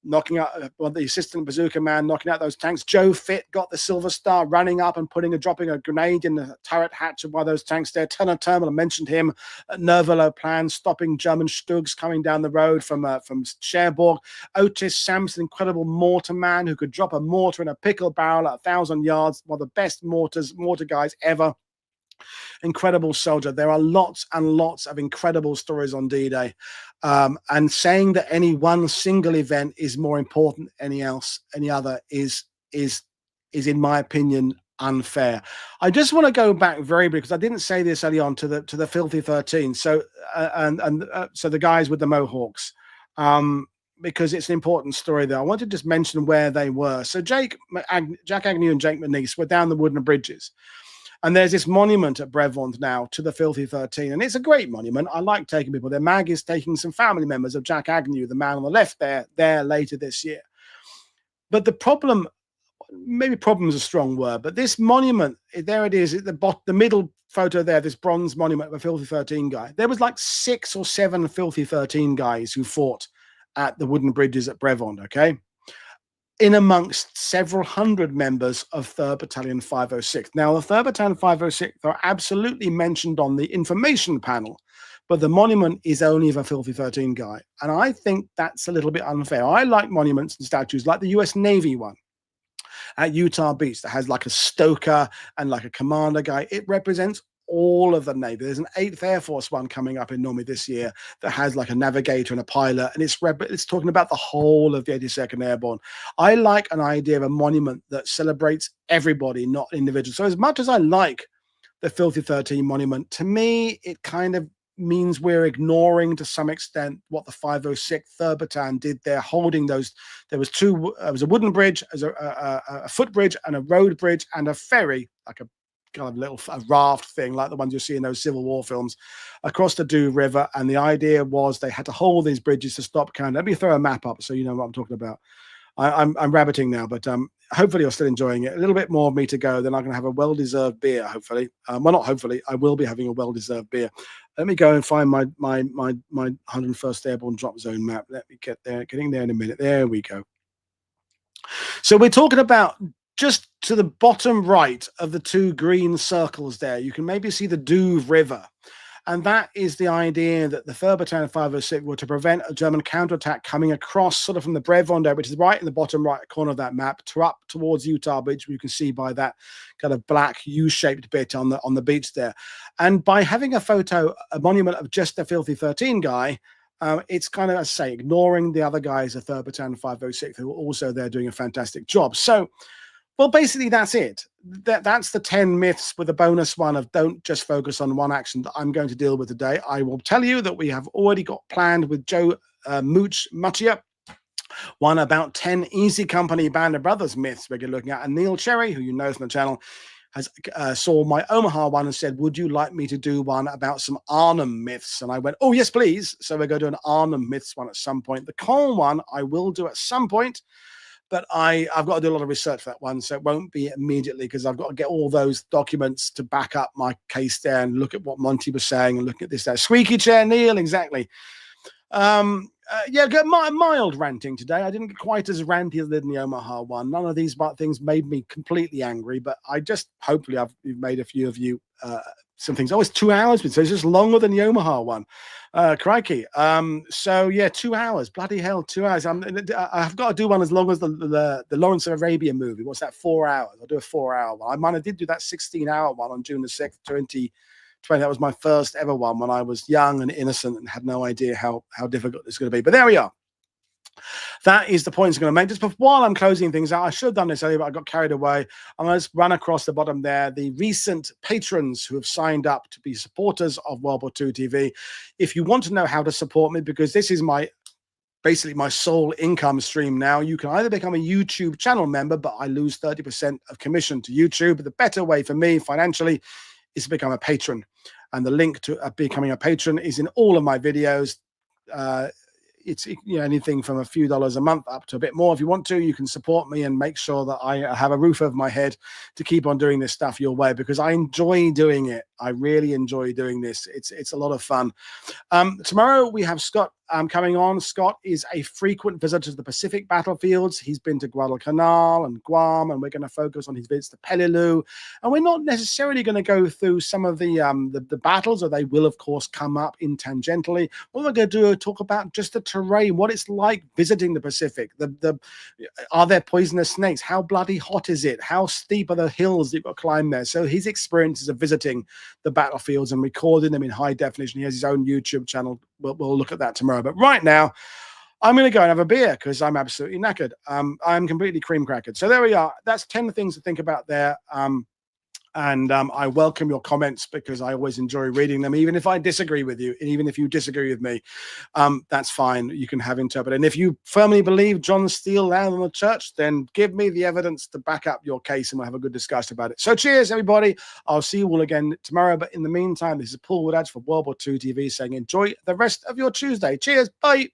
knocking out the assistant bazooka man, knocking out those tanks. Joe Fitt got the Silver Star, running up and dropping a grenade in the turret hatch of one of those tanks there. Turner Turnbull, I mentioned him at Nerville Plan, stopping German Stugs coming down the road from Cherbourg. Otis Sampson, incredible mortar man who could drop a mortar in a pickle barrel at 1,000 yards. One of the best mortar guys ever. Incredible soldier. There are lots and lots of incredible stories on D-Day, and saying that any one single event is more important than any other is in my opinion unfair. I just want to go back very briefly, because I didn't say this early on, to the Filthy 13. So so the guys with the Mohawks, because it's an important story there. I want to just mention where they were. So Jack Agnew and Jake McNeice were down the wooden bridges. And there's this monument at Brevant now to the Filthy 13. And it's a great monument. I like taking people there. Mag is taking some family members of Jack Agnew, the man on the left there later this year. But the problem, maybe problem is a strong word, but this monument, there it is, at the middle photo there, this bronze monument of a Filthy 13 guy. There was like 6 or 7 Filthy 13 guys who fought at the wooden bridges at Brevant, okay? In amongst several hundred members of 3rd Battalion 506. Now, the 3rd Battalion 506 are absolutely mentioned on the information panel, but the monument is only of a Filthy 13 guy. And I think that's a little bit unfair. I like monuments and statues like the US Navy one at Utah Beach that has like a stoker and like a commander guy. It represents all of the Navy. There's an 8th Air Force one coming up in Normandy this year that has like a navigator and a pilot, and it's talking about the whole of the 82nd Airborne. I like an idea of a monument that celebrates everybody, not individuals. So as much as I like the Filthy 13 monument, to me, it kind of means we're ignoring to some extent what the 506 3rd Battalion did there, holding those. There was a wooden bridge, a footbridge, and a road bridge, and a ferry, like a kind of little raft thing like the ones you see in those Civil War films across the Douvre River. And the idea was they had to hold these bridges to stop Canada. Let me throw a map up so you know what I'm talking about. I'm rabbiting now, but hopefully you're still enjoying it. A little bit more of me to go, then I'm going to have a well-deserved beer, hopefully. Well, not hopefully, I will be having a well-deserved beer. Let me go and find my 101st Airborne Drop Zone map. Let me get there, getting there in a minute. There we go. So we're talking about just to the bottom right of the two green circles there. You can maybe see the Douvre River. And that is the idea that the 3rd Battalion 506 were to prevent a German counterattack coming across sort of from the Brevon, which is right in the bottom right corner of that map, to up towards Utah Beach. You can see by that kind of black U-shaped bit on the beach there. And by having a photo, a monument of just the Filthy 13 guy, it's kind of, as I say, ignoring the other guys, the 3rd Battalion 506, who are also there doing a fantastic job. So, well, basically, that's it. That's the 10 myths with a bonus one of don't just focus on one action that I'm going to deal with today. I will tell you that we have already got planned with Joe Muchia, one about 10 Easy Company Band of Brothers myths we're looking at. And Neil Cherry, who you know from the channel, has saw my Omaha one and said, would you like me to do one about some Arnhem myths? And I went, oh, yes, please. So we're going to do an Arnhem myths one at some point. The Cole one I will do at some point. But I've got to do a lot of research for that one, so it won't be immediately because I've got to get all those documents to back up my case there and look at what Monty was saying and look at this there. Squeaky chair, Neil, exactly. Yeah, mild ranting today. I didn't get quite as ranty as I did in the Omaha one. None of these things made me completely angry, but I just, hopefully you've made a few of you some things. Oh, it's 2 hours, so it's just longer than the Omaha one. Crikey. So yeah, 2 hours. Bloody hell, 2 hours. I've got to do one as long as the Lawrence of Arabia movie. What's that? 4 hours. I'll do a 4-hour one. I did do that 16-hour one on June the 6th, 2020. That was my first ever one when I was young and innocent and had no idea how difficult it's going to be. But there we are. That is the point I'm going to make. Just while I'm closing things out, I should have done this earlier, but I got carried away. I'm going to just run across the bottom there the recent patrons who have signed up to be supporters of World War II TV. If you want to know how to support me, because this is basically my sole income stream now, you can either become a YouTube channel member, but I lose 30% of commission to YouTube. But the better way for me financially is to become a patron. And the link to becoming a patron is in all of my videos. It's anything from a few dollars a month up to a bit more. If you want to, you can support me and make sure that I have a roof over my head to keep on doing this stuff your way, because I enjoy doing it. I really enjoy doing this. It's a lot of fun. Tomorrow we have Scott coming on. Scott is a frequent visitor to the Pacific battlefields. He's been to Guadalcanal and Guam, and we're going to focus on his visits to Peleliu. And we're not necessarily going to go through some of the battles, or they will, of course, come up in tangentially. What we're going to do is talk about just the terrain, what it's like visiting the Pacific. Are there poisonous snakes? How bloody hot is it? How steep are the hills you've got to climb there? So his experiences of visiting the battlefields and recording them in high definition. He has his own YouTube channel. We'll look at that tomorrow. But right now, I'm going to go and have a beer because I'm absolutely knackered. I'm completely cream crackered. So there we are. That's 10 things to think about there. I welcome your comments because I always enjoy reading them, even if I disagree with you, and even if you disagree with me, that's fine. You can have interpret. And if you firmly believe John Steele landed on the church, then give me the evidence to back up your case, and we'll have a good discussion about it. So cheers, everybody. I'll see you all again tomorrow. But in the meantime, this is Paul Woodadge for World War II TV saying enjoy the rest of your Tuesday. Cheers. Bye.